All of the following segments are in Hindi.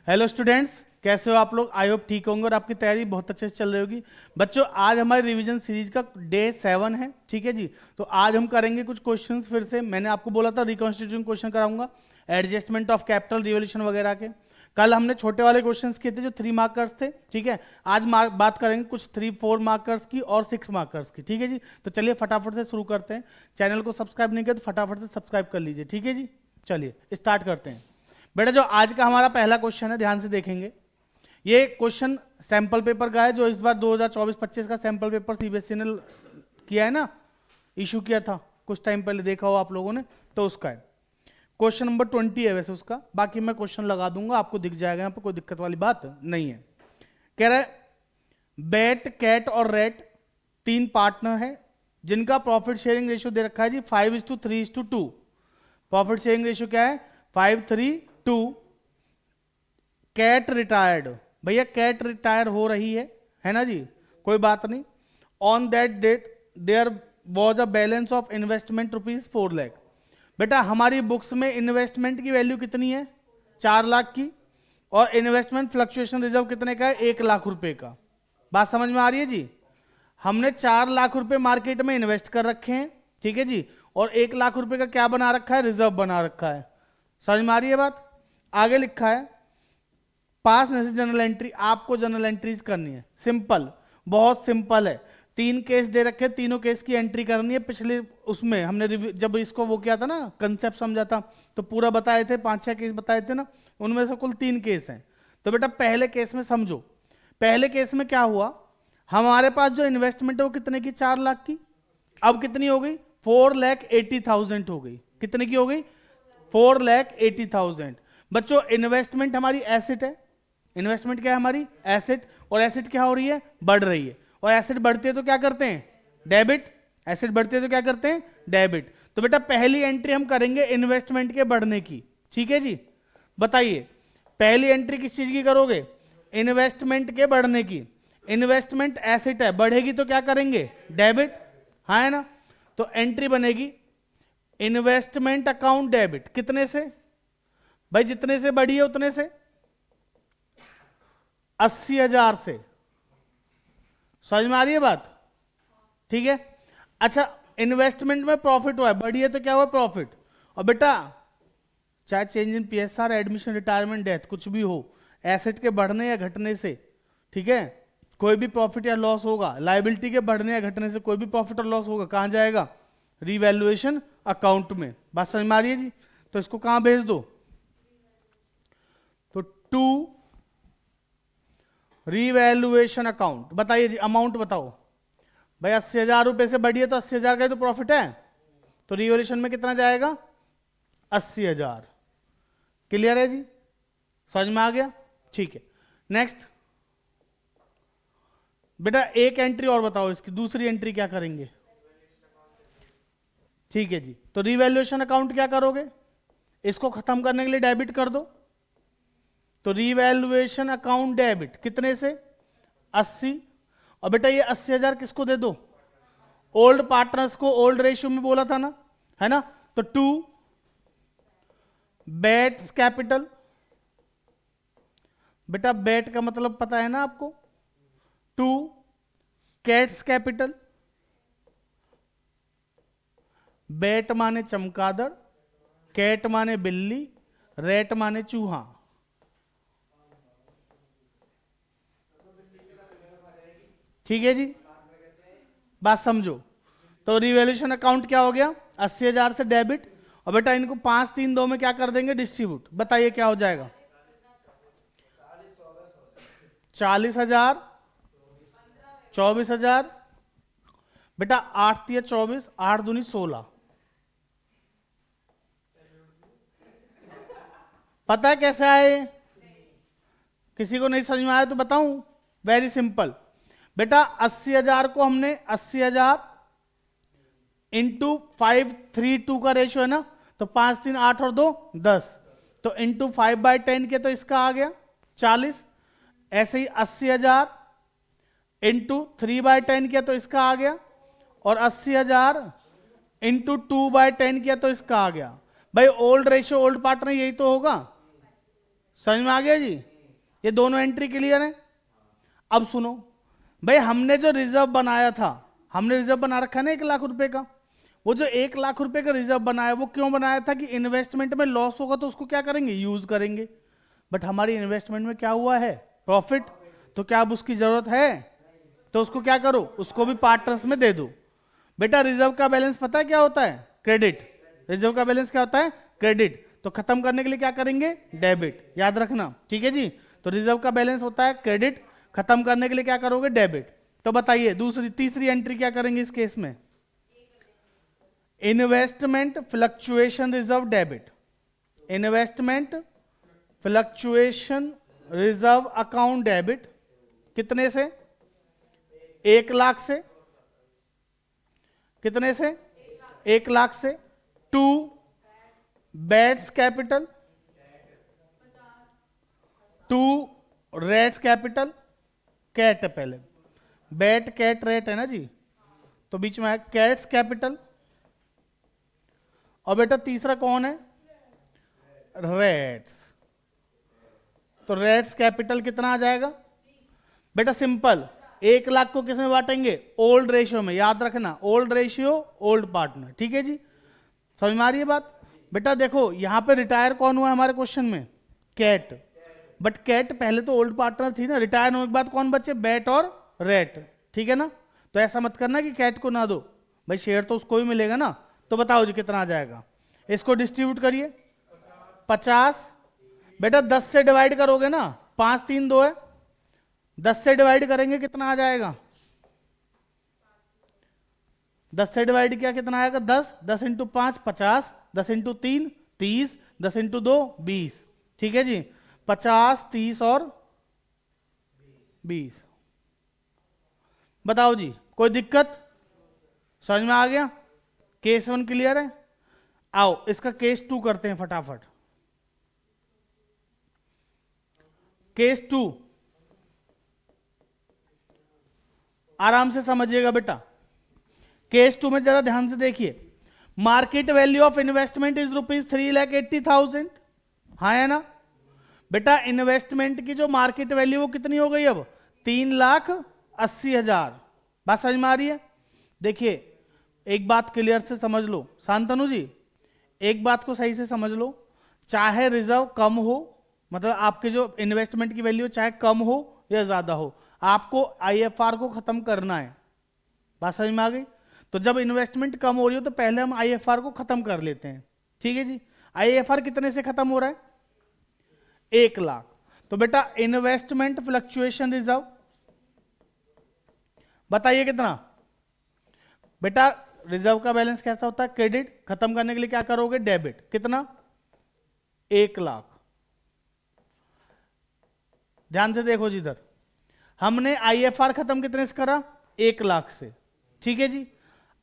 हेलो स्टूडेंट्स, कैसे हो आप लोग? आई होप ठीक होंगे और आपकी तैयारी बहुत अच्छे से चल रही होगी। बच्चों, आज हमारी रिवीजन सीरीज का डे 7 है, ठीक है जी। तो आज हम करेंगे कुछ क्वेश्चंस फिर से। मैंने आपको बोला था रिकॉन्स्टिट्यूशन क्वेश्चन कराऊंगा, एडजस्टमेंट ऑफ कैपिटल, रिवोल्यूशन वगैरह के। कल हमने छोटे वाले क्वेश्चंस किए थे जो 3 मार्कर्स थे, ठीक है। आज बात करेंगे कुछ 3-4 मार्कर्स की और 6 मार्कर्स की, ठीक है जी। तो चलिए फटाफट से शुरू करते हैं। चैनल को सब्सक्राइब नहीं किया तो फटाफट से सब्सक्राइब कर लीजिए, ठीक है जी। चलिए स्टार्ट करते हैं। बेटा, जो आज का हमारा पहला क्वेश्चन है, ध्यान से देखेंगे। ये क्वेश्चन सैंपल पेपर का है, जो इस बार 2024-25 का सैंपल पेपर सीबीएसई ने किया है ना, इशू किया था कुछ टाइम पहले, देखा हो आप लोगों ने, तो उसका है। क्वेश्चन नंबर 20 है वैसे उसका, बाकी मैं क्वेश्चन लगा दूंगा, आपको दिख जाएगा, यहाँ पर कोई दिक्कत वाली बात नहीं है। कह रहा है बैट, कैट और रेट 3 पार्टनर है जिनका प्रॉफिट शेयरिंग रेशियो दे रखा है जी 5:3:2। प्रॉफिट शेयरिंग रेशियो क्या है? 5:3:2। कैट रिटायर्ड, भैया कैट रिटायर हो रही है ना जी, कोई बात नहीं। On that date there was a balance of investment ₹4 lakh. बेटा, हमारी बुक्स में इन्वेस्टमेंट की वैल्यू कितनी है? 4 लाख की। और इन्वेस्टमेंट फ्लक्चुएशन रिजर्व कितने का है? 1 लाख रुपए का। बात समझ में आ रही है जी? हमने 4 लाख रुपए मार्केट में इन्वेस्ट कर रखे हैं, ठीक है जी। और 1 लाख रुपए का क्या बना रखा है? रिजर्व बना रखा है। समझ में आ रही है बात? आगे लिखा है पास नेसेसरी जनरल एंट्री। आपको जनरल एंट्रीज करनी है, सिंपल, बहुत सिंपल है। 3 केस दे रखे, तीनों केस की एंट्री करनी है। पिछले उसमें हमने जब इसको वो किया था ना, कंसेप्ट समझा था, तो पूरा बताए थे, 5-6 केस बताए थे ना, उनमें से कुल 3 केस हैं। तो बेटा पहले केस में समझो। पहले केस में क्या हुआ, हमारे पास जो इन्वेस्टमेंट है वो कितने की? 4 लाख की। अब कितनी हो गई? 4,80,000 हो गई। कितने की हो गई? 4,80,000। बच्चों, इन्वेस्टमेंट हमारी एसेट है। इन्वेस्टमेंट क्या है? हमारी एसेट। और एसेट क्या हो रही है? बढ़ रही है। और एसेट बढ़ती है तो क्या करते हैं? डेबिट। एसेट बढ़ती है तो क्या करते हैं? डेबिट। तो बेटा पहली एंट्री हम करेंगे इन्वेस्टमेंट के बढ़ने की, ठीक है जी। बताइए पहली एंट्री किस चीज की करोगे? इन्वेस्टमेंट के बढ़ने की। इन्वेस्टमेंट एसेट है, बढ़ेगी तो क्या करेंगे? डेबिट, हाँ है ना। तो एंट्री बनेगी इन्वेस्टमेंट अकाउंट डेबिट। कितने से भाई? जितने से बढ़ी है उतने से, 80,000 से। समझ में आ रही है बात? ठीक है। अच्छा, इन्वेस्टमेंट में प्रॉफिट हुआ है, बढ़ी है तो क्या हुआ? प्रॉफिट। और बेटा चाहे change in PSR, admission, retirement, death, कुछ भी हो, एसेट के बढ़ने या घटने से, ठीक है, कोई भी प्रॉफिट या लॉस होगा। लायबिलिटी के बढ़ने या घटने से कोई भी प्रॉफिट और लॉस होगा, कहां जाएगा? रिवैल्यूएशन अकाउंट में। बात समझ में आ रही है जी? तो इसको कहां भेज दो? तो टू रिवैल्यूएशन अकाउंट। बताइए जी, अमाउंट बताओ भाई। 80,000 रुपए से बढ़ी है तो 80,000 का ही तो प्रॉफिट है, तो रिवैल्यूएशन में कितना जाएगा? 80,000। क्लियर है जी? समझ में आ गया? ठीक है। नेक्स्ट बेटा एक एंट्री और बताओ, इसकी दूसरी एंट्री क्या करेंगे? ठीक है जी। तो रिवैल्यूएशन अकाउंट क्या करोगे? इसको खत्म करने के लिए डेबिट कर दो। तो रिवैल्यूएशन अकाउंट डेबिट कितने से? 80। और बेटा ये 80,000 किसको दे दो? ओल्ड पार्टनर्स को। ओल्ड रेशियो में बोला था ना, है ना। तो 2 बेट्स कैपिटल। बेटा बेट का मतलब पता है ना आपको? 2 कैट्स कैपिटल। बेट माने चमगादड़, कैट माने बिल्ली, रेट माने चूहा। ठीक है जी, बात समझो। तो रिवैल्यूएशन अकाउंट क्या हो गया? 80,000 से डेबिट। और बेटा इनको 5-3-2 में क्या कर देंगे? डिस्ट्रीब्यूट। बताइए क्या हो जाएगा? 40,000, 24,000। बेटा 8-3-24, 8-2-16। पता है कैसे आए? किसी को नहीं समझ में आया तो बताऊं? Very simple. बेटा 80,000 को हमने 80,000 इंटू 5:3:2 का रेशियो है ना, तो 5-3-8 और 2 10, तो इंटू 5/10 के, तो इसका आ गया 40। ऐसे ही 80,000 इंटू 3/10 किया तो इसका आ गया, और 80,000 इंटू 2/10 किया तो इसका आ गया। भाई ओल्ड रेशियो, ओल्ड पार्टनर यही तो होगा। समझ में आ गया जी? ये दोनों एंट्री क्लियर है। अब सुनो भाई, हमने जो रिजर्व बनाया था, हमने रिजर्व बना रखा है ना 1 लाख रुपए का, वो जो 1 लाख रुपए का रिजर्व बनाया वो क्यों बनाया था कि इन्वेस्टमेंट में लॉस होगा तो उसको क्या करेंगे, यूज करेंगे। बट हमारी इन्वेस्टमेंट में क्या हुआ है, प्रॉफिट। तो क्या अब उसकी जरूरत है, तो उसको क्या करो, उसको भी पार्टनर्स में दे दो। बेटा रिजर्व का बैलेंस पता है क्या होता है, क्रेडिट। रिजर्व का बैलेंस क्या होता है, क्रेडिट। तो खत्म करने के लिए क्या करेंगे, डेबिट, याद रखना, ठीक है जी। तो रिजर्व का बैलेंस होता है क्रेडिट, खत्म करने के लिए क्या करोगे, डेबिट। तो बताइए दूसरी तीसरी एंट्री क्या करेंगे इस केस में, investment fluctuation reserve debit, investment fluctuation reserve account debit. कितने से, 1 लाख से, कितने से, 1 लाख से। To Bat's capital, to Rat's capital, Cat है पहले, बैट कैट रेट है ना जी, तो बीच में है कैट्स कैपिटल। और बेटा तीसरा कौन है, रेट्स। तो रेट्स कैपिटल कितना आ जाएगा बेटा, सिंपल, 1 लाख को किस में बांटेंगे, ओल्ड रेशियो में, याद रखना ओल्ड रेशियो ओल्ड पार्टनर, ठीक है जी। समझ में आ रही है बात। बेटा देखो यहां पे रिटायर कौन हुआ है हमारे क्वेश्चन में, कैट। बट कैट पहले तो ओल्ड पार्टनर थी ना, रिटायर होने के बाद कौन बचे, बैट और रेट, ठीक है ना। तो ऐसा मत करना कि कैट को ना दो, भाई शेयर तो उसको ही मिलेगा ना। तो बताओ जी कितना आ जाएगा, इसको डिस्ट्रीब्यूट करिए, 50। बेटा 10 से डिवाइड करोगे ना, 5 3 2 है, 10 से डिवाइड करेंगे कितना आ जाएगा, 10 से डिवाइड किया कितना आएगा, 10, 10 इंटू 5 50, 10 इंटू 3 30, 10 इंटू 2 20, ठीक है जी। 50 30 और 20। बताओ जी कोई दिक्कत, समझ में आ गया, केस 1 क्लियर है। आओ इसका केस 2 करते हैं फटाफट। केस 2 आराम से समझिएगा बेटा। केस 2 में जरा ध्यान से देखिए, market value of investment is ₹3,80,000, हाँ है ना बेटा। इन्वेस्टमेंट की जो मार्केट वैल्यू वो कितनी हो गई अब, 3,80,000। बात समझ में आ रही है। देखिए एक बात क्लियर से समझ लो शांतनु जी, एक बात को सही से समझ लो, चाहे रिजर्व कम हो, मतलब आपके जो इन्वेस्टमेंट की वैल्यू चाहे कम हो या ज्यादा हो, आपको आईएफआर को खत्म करना है। बात समझ में आ गई। तो जब इन्वेस्टमेंट कम हो रही हो तो पहले हम आईएफआर को खत्म कर लेते हैं, ठीक है जी। आईएफआर कितने से खत्म हो रहा है, 1 लाख। तो बेटा इन्वेस्टमेंट फ्लक्चुएशन रिजर्व बताइए कितना। बेटा रिजर्व का बैलेंस कैसा होता है, क्रेडिट, खत्म करने के लिए क्या करोगे, डेबिट। कितना, 1 लाख। ध्यान से देखो जी, इधर हमने आईएफआर खत्म कितने से करा, 1 लाख से, ठीक है जी।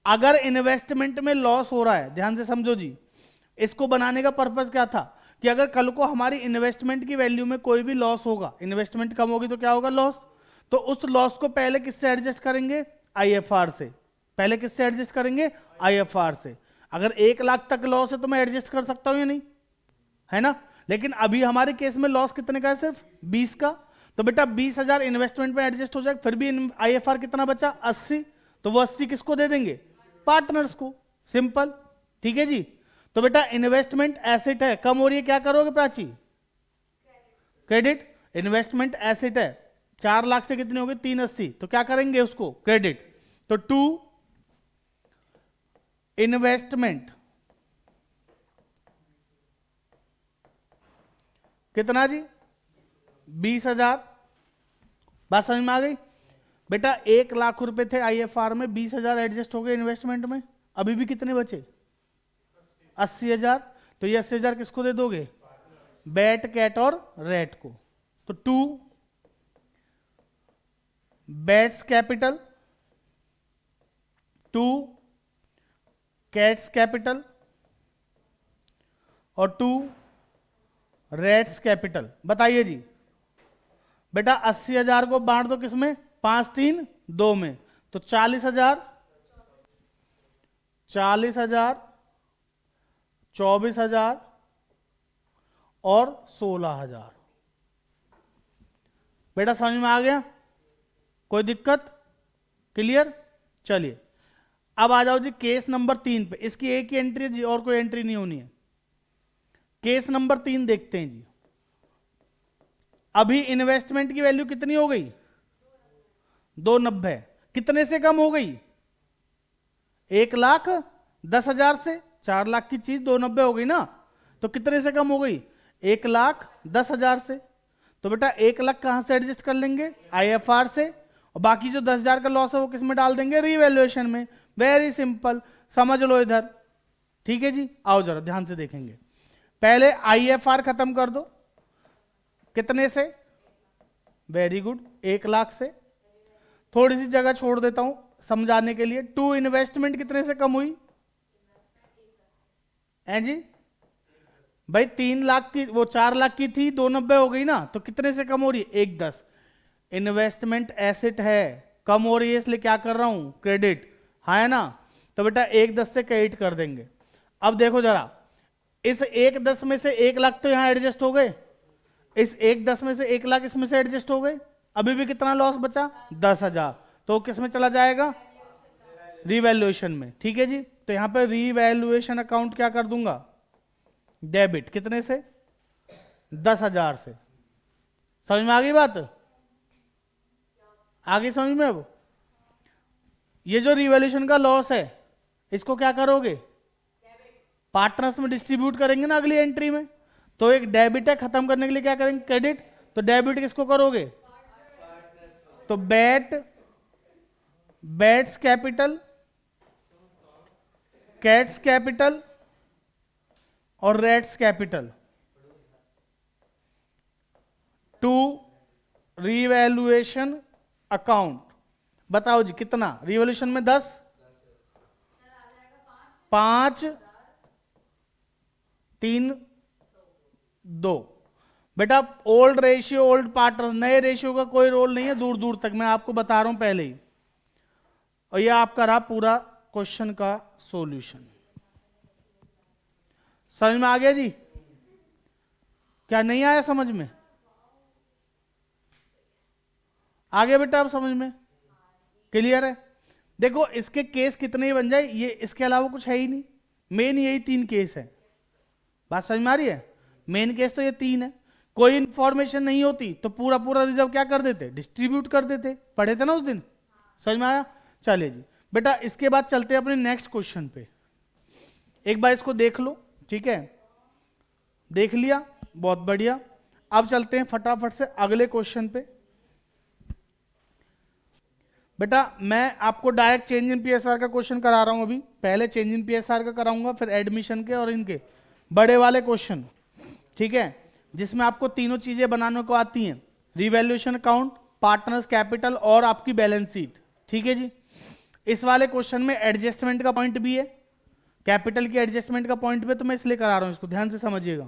अगर इन्वेस्टमेंट में लॉस हो रहा है, ध्यान से समझो जी, इसको बनाने का पर्पस क्या था कि अगर कल को हमारी इन्वेस्टमेंट की वैल्यू में कोई भी लॉस होगा, इन्वेस्टमेंट कम होगी तो क्या होगा, लॉस। तो उस लॉस को पहले किससे एडजस्ट करेंगे, आईएफआर से। पहले किससे एडजस्ट करेंगे, आईएफआर से। अगर 1 लाख तक लॉस है तो मैं एडजस्ट कर सकता हूं या नहीं, है ना। लेकिन अभी हमारे केस में लॉस कितने का है, सिर्फ 20 का। तो बेटा 20,000 इन्वेस्टमेंट में एडजस्ट हो जाएगा, फिर भी आईएफआर कितना बचा, 80। तो वो 80 किसको दे देंगे, पार्टनर्स को, सिंपल, ठीक है जी। तो बेटा इन्वेस्टमेंट एसेट है, कम हो रही है, क्या करोगे प्राची, क्रेडिट। इन्वेस्टमेंट एसेट है, 4 लाख से कितनी होगी, 380, तो क्या करेंगे उसको, क्रेडिट। तो टू इन्वेस्टमेंट कितना जी, 20,000। बात समझ में आ गई। बेटा 1 लाख रुपए थे आईएफआर में, 20,000 एडजस्ट हो गए इन्वेस्टमेंट में, अभी भी कितने बचे, 80,000। तो ये 80,000 किसको दे दोगे, बैट कैट और रेट को। तो to Bat's capital, to Cat's capital और टू रेट्स कैपिटल। बताइए जी बेटा 80,000 को बांट दो किसमें, 5 3 2 में, तो 40,000, 40,000, 24,000 और 16,000। बेटा समझ में आ गया? कोई दिक्कत? क्लियर? चलिए अब आ जाओ जी केस नंबर 3 पे। इसकी एक ही एंट्री है जी, और कोई एंट्री नहीं होनी है। केस नंबर 3 देखते हैं जी। अभी इन्वेस्टमेंट की वैल्यू कितनी हो गई? 290। कितने से कम हो गई? 1,10,000 से। 4 लाख की चीज 290 हो गई ना, तो कितने से कम हो गई? 1,10,000 से। तो बेटा 1 लाख कहां से एडजस्ट कर लेंगे? आईएफआर से। और बाकी जो 10,000 का लॉस है वो किस में डाल देंगे? रीवैल्यूएशन में। वेरी सिंपल, समझ लो इधर। ठीक है जी, आओ जरा ध्यान से देखेंगे। पहले आईएफआर खत्म कर दो। कितने से? वेरी गुड, 1 लाख से। थोड़ी सी जगह छोड़ देता हूं समझाने के लिए। टू इन्वेस्टमेंट कितने से कम हुई? हैं जी भाई 3 लाख की, वो 4 लाख की थी, 290 हो गई ना, तो कितने से कम हो रही है? 1,10। इन्वेस्टमेंट एसेट है, कम हो रही है, इसलिए क्या कर रहा हूं? क्रेडिट। हाँ है ना? तो बेटा 1,10 से क्रेडिट कर देंगे। अब देखो जरा, इस 1,10 में से 1 लाख तो यहां एडजस्ट हो गए, इस 1,10 में से 1 लाख इसमें से एडजस्ट हो गए। अभी भी कितना लॉस बचा? 10,000। तो किस में चला जाएगा? रीवैल्यूएशन में। ठीक है जी, तो यहां पर रीवैल्यूएशन अकाउंट क्या कर दूंगा? डेबिट। कितने से? 10,000 से। समझ में आ गई बात? आगे समझ में? अब ये जो रिवैल्यूएशन का लॉस है, इसको क्या करोगे? पार्टनर्स में डिस्ट्रीब्यूट करेंगे ना अगली एंट्री में। तो एक डेबिट है, खत्म करने के लिए क्या करेंगे? क्रेडिट। तो डेबिट किसको करोगे? तो बैट्स कैपिटल, कैट्स कैपिटल और Rat's capital to revaluation account. बताओ जी कितना? रिवॉल्यूशन में 10, 5, 3, 2। बेटा ओल्ड रेशियो, ओल्ड पार्टनर, नए रेशियो का कोई रोल नहीं है दूर दूर तक, मैं आपको बता रहा हूं पहले ही। और ये आपका रहा पूरा क्वेश्चन का सॉल्यूशन। समझ में आ गया जी? क्या नहीं आया समझ में? आ गया बेटा अब समझ में? क्लियर है? देखो इसके केस कितने ही बन जाए, ये इसके अलावा कुछ है ही नहीं। मेन यही 3 केस है। बात समझ में आ रही है? मेन केस तो ये 3 है। कोई इंफॉर्मेशन नहीं होती तो पूरा पूरा रिजर्व क्या कर देते? डिस्ट्रीब्यूट कर देते। पढ़े थे ना उस दिन? समझ में आया? चलिए जी बेटा, इसके बाद चलते हैं अपने नेक्स्ट क्वेश्चन पे। एक बार इसको देख लो। ठीक है, देख लिया? बहुत बढ़िया। अब चलते हैं फटाफट से अगले क्वेश्चन पे। बेटा मैं आपको डायरेक्ट चेंज इन पीएसआर का क्वेश्चन करा रहा हूं अभी। पहले चेंज इन पीएसआर का कराऊंगा, फिर एडमिशन के और इनके बड़े वाले क्वेश्चन। ठीक है, जिसमें आपको तीनों चीजें बनाने को आती हैं: रिवैल्यूएशन अकाउंट, पार्टनर्स कैपिटल और आपकी बैलेंस शीट। ठीक है जी, इस वाले क्वेश्चन में एडजस्टमेंट का पॉइंट भी है, कैपिटल की एडजस्टमेंट का पॉइंट भी, तो मैं इसलिए करा रहा हूं, इसको ध्यान से समझिएगा।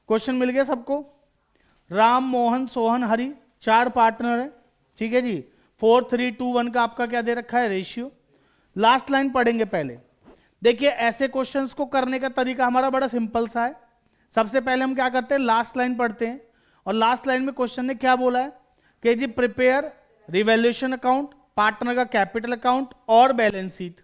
क्वेश्चन मिल गया सबको? राम, मोहन, सोहन, हरि 4 पार्टनर है। ठीक है जी, 4, 3, 2, 1 का आपका क्या दे रखा है? रेशियो। लास्ट लाइन पढ़ेंगे पहले। देखिए ऐसे क्वेश्चंस को करने का तरीका हमारा बड़ा सिंपल सा है। सबसे पहले हम क्या करते हैं? लास्ट लाइन पढ़ते हैं, और लास्ट लाइन में क्वेश्चन ने क्या बोला है कि जी प्रिपेयर रिवैल्यूएशन अकाउंट, पार्टनर का कैपिटल अकाउंट और बैलेंस शीट।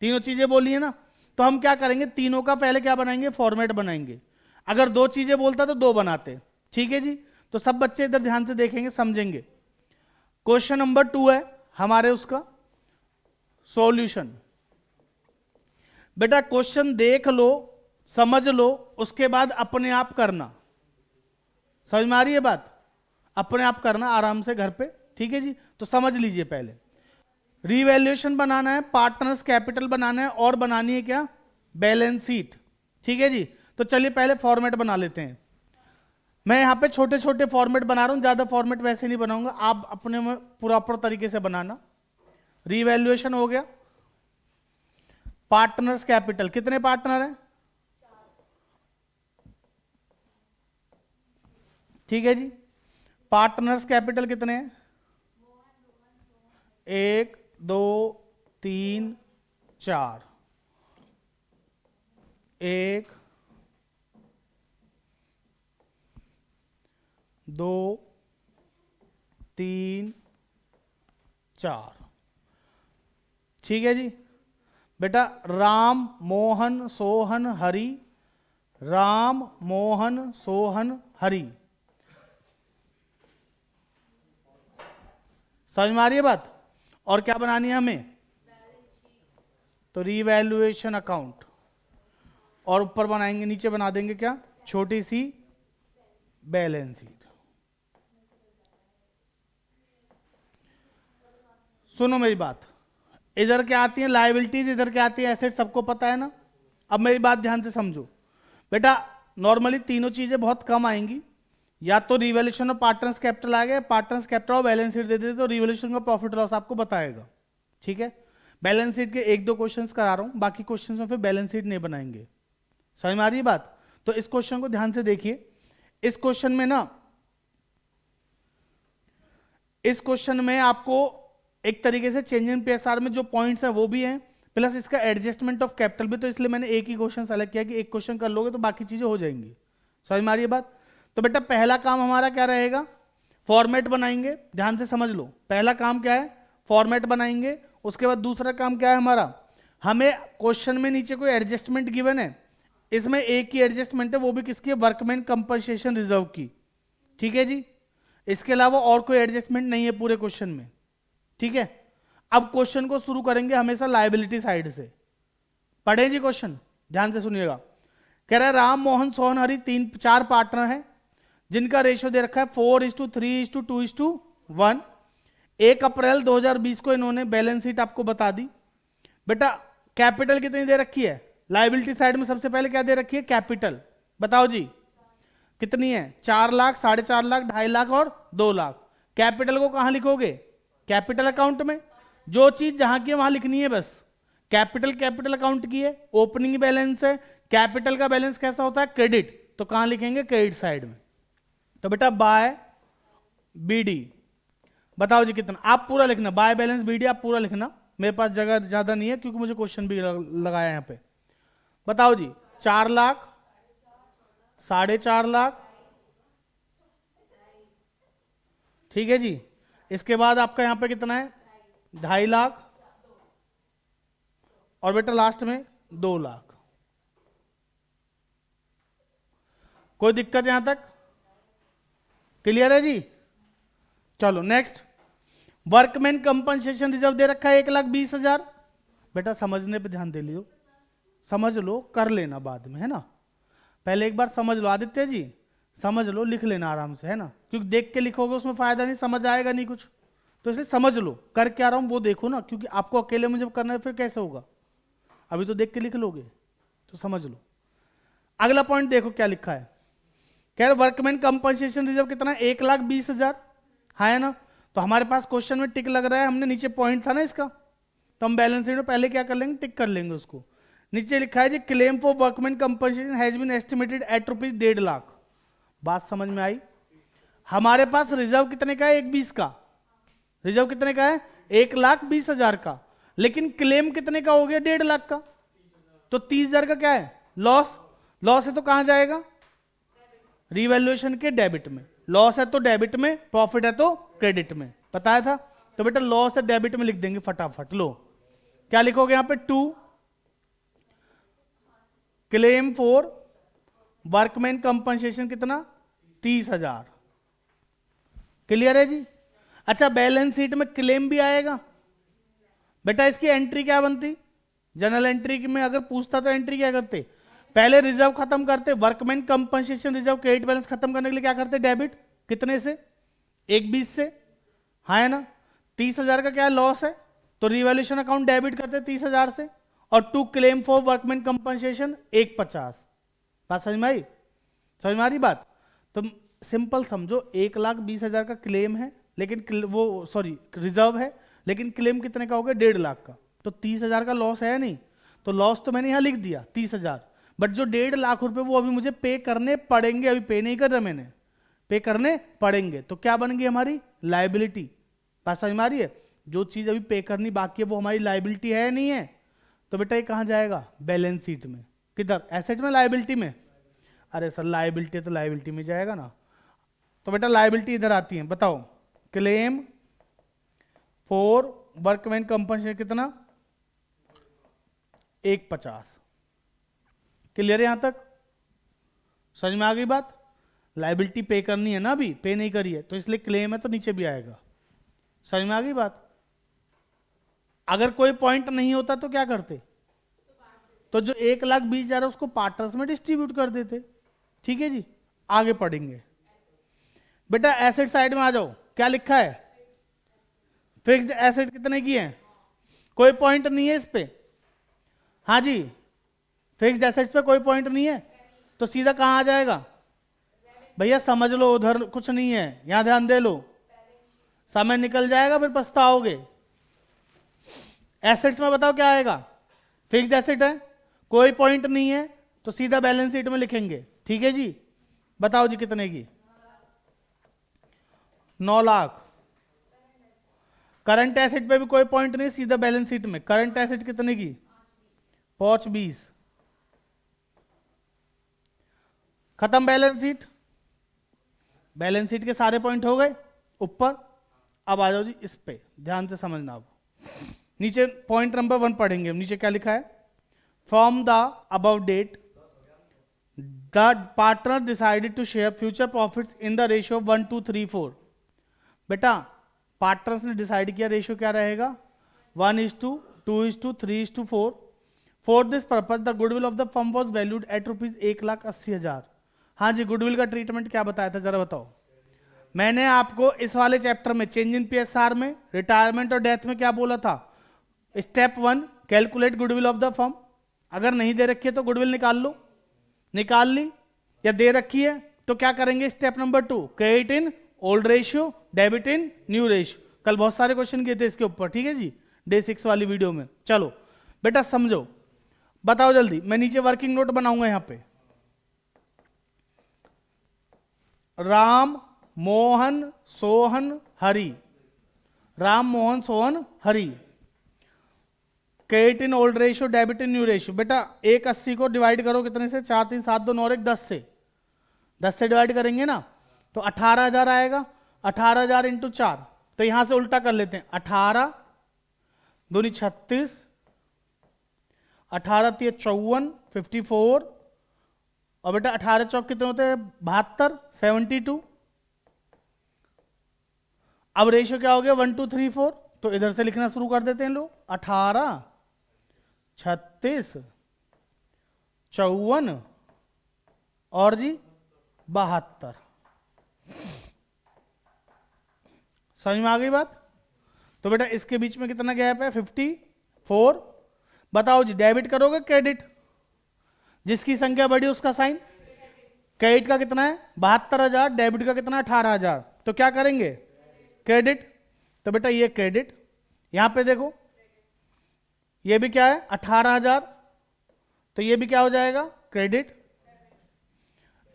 तीनों चीजें बोली है ना, तो हम क्या करेंगे? तीनों का पहले क्या बनाएंगे? फॉर्मेट बनाएंगे। अगर 2 चीजें बोलता तो 2 बनाते। ठीक है जी, तो सब बच्चे इधर ध्यान से देखेंगे, समझेंगे। क्वेश्चन नंबर 2 है हमारे, उसका सॉल्यूशन। बेटा क्वेश्चन देख लो, समझ लो, उसके बाद अपने आप करना। समझ में आ रही है बात? अपने आप करना आराम से घर पे। ठीक है जी, तो समझ लीजिए पहले। रीवैल्यूएशन बनाना है, पार्टनर्स कैपिटल बनाना है, और बनानी है क्या? Balance sheet. ठीक है जी, तो चलिए पहले फॉर्मेट बना लेते हैं। मैं यहां पे छोटे छोटे फॉर्मेट बना रहा हूं, ज्यादा फॉर्मेट वैसे नहीं बनाऊंगा, आप अपने में प्रॉपर तरीके से बनाना। रीवैल्यूएशन हो गया। पार्टनर्स कैपिटल, कितने पार्टनर हैं? ठीक है जी, पार्टनर्स कैपिटल कितने हैं? 1, 2, 3, 4। 1, 2 3 4। ठीक है जी बेटा, राम मोहन सोहन हरि, राम मोहन सोहन हरि। समझ में आ रही है बात? और क्या बनानी है हमें? तो रीवैल्यूएशन अकाउंट, और ऊपर बनाएंगे, नीचे बना देंगे क्या? छोटी सी बैलेंस शीट। सुनो मेरी बात, इधर क्या आती है? लायबिलिटीज, इधर क्या आती है? एसेट। सबको पता है ना? अब मेरी बात ध्यान से समझो बेटा, नॉर्मली तीनों चीजें बहुत कम आएंगी, या तो रिवैल्यूएशन ऑफ पार्टनर्स कैपिटल आ गया, पार्टनर्स कैपिटल और बैलेंस शीट दे देते तो रिवैल्यूएशन का प्रॉफिट लॉस आपको बताएगा। ठीक है, बैलेंस शीट के 1-2 क्वेश्चंस करा रहा हूं, बाकी क्वेश्चंस में फिर बैलेंस शीट नहीं बनाएंगे। समझ में आ रही है बात? तो इस क्वेश्चन को ध्यान से देखिए। इस क्वेश्चन में ना, इस क्वेश्चन में आपको एक तरीके से चेंज इन पीएसआर में जो पॉइंट्स है वो भी हैं, प्लस इसका एडजस्टमेंट ऑफ कैपिटल भी, तो इसलिए मैंने एक ही क्वेश्चन सेलेक्ट किया कि एक क्वेश्चन कर लोगे तो बाकी चीजें हो जाएंगी। समझ में आ रही है बात? तो बेटा पहला काम हमारा क्या रहेगा? फॉर्मेट बनाएंगे। ध्यान से समझ लो, पहला काम क्या है? फॉर्मेट बनाएंगे। उसके बाद दूसरा काम क्या है हमारा? हमें क्वेश्चन में नीचे कोई एडजस्टमेंट गिवन है, इसमें एक ही एडजस्टमेंट है, वो भी किसकी? वर्कमैन कंपनसेशन रिजर्व की। ठीक है जी, इसके अलावा और कोई एडजस्टमेंट नहीं है पूरे क्वेश्चन में। ठीक है, अब क्वेश्चन को शुरू करेंगे हमेशा लायबिलिटी साइड से। पढ़े जी क्वेश्चन, ध्यान से सुनिएगा। कह रहा है राम मोहन सोहन हरि 4 पार्टनर हैं जिनका रेशियो दे रखा है 4:3:2:1। 1 अप्रैल 2020 को इन्होंने बैलेंस शीट आपको बता दी। बेटा कैपिटल कितनी दे रखी है? लायबिलिटी साइड में सबसे पहले क्या दे रखी है? कैपिटल। बताओ जी कितनी है? 4 लाख, 4.5 लाख, 2.5 लाख और 2 लाख। कैपिटल को कहां लिखोगे? कैपिटल अकाउंट में। जो चीज जहां की है वहां लिखनी है बस। कैपिटल कैपिटल अकाउंट की है, ओपनिंग बैलेंस है। कैपिटल का बैलेंस कैसा होता है? क्रेडिट, तो कहां लिखेंगे? क्रेडिट साइड में। तो बेटा बाय बीडी, बताओ जी कितना? आप पूरा लिखना, बाय बैलेंस बीडी आप पूरा लिखना, मेरे पास जगह ज्यादा नहीं है क्योंकि मुझे क्वेश्चन भी लगाया यहां पे। बताओ जी 4 लाख, 4.5 लाख। ठीक है जी, इसके बाद आपका यहां पे कितना है? 2.5 लाख, और बेटा लास्ट में 2 लाख। कोई दिक्कत यहां तक? क्लियर है जी? चलो नेक्स्ट, वर्कमैन कंपनसेशन रिजर्व दे रखा है 1,20,000। बेटा समझने पे ध्यान दे लियो, समझ लो, कर लेना बाद में, है ना? पहले एक बार समझ लो आदित्य जी, समझ लो, लिख लेना आराम से, है ना? क्योंकि देख के लिखोगे उसमें फायदा नहीं, समझ आएगा नहीं कुछ, तो इसलिए समझ लो कर क्या रहा हूं वो देखो ना, क्योंकि आपको अकेले में जब करना है फिर कैसे होगा? अभी तो देख के लिख लोगे, तो समझ लो। अगला पॉइंट देखो क्या लिखा है। कह रहे वर्कमैन कंपनसेशन रिजर्व कितना है? 1,20,000, है ना? तो हमारे पास क्वेश्चन में टिक लग रहा है, हमने नीचे पॉइंट था ना इसका, तो हम बैलेंस शीट में पहले क्या कर लेंगे? टिक कर लेंगे उसको। नीचे लिखा है जी claim for workman compensation has been estimated at ₹1.5 lakh. बात समझ में आई? हमारे पास रिजर्व कितने का है? 1,20 का। रिजर्व कितने का है? 1,20,000 का। लेकिन क्लेम कितने का हो गया? 1.5 लाख का। तो 30,000 का क्या है? लॉस। लॉस है तो कहां जाएगा? रिवैल्यूएशन के डेबिट में। लॉस है तो डेबिट में, प्रॉफिट है तो क्रेडिट में। बताया था? तो बेटा लॉस है डेबिट में लिख देंगे फटाफट। लो क्या लिखोगे यहां पे? 2 क्लेम फॉर वर्कमैन कंपनसेशन कितना? 30,000। क्लियर है जी? अच्छा बैलेंस शीट में क्लेम भी आएगा। बेटा इसकी एंट्री क्या बनती? जनरल एंट्री में अगर पूछता तो एंट्री क्या करते? पहले रिजर्व खत्म करते, workman compensation reserve credit balance खत्म करने के लिए क्या करते? डेबिट। कितने से? 1,20 से, हाँ है ना? 30,000 का क्या लॉस है, तो रिवैल्यूएशन अकाउंट डेबिट करते 30,000 से। और 2 क्लेम फॉर वर्कमैन कंपनसेशन 1,50। बात समझ में आई? समझ में आ रही बात? तो सिंपल समझो, 1,20,000 का क्लेम है, लेकिन वो सॉरी रिजर्व है, लेकिन क्लेम कितने का हो गया? 1.5 लाख का। तो 30,000 का लॉस है नहीं, तो लॉस तो मैंने यहां लिख दिया 30,000, बट जो 1.5 लाख रुपए वो अभी मुझे पे करने पड़ेंगे। अभी पे नहीं कर रहा मैंने, पे करने पड़ेंगे। तो क्या बन गई हमारी? लायबिलिटी। बात समझ में आ रही है? जो चीज अभी पे करनी बाकी है वो हमारी लायबिलिटी है नहीं है? तो बेटा ये कहां जाएगा? बैलेंस शीट में। किधर? एसेट में, लायबिलिटी में? अरे सर लायबिलिटी तो लायबिलिटी में जाएगा ना। तो बेटा लायबिलिटी इधर आती है, बताओ क्लेम फॉर वर्कमैन कंपनसेशन कितना 150। क्लियर है यहां तक? समझ में आ गई बात? लायबिलिटी पे करनी है ना, अभी पे नहीं करी है तो इसलिए क्लेम है तो नीचे भी आएगा। समझ में आ गई बात? अगर कोई पॉइंट नहीं होता तो क्या करते? तो जो 1,20,000 है उसको पार्टनर्स में डिस्ट्रीब्यूट कर देते। ठीक है जी, आगे पढ़ेंगे। बेटा एसेट साइड में आ जाओ, क्या लिखा है? फिक्स्ड एसेट कितने की है? कोई पॉइंट नहीं है इस पे। हाँ जी, फिक्स्ड एसेट्स पे कोई पॉइंट नहीं है तो सीधा कहां आ जाएगा? भैया समझ लो, उधर कुछ नहीं है, यहां ध्यान दे लो, समय निकल जाएगा फिर पछताओगे। एसेट्स में बताओ क्या आएगा? फिक्स्ड एसेट है, कोई पॉइंट नहीं है तो सीधा बैलेंस शीट में लिखेंगे। ठीक है जी, बताओ जी कितने की? 9 लाख। करंट एसेट पे भी कोई पॉइंट नहीं, सीधा बैलेंस शीट में। करंट एसेट कितने की? 5,20। खत्म बैलेंस शीट। बैलेंस शीट के सारे पॉइंट हो गए ऊपर। अब आ जाओ जी इस पे, ध्यान से समझना। अब नीचे पॉइंट नंबर 1 पढ़ेंगे। नीचे क्या लिखा है? From the above date the partner decided to share future profits in the ratio 1:3:4। बेटा पार्टनर्स ने डिसाइड किया रेशियो क्या रहेगा? 1:2:3:4। For this purpose the goodwill of the firm was valued at ₹1,80,000। हाँ जी, गुडविल का ट्रीटमेंट क्या बताया था जरा बताओ? मैंने आपको इस वाले चैप्टर में चेंज इन पीएसआर में, रिटायरमेंट और डेथ में क्या बोला था? Step 1 calculate goodwill of the firm. अगर नहीं दे रखी है तो गुडविल निकाल लो। निकाल ली? या दे रखी है तो क्या करेंगे? Step number 2 credit in old ratio, debit in new ratio. कल बहुत सारे क्वेश्चन किए थे इसके ऊपर। ठीक है जी, डे 6 वाली वीडियो में। चलो बेटा समझो, बताओ जल्दी। मैं नीचे वर्किंग नोट बनाऊंगा यहां पे। Ram Mohan Sohan Hari, Ram Mohan Sohan Hari. Credit in old ratio, debit in new ratio. बेटा 180 को डिवाइड करो कितने से? 4 3 7 2 9 1 10 से। 10 से डिवाइड करेंगे ना तो 18,000 आएगा। 18,000 इंटू 4, तो यहां से उल्टा कर लेते हैं। 18 दूनी 36, 18 3 54, 54। और बेटा 18 चौक कितने होते हैं? 72, 72। अब रेशियो क्या हो गया? 1:3:4। तो इधर से लिखना शुरू कर देते हैं लोग। 18, 36, 54 और जी 72। समझ में आ गई बात? तो बेटा इसके बीच में कितना गैप है? 54। बताओ जी डेबिट करोगे क्रेडिट? जिसकी संख्या बढ़ी उसका साइन। क्रेडिट का कितना है? 72,000। डेबिट का कितना? 18,000। तो क्या करेंगे? क्रेडिट। तो बेटा ये क्रेडिट, यहां पे देखो ये भी क्या है? 18,000। तो ये भी क्या हो जाएगा? क्रेडिट।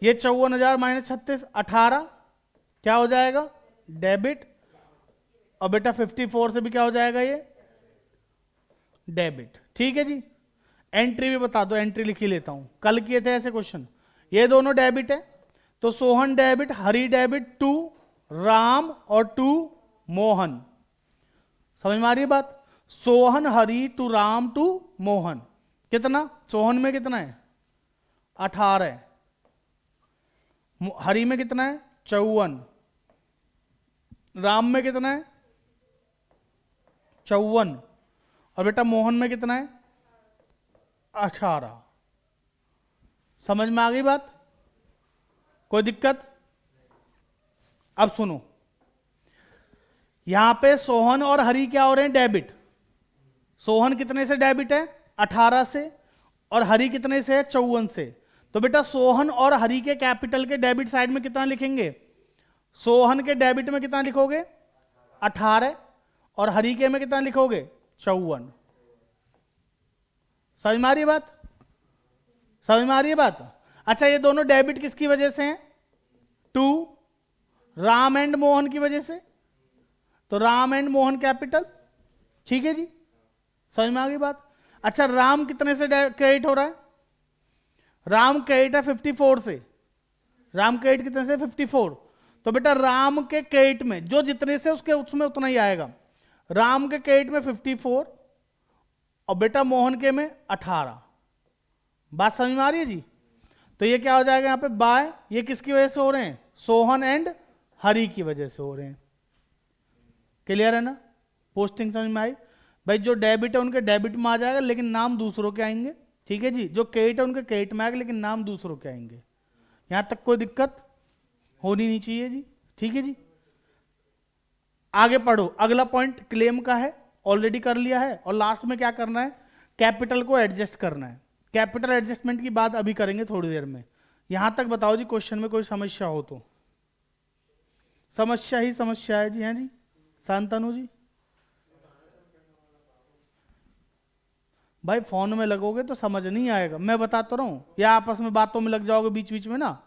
ये 54,000 माइनस 36, 18 क्या हो जाएगा? डेबिट। और बेटा 54 से भी क्या हो जाएगा? ये डेबिट। ठीक है जी, एंट्री भी बता दो। एंट्री लिख ही लेता हूं, कल किए थे ऐसे क्वेश्चन। ये दोनों डेबिट है तो Sohan debit, Hari debit to Ram और टू मोहन। समझ में आ रही है बात? Sohan Hari to Ram to Mohan. कितना? सोहन में कितना है? 18। हरि में कितना है? 54। राम में कितना है? 54। और बेटा मोहन में कितना है? 18। समझ में आ गई बात? कोई दिक्कत? अब सुनो, यहां पे सोहन और हरि क्या हो रहे हैं? डेबिट। सोहन कितने से डेबिट है? 18 से। और हरि कितने से है? 54 से। तो बेटा सोहन और हरि के कैपिटल के डेबिट साइड में कितना लिखेंगे? सोहन के डेबिट में कितना लिखोगे? 18। और हरि के में कितना लिखोगे? 54। समझ में आ रही है बात? समझ में आ रही है बात? अच्छा ये दोनों डेबिट किसकी वजह से हैं? टू राम एंड मोहन की वजह से। तो राम एंड मोहन कैपिटल। ठीक है जी, समझ में आ गई बात? अच्छा राम कितने से क्रेडिट हो रहा है? राम क्रेडिट है 54 से। राम क्रेडिट कितने से? 54। तो बेटा राम के क्रेडिट में जो जितने से उसके उसमें उतना ही आएगा। राम के क्रेडिट में 54 और बेटा मोहन के में 18। बात समझ में आ रही है जी? तो ये क्या हो जाएगा यहाँ पे बाय, ये किसकी वजह से हो रहे हैं? सोहन एंड हरि की वजह से हो रहे हैं। क्लियर है ना? पोस्टिंग समझ में आई? भाई जो डेबिट है उनके डेबिट में आ जाएगा लेकिन नाम दूसरों के आएंगे। ठीक है जी? जो क्रेडिट है उनके क्रेडिट में आएगा लेकिन नाम दूसरों के आएंगे। यहां तक कोई दिक्कत होनी नहीं चाहिए जी। ठीक है जी? आगे पढ़ो। अगला पॉइंट क्लेम का है, ऑलरेडी कर लिया है। और लास्ट में क्या करना है? कैपिटल को एडजस्ट करना है। कैपिटल एडजस्टमेंट की बात अभी करेंगे थोड़ी देर में। यहां तक बताओ जी, क्वेश्चन में कोई समस्या हो तो। समस्या ही समस्या है जी। हैं जी शांतनु जी? भाई फोन में लगोगे तो समझ नहीं आएगा, मैं बताता रहा हूं, या आपस में बातों में लग जाओगे बीच बीच में ना,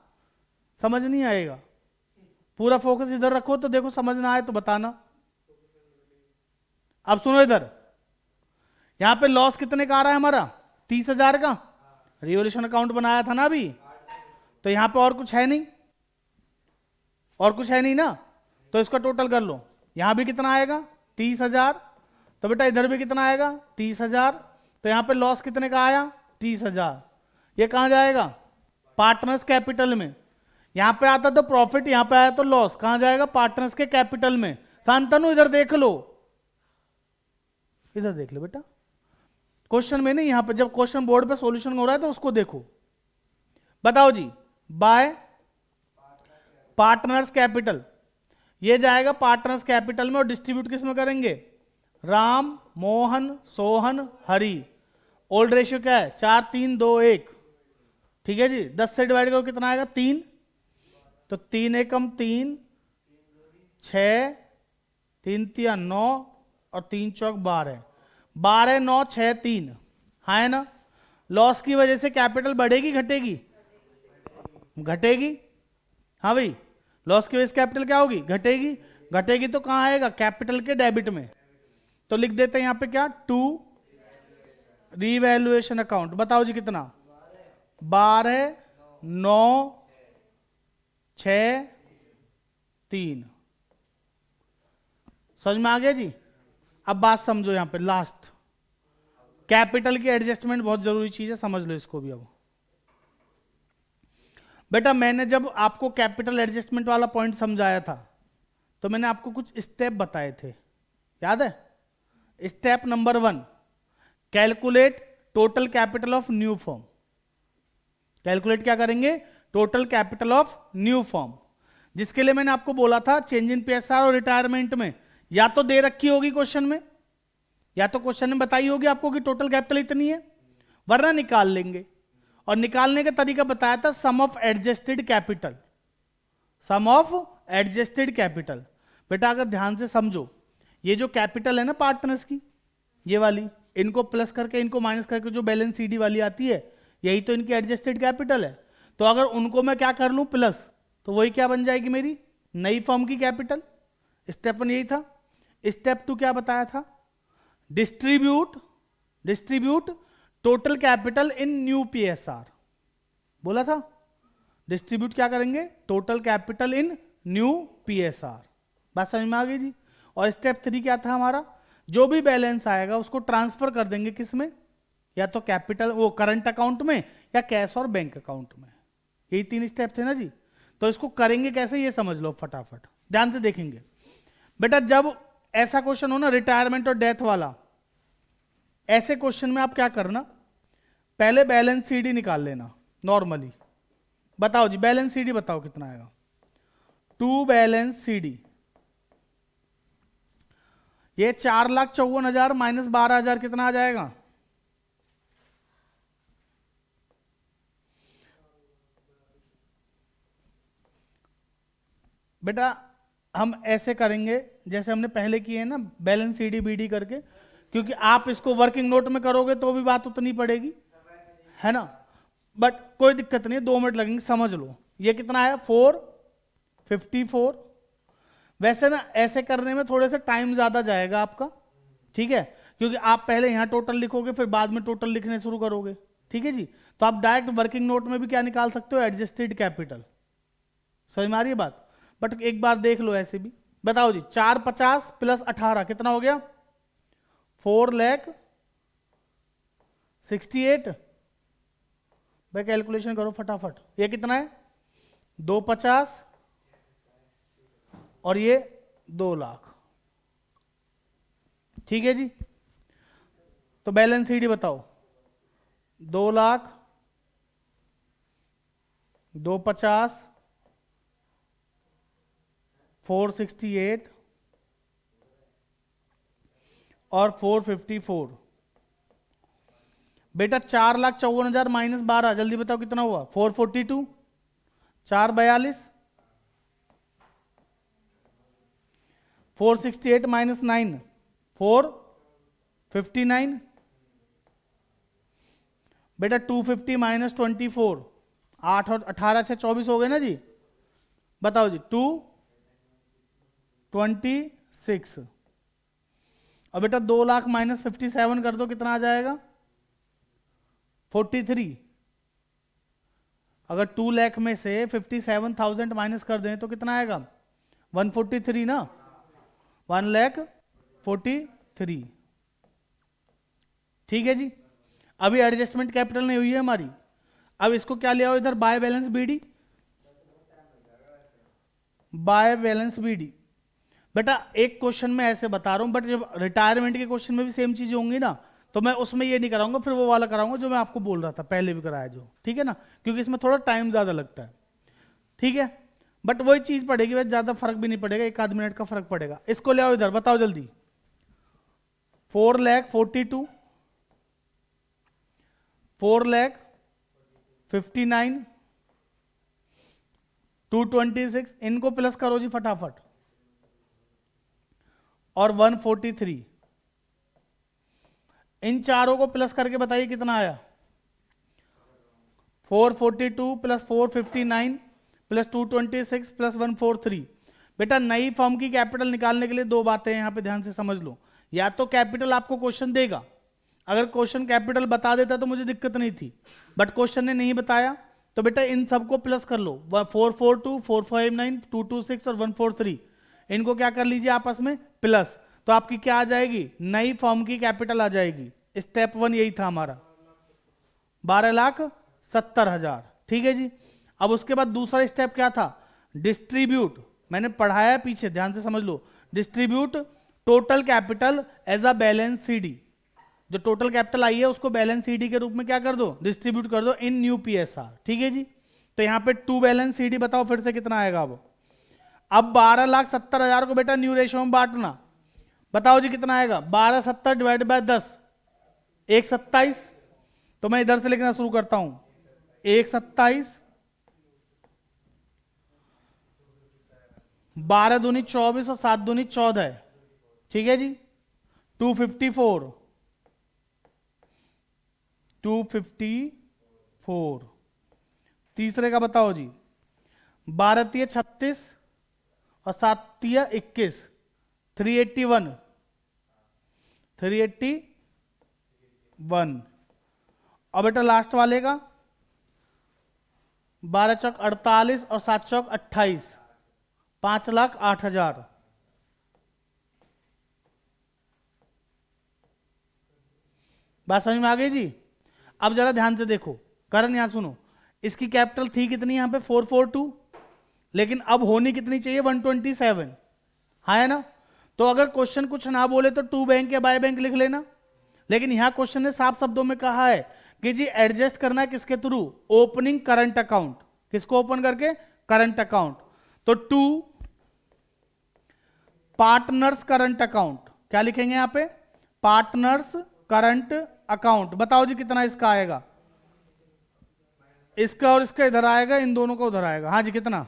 समझ नहीं आएगा। पूरा फोकस इधर रखो तो देखो, समझ ना आए तो बताना। अब सुनो इधर, यहां पे लॉस कितने का आ रहा है हमारा? 30,000 का। रिवोल्यूशन अकाउंट बनाया था ना अभी, तो यहां पे और कुछ है नहीं, और कुछ है नहीं ना, तो इसका टोटल कर लो। यहां भी कितना आएगा? 30,000। तो बेटा इधर भी कितना आएगा? 30,000। तो यहां पे लॉस कितने का आया? 30,000। ये कहां जाएगा? पार्टनर्स कैपिटल में। यहां पे आता तो प्रॉफिट, यहां पे आया तो लॉस, कहां जाएगा? पार्टनर्स के कैपिटल में। शांतनु इधर देख लो, इधर देख लो बेटा, क्वेश्चन में नहीं, यहां पे जब क्वेश्चन बोर्ड पे सॉल्यूशन हो रहा है तो उसको देखो। बताओ जी, बाय पार्टनर्स कैपिटल, ये जाएगा पार्टनर्स कैपिटल में, और डिस्ट्रीब्यूट किस में करेंगे? राम, मोहन, सोहन, हरि। ओल्ड रेशियो क्या है? 4 3 2 1। ठीक है जी? 10 से डिवाइड करो कितना आएगा? 3। तो 3 एकम 3, 6, 3 3 9 और 3 चौक 12। 12 9 6 3। हाँ है ना? लॉस की वजह से कैपिटल बढ़ेगी घटेगी? घटेगी। हाँ भाई, लॉस की वजह से कैपिटल क्या होगी? घटेगी। घटेगी तो कहां आएगा? कैपिटल के डेबिट में। तो लिख देते हैं यहां पे क्या? 2 रीवैल्यूएशन अकाउंट। बताओ जी कितना? 12 9 6 3। समझ में आ गया जी? अब बात समझो, यहां पे लास्ट कैपिटल की एडजस्टमेंट बहुत जरूरी चीज है, समझ लो इसको भी। अब बेटा मैंने जब आपको कैपिटल एडजस्टमेंट वाला पॉइंट समझाया था तो मैंने आपको कुछ स्टेप बताए थे, याद है? Step number 1, calculate total capital of new form. Calculate क्या करेंगे? Total capital of new form, जिसके लिए मैंने आपको बोला था चेंज इन पीएसआर और रिटायरमेंट में या तो दे रखी होगी क्वेश्चन में, या तो क्वेश्चन में बताई होगी आपको कि टोटल कैपिटल इतनी है, वरना निकाल लेंगे। और निकालने का तरीका बताया था sum of adjusted capital. Sum of adjusted capital. बेटा अगर ध्यान से समझो, ये जो कैपिटल है ना पार्टनर्स की, ये वाली, इनको प्लस करके इनको माइनस करके जो बैलेंस सीडी वाली आती है, यही तो इनकी एडजस्टेड कैपिटल है। तो अगर उनको मैं क्या कर लूं? प्लस, तो वही क्या बन जाएगी? मेरी नई फर्म की कैपिटल। स्टेप 1 यही था। स्टेप 2 क्या बताया था? Distribute total capital in new PSR बोला था। डिस्ट्रीब्यूट क्या करेंगे? Total capital in new PSR. बात समझ में आ गई जी? और स्टेप 3 क्या था हमारा? जो भी बैलेंस आएगा उसको ट्रांसफर कर देंगे किस में? या तो कैपिटल वो करंट अकाउंट में, या कैश और बैंक अकाउंट में। यही 3 स्टेप थे ना जी? तो इसको करेंगे कैसे ये समझ लो फटाफट, ध्यान से देखेंगे। बेटा जब ऐसा क्वेश्चन हो ना, रिटायरमेंट और डेथ वाला, ऐसे क्वेश्चन में आप क्या करना? पहले बैलेंस सीडी निकाल लेना नॉर्मली। बताओ जी, बैलेंस सीडी बताओ कितना आएगा? 2 बैलेंस सीडी, ये 4,54,000 माइनस 12,000 कितना आ जाएगा? बेटा हम ऐसे करेंगे जैसे हमने पहले किए हैं ना, बैलेंस सीडी बीडी करके, क्योंकि आप इसको वर्किंग नोट में करोगे तो भी बात उतनी पड़ेगी, है ना? बट कोई दिक्कत नहीं है, 2 मिनट लगेंगे, समझ लो। ये कितना आया? 454। वैसे ना ऐसे करने में थोड़े से टाइम ज्यादा जाएगा आपका, ठीक है? क्योंकि आप पहले यहां टोटल लिखोगे, फिर बाद में टोटल लिखने शुरू करोगे, ठीक है जी? तो आप डायरेक्ट वर्किंग नोट में भी क्या निकाल सकते हो? Adjusted capital. समझ में आ रही है बात? बट एक बार देख लो ऐसे भी। बताओ जी, 450 प्लस 18 कितना हो गया? 4,68,। भाई कैलकुलेशन करो फटाफट, ये कितना है? 250 और ये 2 लाख। ठीक है जी, तो बैलेंस शीट बताओ। 2 लाख, 250, 468 और 454। बेटा 4,54,000 माइनस 12, जल्दी बताओ कितना हुआ? 442, 442, 468 माइनस 9, 459। बेटा 250 माइनस 24, 8 और 18 6 24 हो गए ना जी। बताओ जी, 226। और बेटा 2 लाख माइनस 57 कर दो, कितना आ जाएगा? 43। अगर 2 लाख में से 57,000 माइनस कर दें तो कितना आएगा? 143 ना, 1,43,। ठीक है जी, अभी एडजस्टमेंट कैपिटल नहीं हुई है हमारी। अब इसको क्या ले आओ इधर, by balance BD, by balance BD. बेटा एक क्वेश्चन में ऐसे बता रहा हूं, बट जब रिटायरमेंट के क्वेश्चन में भी सेम चीजें होंगी ना, तो मैं उसमें ये नहीं कराऊंगा, फिर वो वाला कराऊंगा जो मैं आपको बोल रहा था पहले भी कराया जो। ठीक है ना, क्योंकि इसमें थोड़ा टाइम ज्यादा लगता है। ठीक है, बट वही चीज पड़ेगी, बस ज्यादा फर्क भी नहीं पड़ेगा, 1 आध मिनट का फर्क पड़ेगा। इसको ले आओ इधर, बताओ जल्दी। 4,42, 4,59,, 226, इनको प्लस करो जी फटाफट, और 143। इन चारों को प्लस करके बताइए कितना आया? 442 प्लस 459 प्लस 226 प्लस 143। बेटा नई फर्म की कैपिटल निकालने के लिए 2 बातें यहां पे ध्यान से समझ लो। या तो कैपिटल आपको क्वेश्चन देगा, अगर क्वेश्चन कैपिटल बता देता तो मुझे दिक्कत नहीं थी, बट क्वेश्चन ने नहीं बताया, तो बेटा इन सबको प्लस कर लो। 442, 459, 226 और 143, इनको क्या कर लीजिए आपस में प्लस, तो आपकी क्या आ जाएगी? नई फर्म की कैपिटल आ जाएगी। स्टेप 1 यही था हमारा, 12,70,000। ठीक है जी, अब उसके बाद दूसरा स्टेप क्या था? डिस्ट्रीब्यूट। मैंने पढ़ाया है पीछे, ध्यान से समझ लो। Distribute total capital as a balance C D. जो टोटल कैपिटल आई है उसको बैलेंस सीडी के रूप में क्या कर दो? डिस्ट्रीब्यूट कर दो इन न्यू पीएसआर। ठीक है जी, तो यहां पे 2 बैलेंस सीडी बताओ फिर से कितना आएगा? अब 12,70,000 को बेटा न्यू रेशियो में बांटना। बताओ जी कितना आएगा? 12,70 डिवाइड बाय 10, 1,27। तो मैं इधर से लिखना शुरू करता हूं, 1,27, 12 दूनी 24 और 7 दूनी 14। ठीक है जी, 254, 254। तीसरे का बताओ जी, 12 36 और 7 21, 381, 381। और बेटा लास्ट वाले का 12 चौक 48 और 7 चौक 28, 5,08,000। बात समझ में आ गई जी? अब जरा ध्यान से देखो, करण यहां सुनो, इसकी कैपिटल थी कितनी यहां पे? 442, लेकिन अब होनी कितनी चाहिए? 127। हाँ है ना? तो अगर क्वेश्चन कुछ ना बोले तो टू बैंक या बाय बैंक लिख लेना, लेकिन यहां क्वेश्चन ने साफ शब्दों में कहा है कि जी एडजस्ट करना है किसके थ्रू? Opening current account. किसको ओपन करके? Current account. तो टू पार्टनर्स करंट अकाउंट, क्या लिखेंगे यहां पे? Partners current account. बताओ जी कितना इसका आएगा? इसका और इसका इधर आएगा, इन दोनों का उधर आएगा। हाँ जी कितना?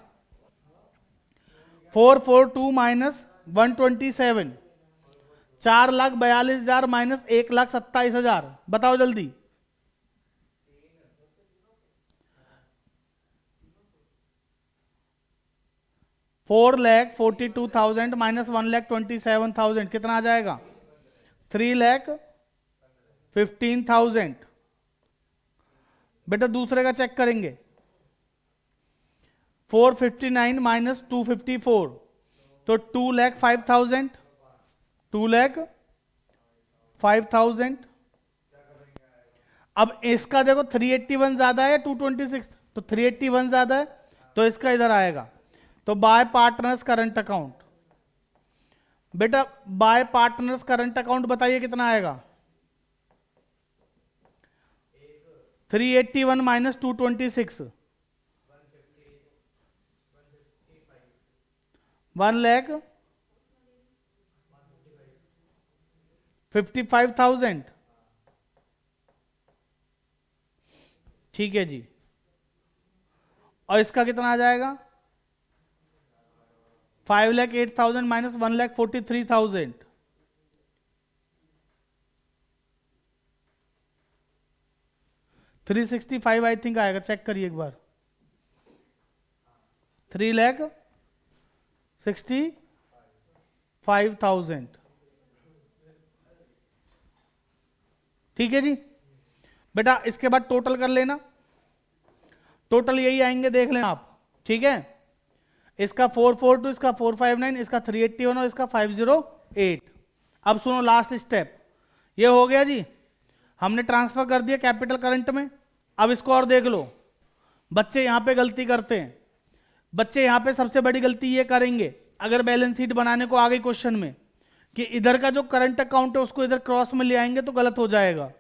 442 माइनस 127, 4,42,000 माइनस 1,27,000। बताओ जल्दी। $4,42,000 माइनस 1,27,000 कितना आ जाएगा? 3,15,000। बेटा दूसरे का चेक करेंगे, 459 माइनस 254, तो 2,05,000, 2,05,000। अब इसका देखो 381 ज्यादा है या 226, तो 381 ज्यादा है, तो इसका इधर आएगा। तो बाय पार्टनर्स करंट अकाउंट, बेटा बाय पार्टनर्स करंट अकाउंट बताइए कितना आएगा। 381 माइनस 226, 1,55,000। ठीक है जी, और इसका कितना आ जाएगा? 5,08,000 माइनस 1,43,000, 365 आई थिंक आएगा, चेक करिए एक बार। 3,65,000। ठीक है जी बेटा, इसके बाद टोटल कर लेना, टोटल यही आएंगे, देख लेना आप। ठीक है, इसका 442, इसका 459, इसका 381 और इसका 508। अब सुनो लास्ट स्टेप, ये हो गया जी, हमने ट्रांसफर कर दिया कैपिटल करंट में। अब इसको और देख लो, बच्चे यहां पे गलती करते हैं, बच्चे यहां पे सबसे बड़ी गलती ये करेंगे, अगर बैलेंस शीट बनाने को आ गई क्वेश्चन में कि इधर का जो करंट अकाउंट है उसको इधर क्रॉस में ले आएंगे तो गलत हो जाएगा।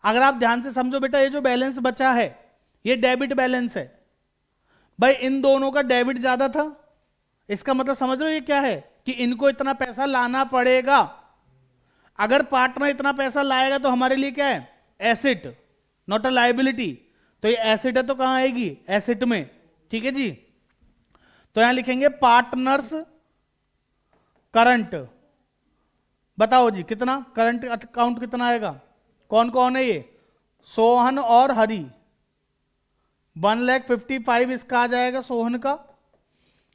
अगर आप ध्यान से समझो बेटा, ये जो बैलेंस बचा है ये डेबिट बैलेंस है भाई, इन दोनों का डेबिट ज्यादा था, इसका मतलब समझ रहे हो ये क्या है कि इनको इतना पैसा लाना पड़ेगा। अगर पार्टनर इतना पैसा लाएगा तो हमारे लिए क्या है? Asset, not a liability. तो ये एसेट है तो कहां आएगी? एसेट में। ठीक है जी, तो यहां लिखेंगे पार्टनर्स करंट। बताओ जी कितना करंट अकाउंट कितना आएगा? कौन कौन है ये? सोहन और हरि। 1,55,000 इसका आ जाएगा सोहन का,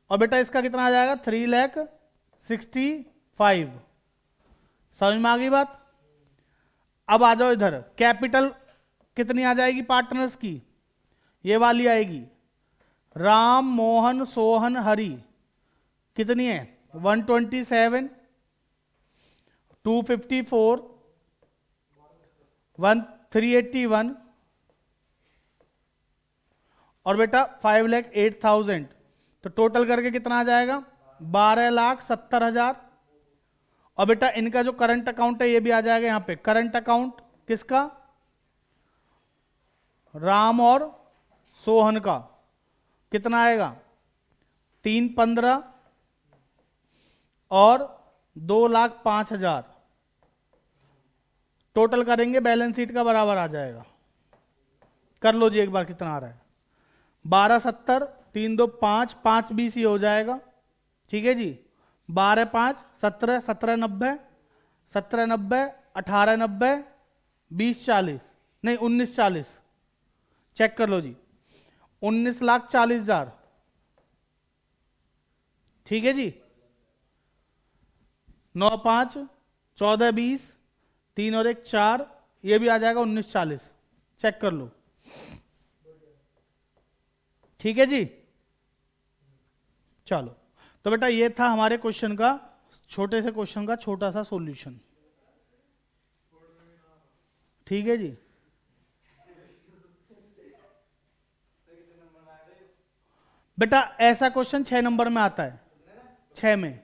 और बेटा इसका कितना आ जाएगा? 3,65,000। समझ में आ गई बात? अब आ जाओ इधर, कैपिटल कितनी आ जाएगी पार्टनर्स की? ये वाली आएगी, राम मोहन सोहन हरि। कितनी है? 127, 254, 381 और बेटा 5,08,000। तो टोटल करके कितना आ जाएगा? 12,70,000। और बेटा इनका जो करंट अकाउंट है ये भी आ जाएगा यहां पे। करंट अकाउंट किसका? राम और सोहन का। कितना आएगा? 3,15 और 2,05,000। टोटल करेंगे बैलेंस शीट का बराबर आ जाएगा। कर लो जी एक बार कितना आ रहा है। 12,70, 3 2 5, 5 20 हो जाएगा। ठीक है जी, 12 5 17, 17,90, 17,90, 18,90, 20,40 नहीं 19,40। चेक कर लो जी, 19,40,000। ठीक है जी, 9 5 14 20, 3 और 1 4, ये भी आ जाएगा 19,40। चेक कर लो। ठीक है जी, चलो तो बेटा ये था हमारे क्वेश्चन का, छोटे से क्वेश्चन का छोटा सा सॉल्यूशन। ठीक है जी, बेटा ऐसा क्वेश्चन 6 नंबर में आता है, 6 में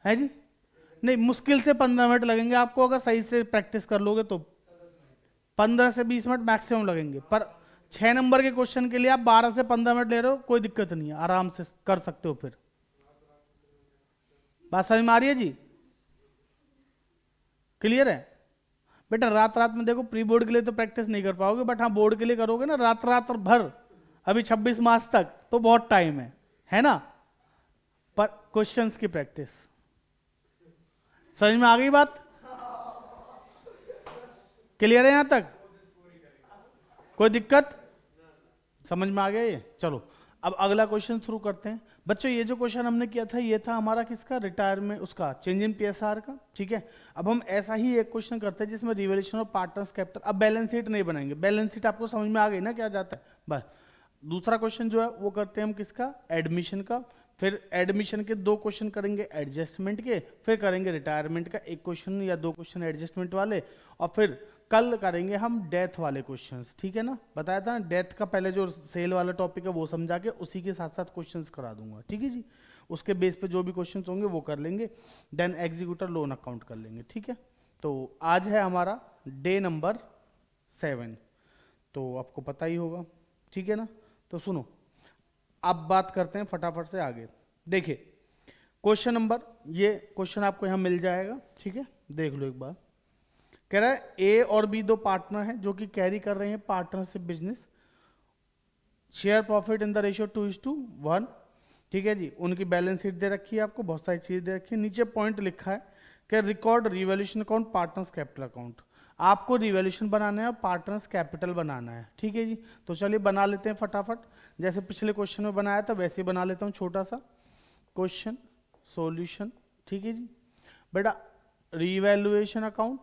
है जी। नहीं, मुश्किल से 15 मिनट लगेंगे आपको, अगर सही से प्रैक्टिस कर लोगे तो 15 से 20 मिनट मैक्सिमम लगेंगे। पर 6 नंबर के क्वेश्चन के लिए आप 12 से 15 मिनट ले रहे हो, कोई दिक्कत नहीं है, आराम से कर सकते हो। फिर बात समझ में आ रही है जी? क्लियर है बेटा? रात रात में देखो, प्री बोर्ड के लिए तो प्रैक्टिस नहीं कर पाओगे, बट हाँ बोर्ड के लिए करोगे ना रात रात भर, अभी 26 मार्च तक तो बहुत टाइम है ना। पर क्वेश्चंस की प्रैक्टिस। समझ में आ गई बात? क्लियर है यहां तक? कोई दिक्कत? समझ में आ गया ये? चलो अब अगला क्वेश्चन शुरू करते हैं। बच्चों ये जो क्वेश्चन हमने किया था ये था हमारा किसका? रिटायरमेंट, उसका चेंज इन पीएसआर का। ठीक है, अब हम ऐसा ही एक क्वेश्चन करते हैं जिसमें रिवैल्यूएशन ऑफ पार्टनर्स कैपिटल। अब बैलेंस शीट नहीं बनाएंगे, बैलेंस शीट आपको समझ में आ गई ना क्या जाता है? बस दूसरा क्वेश्चन जो है वो करते हैं हम किसका, एडमिशन का। फिर एडमिशन के 2 क्वेश्चन करेंगे एडजस्टमेंट के, फिर करेंगे रिटायरमेंट का 1 क्वेश्चन या 2 क्वेश्चन एडजस्टमेंट वाले, और फिर कल करेंगे हम डेथ वाले क्वेश्चंस, ठीक है ना। बताया था डेथ का पहले जो सेल वाला टॉपिक है वो समझा के उसी के साथ साथ क्वेश्चंस करा दूंगा, ठीक है जी। उसके बेस पे जो भी क्वेश्चंस होंगे वो कर लेंगे, देन एग्जीक्यूटर लोन अकाउंट कर लेंगे, ठीक है। तो आज है हमारा डे नंबर 7, तो आपको पता ही होगा, ठीक है ना। तो सुनो, अब बात करते हैं फटाफट से आगे। देखिए क्वेश्चन नंबर, ये क्वेश्चन आपको यहाँ मिल जाएगा, ठीक है, देख लो एक बार। कह रहा है ए और बी 2 पार्टनर हैं जो कि कैरी कर रहे हैं partnership business, share profit in the ratio 2:1, ठीक है जी। उनकी बैलेंस शीट दे रखी है आपको, बहुत सारी चीज दे रखी है। नीचे पॉइंट लिखा है कि record revaluation account, partners capital account. आपको रिवैल्यूएशन बनाना है और पार्टनर्स कैपिटल बनाना है, ठीक है जी। तो चलिए बना लेते हैं फटाफट, जैसे पिछले क्वेश्चन में बनाया था वैसे ही बना लेता हूँ। छोटा सा क्वेश्चन सॉल्यूशन, ठीक है जी। बेटा रिवैल्यूएशन अकाउंट,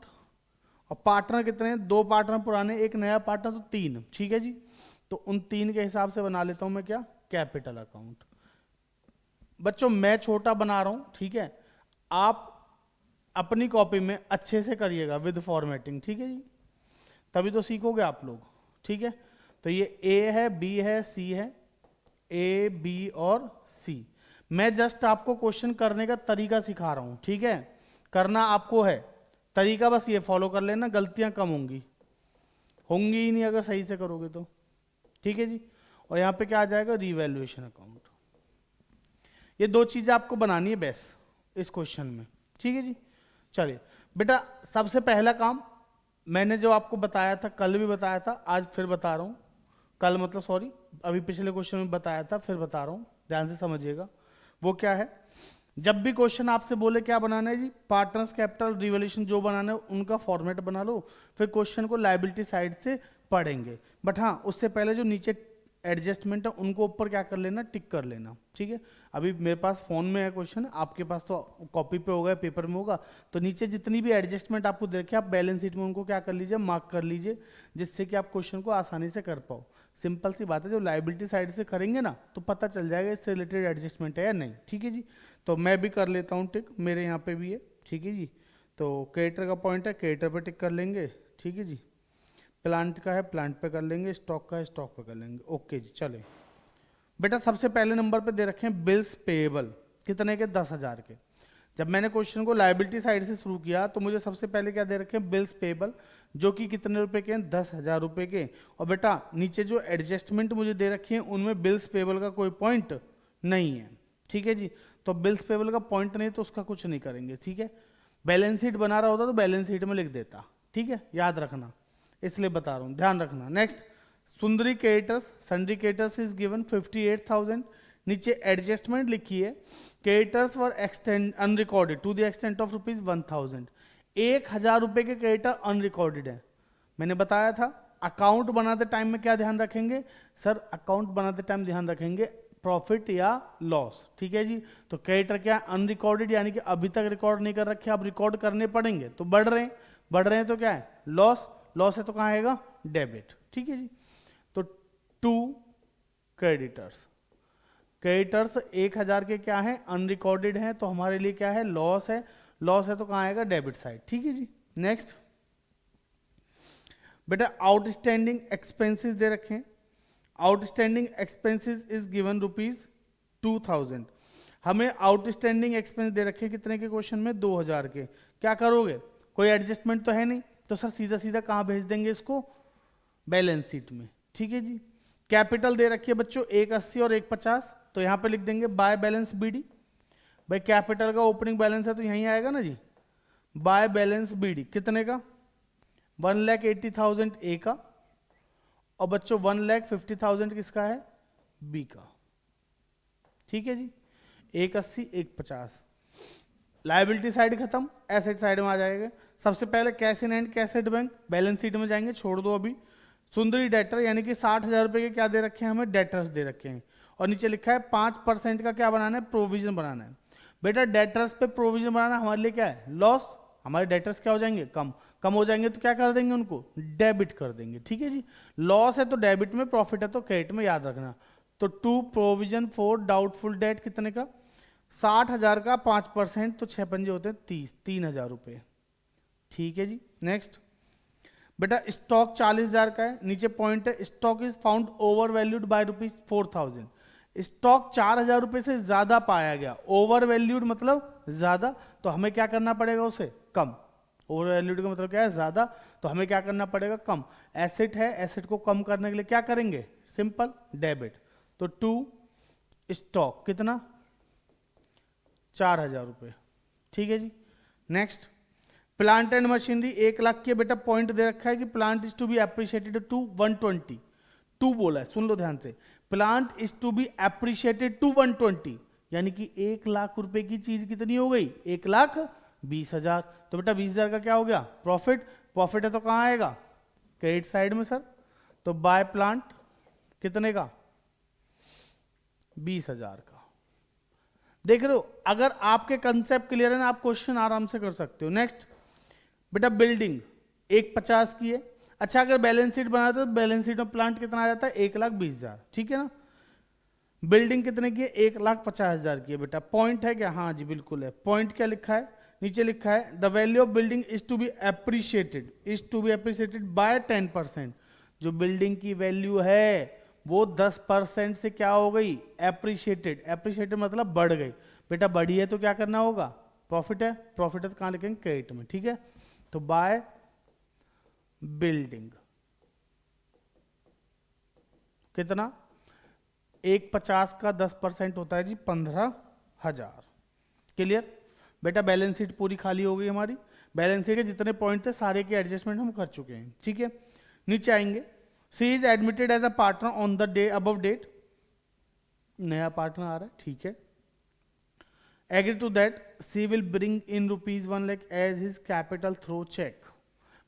और पार्टनर कितने हैं, 2 पार्टनर पुराने, एक नया पार्टनर, तो 3, ठीक है जी। तो उन 3 के हिसाब से बना लेता हूं मैं क्या, कैपिटल अकाउंट। बच्चों मैं छोटा बना रहा हूं, ठीक है, आप अपनी कॉपी में अच्छे से करिएगा विद फॉर्मेटिंग, ठीक है जी, तभी तो सीखोगे आप लोग, ठीक है। तो ये ए है, बी है, सी है, ए बी और सी। मैं जस्ट आपको क्वेश्चन करने का तरीका सिखा रहा हूं, ठीक है, करना आपको है, तरीका बस ये फॉलो कर लेना, गलतियां कम होंगी ही नहीं अगर सही से करोगे तो, ठीक है जी। और यहां पे क्या आ जाएगा, रिवैल्यूएशन अकाउंट। ये 2 चीजें आपको बनानी है बस इस क्वेश्चन में, ठीक है जी। चलिए बेटा, सबसे पहला काम मैंने जो आपको बताया था, कल भी बताया था, आज फिर बता रहा हूं, कल मतलब सॉरी, अभी पिछले क्वेश्चन में बताया था, फिर बता रहा हूं, ध्यान से समझिएगा। वो क्या है, जब भी क्वेश्चन आपसे बोले क्या बनाना है जी, पार्टनर्स कैपिटल रिवैल्यूएशन जो बनाना है उनका फॉर्मेट बना लो, फिर क्वेश्चन को लायबिलिटी साइड से पढ़ेंगे। बट हाँ, उससे पहले जो नीचे एडजस्टमेंट है उनको ऊपर क्या कर लेना, टिक कर लेना, ठीक है। अभी मेरे पास फोन में है क्वेश्चन, आपके पास तो कॉपी पे होगा, पेपर में होगा, तो नीचे जितनी भी एडजस्टमेंट आपको दे रखे आप बैलेंस शीट में उनको क्या कर लीजिए, मार्क कर लीजिए, जिससे कि आप क्वेश्चन को आसानी से कर पाओ। सिंपल सी बात है, जो लायबिलिटी साइड से करेंगे ना तो पता चल जाएगा इससे रिलेटेड एडजस्टमेंट है या नहीं, ठीक है जी। तो मैं भी कर लेता हूँ टिक, मेरे यहाँ पे भी है, ठीक है जी। तो क्रेडिटर का पॉइंट है, क्रेडिटर पे टिक कर लेंगे, ठीक है जी। प्लांट का है, प्लांट पे कर लेंगे, स्टॉक का है, स्टॉक पे कर लेंगे, ओके जी। चले बेटा, सबसे पहले नंबर पे दे रखे हैं बिल्स पेएबल, कितने के, 10,000 के। जब मैंने क्वेश्चन को लायबिलिटी साइड से शुरू किया तो मुझे सबसे पहले क्या दे रखे हैं, बिल्स पेएबल, जो कि कितने रुपए के हैं, 10,000 रुपए के। और बेटा नीचे जो एडजस्टमेंट मुझे दे रखे हैं उनमें बिल्स पेएबल का कोई पॉइंट नहीं है, ठीक है जी। तो बिल्स पेएबल का पॉइंट नहीं तो उसका कुछ नहीं करेंगे, ठीक है। बैलेंस शीट बना रहा होता तो बैलेंस शीट में लिख देता, ठीक है, याद रखना, इसलिए बता रहा हूं, ध्यान रखना। Next, sundry creditors, sundry creditors is given 58,000। नीचे एडजस्टमेंट लिखी है, creditors were extend unrecorded to the extent of ₹1,000। 1,000 रुपए के क्रेडिटर अनरिकॉर्डेड है। मैंने बताया था अकाउंट बनाते टाइम में क्या ध्यान रखेंगे सर, अकाउंट बनाते टाइम ध्यान रखेंगे प्रॉफिट या लॉस, ठीक है जी। तो क्रेडिटर क्या, अनरिकॉर्डेड, यानी कि अभी तक रिकॉर्ड नहीं कर रखे, अब रिकॉर्ड करने पड़ेंगे, तो बढ़ रहे हैं तो क्या है, लॉस, लॉस है तो कहाँ आएगा, डेबिट, ठीक है जी। तो 2 क्रेडिटर्स, क्रेडिटर्स 1,000 के क्या है, अनरिकॉर्डेड हैं, तो हमारे लिए क्या है, लॉस है, लॉस है तो कहाँ आएगा, डेबिट साइड, ठीक है जी। नेक्स्ट बेटा, आउटस्टैंडिंग एक्सपेंसेस दे रखे हैं, आउटस्टैंडिंग एक्सपेंसेस इज गिवन ₹2,000। हमें आउटस्टैंडिंग एक्सपेंस दे रखे हैं कितने के क्वेश्चन में, 2,000 के। क्या करोगे, कोई एडजस्टमेंट तो है नहीं, तो सर सीधा सीधा कहाँ भेज देंगे इसको, बैलेंस शीट में, ठीक है जी। कैपिटल दे रखी है बच्चों 180 और 150, तो यहां पे लिख देंगे बाय बैलेंस बीडी। भाई कैपिटल का ओपनिंग बैलेंस है तो यहीं आएगा ना जी, बाय बैलेंस बीडी, कितने का, 1,80,000 ए का, और बच्चों 1,50,000 किसका है, बी का, ठीक है जी। 180 150, लायबिलिटी साइड खत्म, एसेट साइड में आ जाएगा। सबसे पहले cash in and cash at bank, balance sheet में जाएंगे, छोड़ दो अभी। सुंदरी डेटर, यानी कि 60,000 रुपए के क्या दे रखे हैं, हमें डेटर्स दे रखे हैं, और नीचे लिखा है 5% का क्या बनाना है, प्रोविजन बनाना है। बेटा डेटर्स पे प्रोविजन बनाना हमारे लिए क्या है, लॉस, हमारे डेटर्स क्या हो जाएंगे, कम, कम हो जाएंगे तो क्या कर देंगे, उनको डेबिट कर देंगे। ठीक है जी, लॉस है तो डेबिट में, प्रॉफिट है तो क्रेडिट में, याद रखना। तो to provision for doubtful debt कितने का, 60,000 का 5%, तो 6 पंजे होते हैं 30, 3,000 रुपये। ठीक है जी, नेक्स्ट बेटा स्टॉक 40,000 का है, नीचे पॉइंट है stock is found over valued bye ₹4,000। Stock 4,000 रुपये से ज्यादा पाया गया, ओवर वैल्यूड मतलब ज्यादा, तो हमें क्या करना पड़ेगा, उसे कम। ओवर वैल्यूड का मतलब क्या है, ज्यादा, तो हमें क्या करना पड़ेगा, कम। एसेट है, एसेट को कम करने के लिए क्या करेंगे, सिंपल डेबिट। तो टू स्टॉक कितना, 4,000 रुपये। ठीक है जी, नेक्स्ट प्लांट एंड मशीनरी 1,00,000 की बेटा, पॉइंट दे रखा है कि plant is to be appreciated to 120, to बोला है, सुन लो ध्यान से, plant is to be appreciated to 120, यानी कि 1,00,000 रुपए की चीज कितनी हो गई, 1,20,000। तो बेटा 20,000 का क्या हो गया, प्रॉफिट। प्रॉफिट है तो कहां आएगा, क्रेडिट साइड में सर। तो बाय प्लांट कितने का, 20,000 का। देख रहे हो, अगर आपके कंसेप्ट क्लियर है ना, आप क्वेश्चन आराम से कर सकते हो। नेक्स्ट बेटा बिल्डिंग 1,50,000 की है। अच्छा अगर बैलेंस शीट बनाते हो तो बैलेंस शीट में प्लांट कितना आ जाता है, 1,20,000। ठीक है ना, बिल्डिंग कितने की है, 1,50,000 की है बेटा। पॉइंट है क्या, हाँ जी बिल्कुल है। पॉइंट क्या लिखा है, नीचे लिखा है the value of building is to be appreciated, is to be appreciated by 10%। जो बिल्डिंग की वैल्यू है वो 10% से क्या हो गई, एप्रिशिएटेड। एप्रिशिएटेड मतलब बढ़ गई। बेटा बढ़ी है तो क्या करना होगा, प्रॉफिट है, प्रॉफिट है तो कहां लिखेंगे, क्रेडिट में। ठीक है, तो बाय बिल्डिंग कितना, 1,50,000 का 10% होता है जी 15,000। क्लियर बेटा, बैलेंस शीट पूरी खाली हो गई हमारी। बैलेंस शीट के जितने पॉइंट थे सारे के एडजस्टमेंट हम कर चुके हैं। ठीक है, नीचे आएंगे, C is admitted as a partner on the day above date, नया पार्टनर आ रहा है। ठीक है, agree to that C will bring in ₹1,00,000 as his capital through cheque.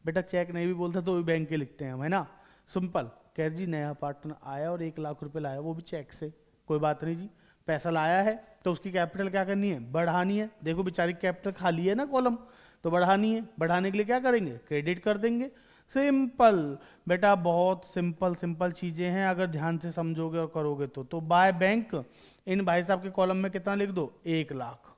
बेटा चेक नहीं भी बोलता तो भी बैंक के लिखते हैं हम, है ना, सिंपल। कह जी नया पार्टनर आया और 1,00,000 रुपए लाया, वो भी चेक से, कोई बात नहीं जी। पैसा लाया है तो उसकी कैपिटल क्या करनी है, बढ़ानी है। देखो बेचारी कैपिटल खाली है ना कॉलम, तो बढ़ानी है। बढ़ाने के लिए क्या करेंगे, क्रेडिट कर देंगे। सिंपल बेटा, बहुत सिंपल सिंपल चीजें हैं, अगर ध्यान से समझोगे और करोगे तो बाय बैंक इन भाई साहब के कॉलम में कितना लिख दो, 1,00,000।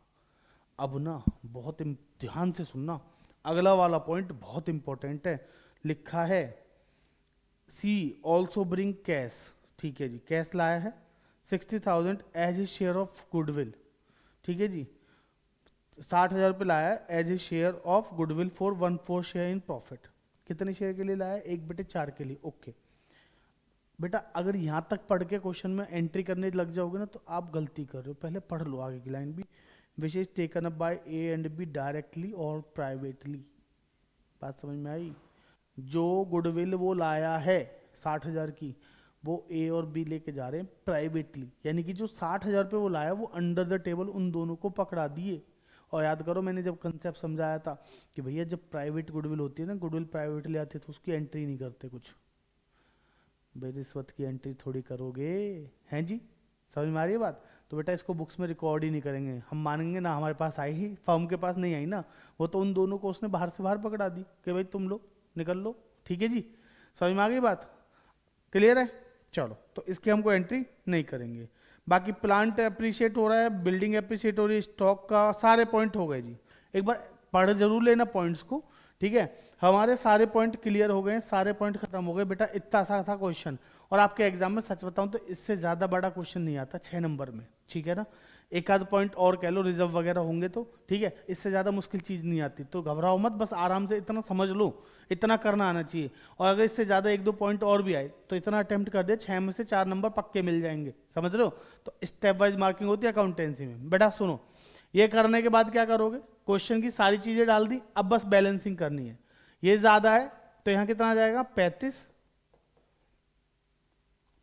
अब ना बहुत ध्यान से सुनना, अगला वाला पॉइंट बहुत इंपॉर्टेंट है। लिखा है सी ऑल्सो ब्रिंग कैश। ठीक है जी, कैश लाया है 60,000 as a share of goodwill. ठीक है जी, 60,000 रुपये लाया है as a share of goodwill for 1/4 share in profit. कितने शेयर के लिए लाया है, 1/4 के लिए। ओके बेटा, अगर यहां तक पढ़ के क्वेश्चन में एंट्री करने लग जाओगे ना तो आप गलती कर रहे हो। पहले पढ़ लो आगे की लाइन भी, which is taken up by A and be directly और प्राइवेटली। बात समझ में आई, जो गुडविल वो लाया है 60,000 की, वो ए और बी लेके जा रहे हैं प्राइवेटली, यानी कि जो 60,000 रुपये वो लाया वो अंडर द टेबल उन दोनों को पकड़ा दिए। और याद करो मैंने जब कंसेप्ट समझाया था कि भैया जब प्राइवेट गुडविल होती है ना, गुडविल प्राइवेटली आती है तो उसकी एंट्री नहीं करते कुछ। भाई रिश्वत की एंट्री थोड़ी करोगे, हैं जी, समझ में आ रही है बात। तो बेटा इसको बुक्स में रिकॉर्ड ही नहीं करेंगे, हम मानेंगे ना हमारे पास आई ही, फर्म के पास नहीं आई ना, वो तो उन दोनों को उसने बाहर से बाहर पकड़ा दी कि भाई तुम लोग निकल लो। ठीक है जी, समझ में आ गई बात, क्लियर है। चलो तो इसकी हमको एंट्री नहीं करेंगे। बाकी प्लांट अप्रिशिएट हो रहा है, बिल्डिंग अप्रिशिएट हो रही है, स्टॉक का सारे पॉइंट हो गए जी। एक बार पढ़ जरूर लेना पॉइंट्स को। ठीक है, हमारे सारे पॉइंट क्लियर हो गए, सारे पॉइंट खत्म हो गए बेटा। इतना सा था क्वेश्चन, और आपके एग्जाम में सच बताऊं तो इससे ज्यादा बड़ा क्वेश्चन नहीं आता 6 नंबर में। ठीक है ना, एक आध पॉइंट और कह लो रिजर्व वगैरह होंगे तो ठीक है, इससे ज्यादा मुश्किल चीज नहीं आती। तो घबराओ मत, बस आराम से इतना समझ लो, इतना करना आना चाहिए। और अगर इससे ज्यादा 1-2 पॉइंट और भी आए तो इतना अटेम्प्ट कर दे, 6 में से 4 नंबर पक्के मिल जाएंगे, समझ रहे हो। तो स्टेप वाइज मार्किंग होती है अकाउंटेंसी में। बेटा सुनो, ये करने के बाद क्या करोगे, क्वेश्चन की सारी चीजें डाल दी, अब बस बैलेंसिंग करनी है। ये ज्यादा है तो यहां कितना आ जाएगा, 35,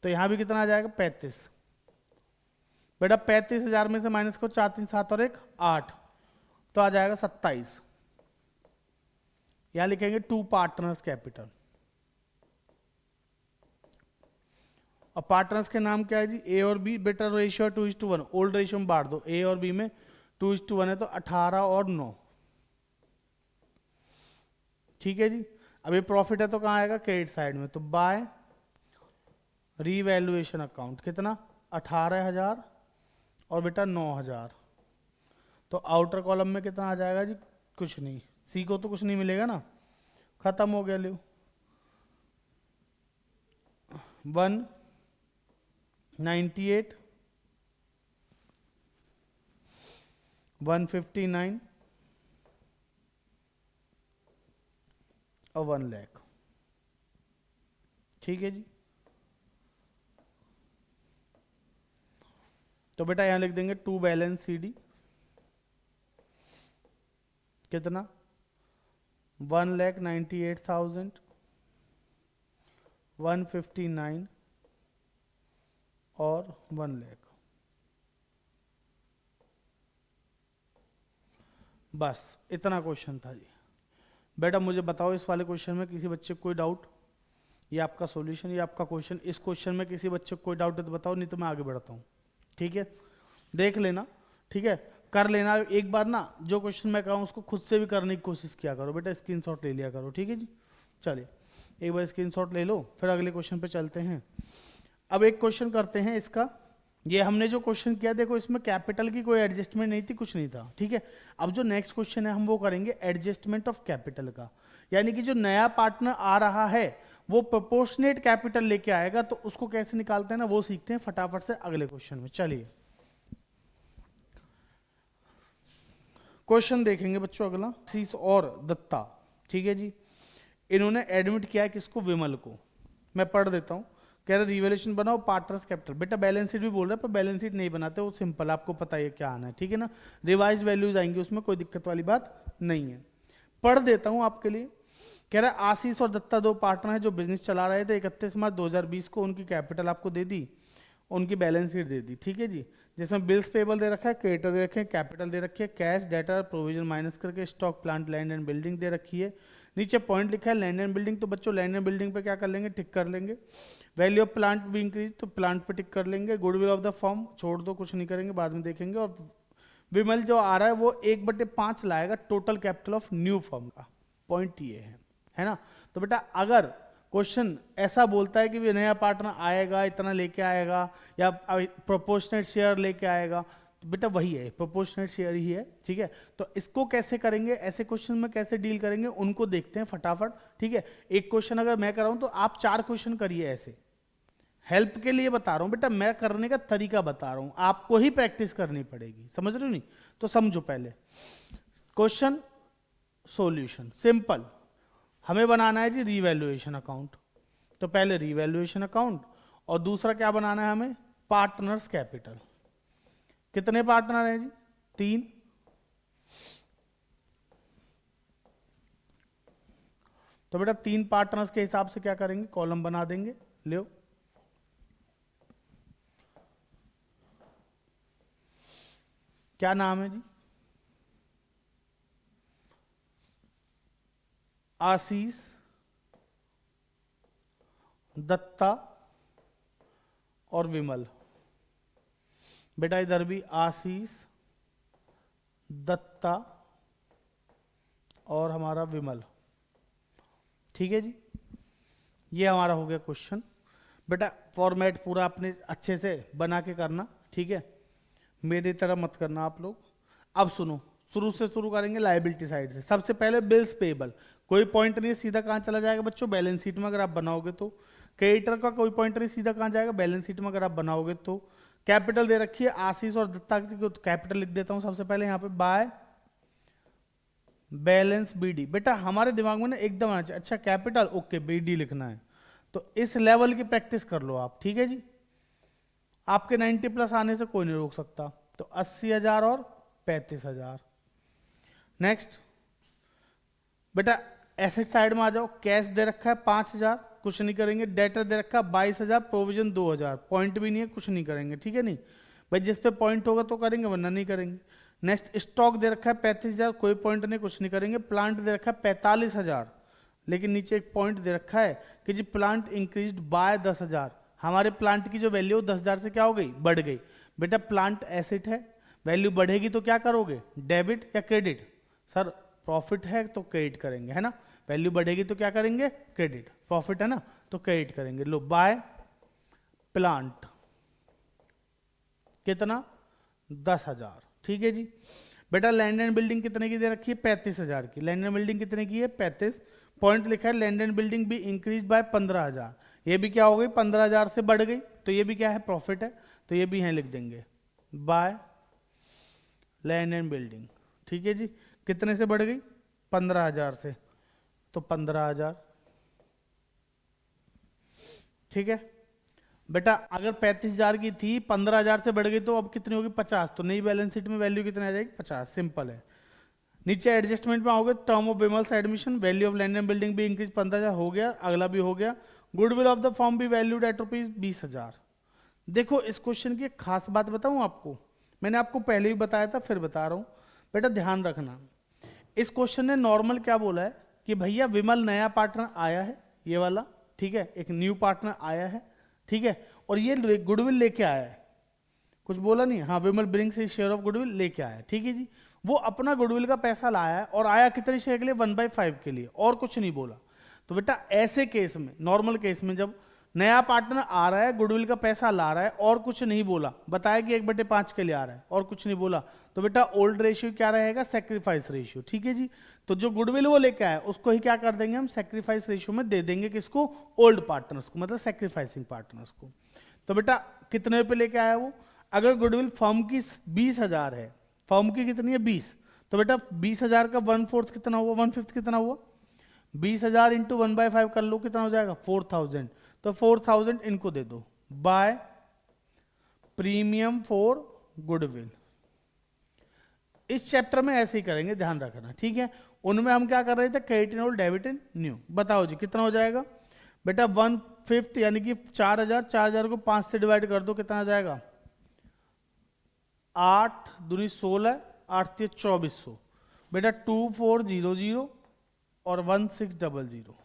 तो यहां भी कितना आ जाएगा, 35। बेटा 35,000 में से माइनस को 4 3 7 और 1 8, तो आ जाएगा 27। यहां लिखेंगे 2 पार्टनर्स कैपिटल, और पार्टनर्स के नाम क्या है जी, ए और बी। बेटा रेशियो 2:1, ओल्ड रेशियो में बांट दो, ए और बी में 2:1 है तो 18 और 9। ठीक है जी। अब ये प्रॉफिट है तो कहाँ आएगा, क्रेडिट साइड में, तो बाय रीवैल्यूएशन अकाउंट कितना 18,000 और बेटा 9,000, तो आउटर कॉलम में कितना आ जाएगा जी, कुछ नहीं, सी को तो कुछ नहीं मिलेगा ना, खत्म हो गया। लो 198, 159 और 1 लाख, ठीक है जी। तो बेटा यहां लिख देंगे टू बैलेंस सीडी कितना 1,98,000, 159 और 1 लाख। बस इतना क्वेश्चन था जी। बेटा मुझे बताओ इस वाले क्वेश्चन में किसी बच्चे को कोई डाउट, ये आपका सॉल्यूशन, ये आपका क्वेश्चन, इस क्वेश्चन में किसी बच्चे को कोई डाउट है तो बताओ, नहीं तो मैं आगे बढ़ता हूँ। ठीक है, देख लेना, ठीक है, कर लेना एक बार ना, जो क्वेश्चन मैं कहूँ उसको खुद से भी करने की कोशिश किया करो बेटा, स्क्रीनशॉट ले लिया करो। ठीक है जी, चलिए एक बार स्क्रीनशॉट ले लो, फिर अगले क्वेश्चन पे चलते हैं। अब एक क्वेश्चन करते हैं इसका, ये हमने जो क्वेश्चन किया देखो इसमें कैपिटल की कोई एडजस्टमेंट नहीं थी, कुछ नहीं था। ठीक है, अब जो नेक्स्ट क्वेश्चन है हम वो करेंगे एडजस्टमेंट ऑफ कैपिटल का, यानी कि जो नया पार्टनर आ रहा है वो प्रोपोर्शनेट कैपिटल लेके आएगा, तो उसको कैसे निकालते हैं ना वो सीखते हैं फटाफट से अगले क्वेश्चन में। चलिए क्वेश्चन देखेंगे बच्चों अगला, आशीष और दत्ता, ठीक है जी, इन्होंने एडमिट किया है किसको, विमल को। मैं पढ़ देता हूं, कह रहे रिवैल्यूएशन बनाओ पार्टनर्स कैपिटल। बेटा बैलेंस शीट भी बोल रहे हैं पर बैलेंस शीट नहीं बनाते, वो सिंपल, आपको पता है क्या आना है, ठीक है ना, रिवाइज्ड वैल्यूज आएंगी उसमें, कोई दिक्कत वाली बात नहीं है। पढ़ देता हूं आपके लिए, कह रहा है आशीष और दत्ता दो पार्टनर है जो बिजनेस चला रहे थे, 31 मार्च 2020 को उनकी कैपिटल आपको दे दी, उनकी बैलेंस शीट दे दी, ठीक है जी, जिसमें बिल्स पेबल दे रखा है, क्रेडिटर दे रखे हैं, कैपिटल दे रखी है, कैश डेटर प्रोविजन माइनस करके stock plant land and building दे रखी है, नीचे पॉइंट लिखा है लैंड एंड बिल्डिंग, तो बच्चों लैंड एंड बिल्डिंग पे क्या कर लेंगे, टिक कर लेंगे। वैल्यू ऑफ प्लांट भी इंक्रीज, तो प्लांट पे टिक कर लेंगे। गुडविल ऑफ द फर्म छोड़ दो, कुछ नहीं करेंगे, बाद में देखेंगे। और विमल जो आ रहा है वो 1/5 लाएगा total capital of new firm का, पॉइंट ये है ना। तो बेटा अगर क्वेश्चन ऐसा बोलता है कि भी नया पार्टनर आएगा इतना लेके आएगा या प्रोपोर्शनेट शेयर लेके आएगा, तो बेटा वही है, प्रोपोर्शनेट शेयर ही है, ठीक है। तो इसको कैसे करेंगे, ऐसे क्वेश्चन में कैसे डील करेंगे उनको देखते हैं फटाफट, ठीक है। एक क्वेश्चन अगर मैं कराऊं तो आप 4 क्वेश्चन करिए ऐसे, हेल्प के लिए बता रहा हूं बेटा, मैं करने का तरीका बता रहा हूं, आपको ही प्रैक्टिस करनी पड़ेगी, समझ रहे हो नहीं, तो समझो पहले क्वेश्चन सॉल्यूशन सिंपल, हमें बनाना है जी रीवैल्यूएशन अकाउंट, तो पहले रीवैल्यूएशन अकाउंट और दूसरा क्या बनाना है हमें, पार्टनर्स कैपिटल। कितने पार्टनर हैं जी, 3, तो बेटा 3 पार्टनर्स के हिसाब से क्या करेंगे, कॉलम बना देंगे। लो क्या नाम है जी, आशीष, दत्ता और विमल। बेटा इधर भी आशीष, दत्ता और हमारा विमल, ठीक है जी। ये हमारा हो गया क्वेश्चन। बेटा फॉर्मेट पूरा अपने अच्छे से बना के करना, ठीक है, मेरी तरह मत करना आप लोग। अब सुनो, शुरू से शुरू करेंगे लायबिलिटी साइड से। सबसे पहले बिल्स पेबल, कोई पॉइंट नहीं, सीधा कहाँ चला जाएगा बच्चों, बैलेंस शीट में अगर आप बनाओगे तो। क्रेडिटर का कोई पॉइंट नहीं, सीधा कहाँ जाएगा, बैलेंस शीट में अगर आप बनाओगे तो। कैपिटल दे रखी है आशीष और दत्ता की, तो कैपिटल लिख देता हूं सबसे पहले यहाँ पे, बाय बैलेंस बीडी। बेटा हमारे दिमाग में ना एकदम आना चाहिए, अच्छा कैपिटल ओके बीडी लिखना है, तो इस लेवल की प्रैक्टिस कर लो आप, ठीक है जी। आपके 90+ आने से कोई नहीं रोक सकता। तो 80,000 और 35,000। नेक्स्ट बेटा एसेट साइड में आ जाओ, कैश दे रखा है 5,000, कुछ नहीं करेंगे। डेटर दे रखा है 22,000, प्रोविजन 2,000, पॉइंट भी नहीं है, कुछ नहीं करेंगे, ठीक है नहीं भाई, जिस पे पॉइंट होगा तो करेंगे वरना नहीं करेंगे। नेक्स्ट स्टॉक दे रखा है 35,000, कोई पॉइंट नहीं, कुछ नहीं करेंगे। प्लांट दे रखा है 45,000, लेकिन नीचे एक पॉइंट दे रखा है कि जी प्लांट इंक्रीज्ड बाय 10,000। हमारे प्लांट की जो वैल्यू 10,000 से क्या हो गई, बढ़ गई। बेटा प्लांट एसेट है, वैल्यू बढ़ेगी तो क्या करोगे, डेबिट या क्रेडिट, सर प्रॉफिट है तो क्रेडिट करेंगे, है ना। वैल्यू बढ़ेगी तो क्या करेंगे, क्रेडिट, प्रॉफिट है ना तो क्रेडिट करेंगे। लो बाय प्लांट कितना, 10,000, ठीक है जी। बेटा लैंड एंड बिल्डिंग कितने की दे रखी है, 35,000 की। लैंड एंड बिल्डिंग कितने की है, 35, पॉइंट लिखा है लैंड एंड बिल्डिंग भी इंक्रीज बाय 15,000, ये भी क्या हो गई 15,000 से बढ़ गई, तो ये भी क्या है, प्रॉफिट है, तो ये भी यहां लिख देंगे बाय लैंड एंड बिल्डिंग, ठीक है जी। कितने से बढ़ गई, 15,000 से, तो 15,000, ठीक है। बेटा अगर 35,000 की थी, 15,000 से बढ़ गई तो अब कितनी होगी, 50, तो नई बैलेंस शीट में वैल्यू कितनी आ जाएगी, 50, सिंपल है। नीचे एडजस्टमेंट में आओगे, term of Vimal's admission, value of land and building भी इंक्रीज 15,000 हो गया, अगला भी हो गया। गुडविल ऑफ द फॉर्म भी वैल्यूड एट ₹20,000। देखो इस क्वेश्चन की एक खास बात बताऊं आपको, मैंने आपको पहले भी बताया था फिर बता रहा हूं, बेटा ध्यान रखना। इस क्वेश्चन ने नॉर्मल क्या बोला है कि भैया विमल नया पार्टनर आया है, ये वाला, ठीक है, एक न्यू पार्टनर आया है, ठीक है, और ये गुडविल लेके आया है, कुछ बोला नहीं, हाँ Vimal brings his share of goodwill लेके आया है, ठीक है जी। वो अपना गुडविल का पैसा लाया है और आया कितने शेयर के लिए, 1/5 के लिए, और कुछ नहीं बोला। तो बेटा ऐसे केस में, नॉर्मल केस में, जब नया पार्टनर आ रहा है, गुडविल का पैसा ला रहा है और कुछ नहीं बोला, बताया कि 1/5 के लिए आ रहा है और कुछ नहीं बोला, तो बेटा ओल्ड रेशियो क्या रहेगा, सेक्रीफाइस रेशियो, ठीक है जी। तो जो गुडविल वो लेके आया उसको ही क्या कर देंगे हम, सेक्रीफाइस रेशियो में दे देंगे, किसको, ओल्ड पार्टनर्स को, मतलब सेक्रीफाइसिंग पार्टनर्स को। तो बेटा कितने पे लेके आया वो, अगर गुडविल फर्म की 20,000 है, फर्म की कितनी है 20, तो बेटा 20,000 का 1/4 कितना हुआ, 1/5 कितना हुआ, 20,000 इंटू 1/5 कर लो, कितना हो जाएगा 4,000, तो 4,000 इनको दे दो बाय प्रीमियम फॉर गुडविल। इस चैप्टर में ऐसे ही करेंगे, ध्यान रखना, ठीक है। उनमें हम क्या कर रहे थे, credit in old, debit in new. बताओ जी कितना हो जाएगा, बेटा 1/5 यानी कि 4,000, 4,000 को 5 से डिवाइड कर दो, कितना आ जाएगा, 8 दूनी 16, 8 से 2400, बेटा 2400 और 1600,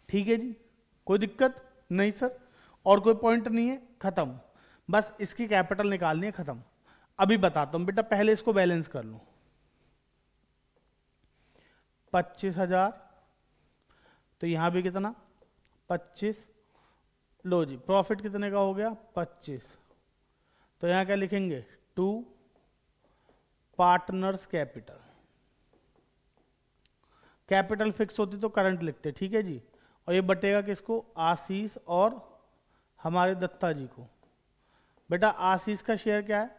ठीक है जी। कोई दिक्कत नहीं सर, और कोई पॉइंट नहीं है, खत्म, बस इसकी कैपिटल निकालनी है, खत्म। अभी बताता हूं बेटा, पहले इसको बैलेंस कर लो, 25,000, तो यहां भी कितना 25, लो जी प्रॉफिट कितने का हो गया 25, तो यहां क्या लिखेंगे, 2 पार्टनर्स कैपिटल, कैपिटल फिक्स होती तो करंट लिखते, ठीक है जी। और ये बटेगा किसको, आशीष और हमारे दत्ता जी को। बेटा आशीष का शेयर क्या है,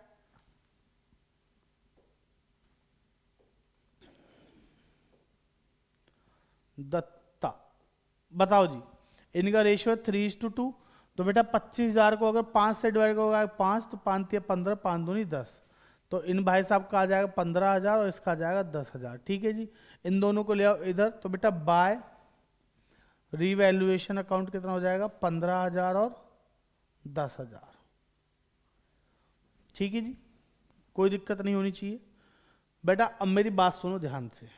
दत्ता, बताओ जी, इनका रेशियो है 3:2, तो बेटा 25,000 को अगर 5 से डिवाइड होगा 5, तो 5 या 15, 5 दूनी 10, तो इन भाई साहब का आ जाएगा 15,000 और इसका आ जाएगा 10,000, ठीक है जी। इन दोनों को ले आओ इधर, तो बेटा बाय रीवैल्यूएशन अकाउंट कितना हो जाएगा, 15,000 और 10,000, ठीक है जी, कोई दिक्कत नहीं होनी चाहिए। बेटा अब मेरी बात सुनो ध्यान से,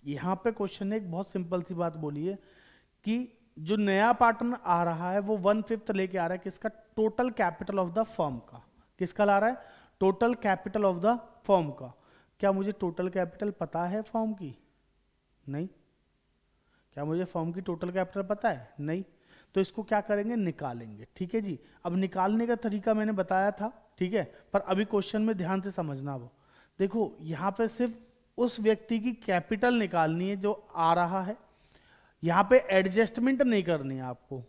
यहां पे क्वेश्चन ने एक बहुत सिंपल सी बात बोली है कि जो नया पार्टनर आ रहा है वो 1/5 लेके आ रहा है, किसका, total capital of the firm का, किसका ला रहा है, total capital of the firm का। क्या मुझे टोटल कैपिटल पता है फर्म की, नहीं, क्या मुझे फर्म की टोटल कैपिटल पता है, नहीं, तो इसको क्या करेंगे, निकालेंगे, ठीक है जी। अब निकालने का तरीका मैंने बताया था, ठीक है, पर अभी क्वेश्चन में ध्यान से समझना। वो देखो यहां पे सिर्फ उस व्यक्ति की कैपिटल निकालनी है जो आ रहा है, यहां पे एडजस्टमेंट नहीं करनी है आपको,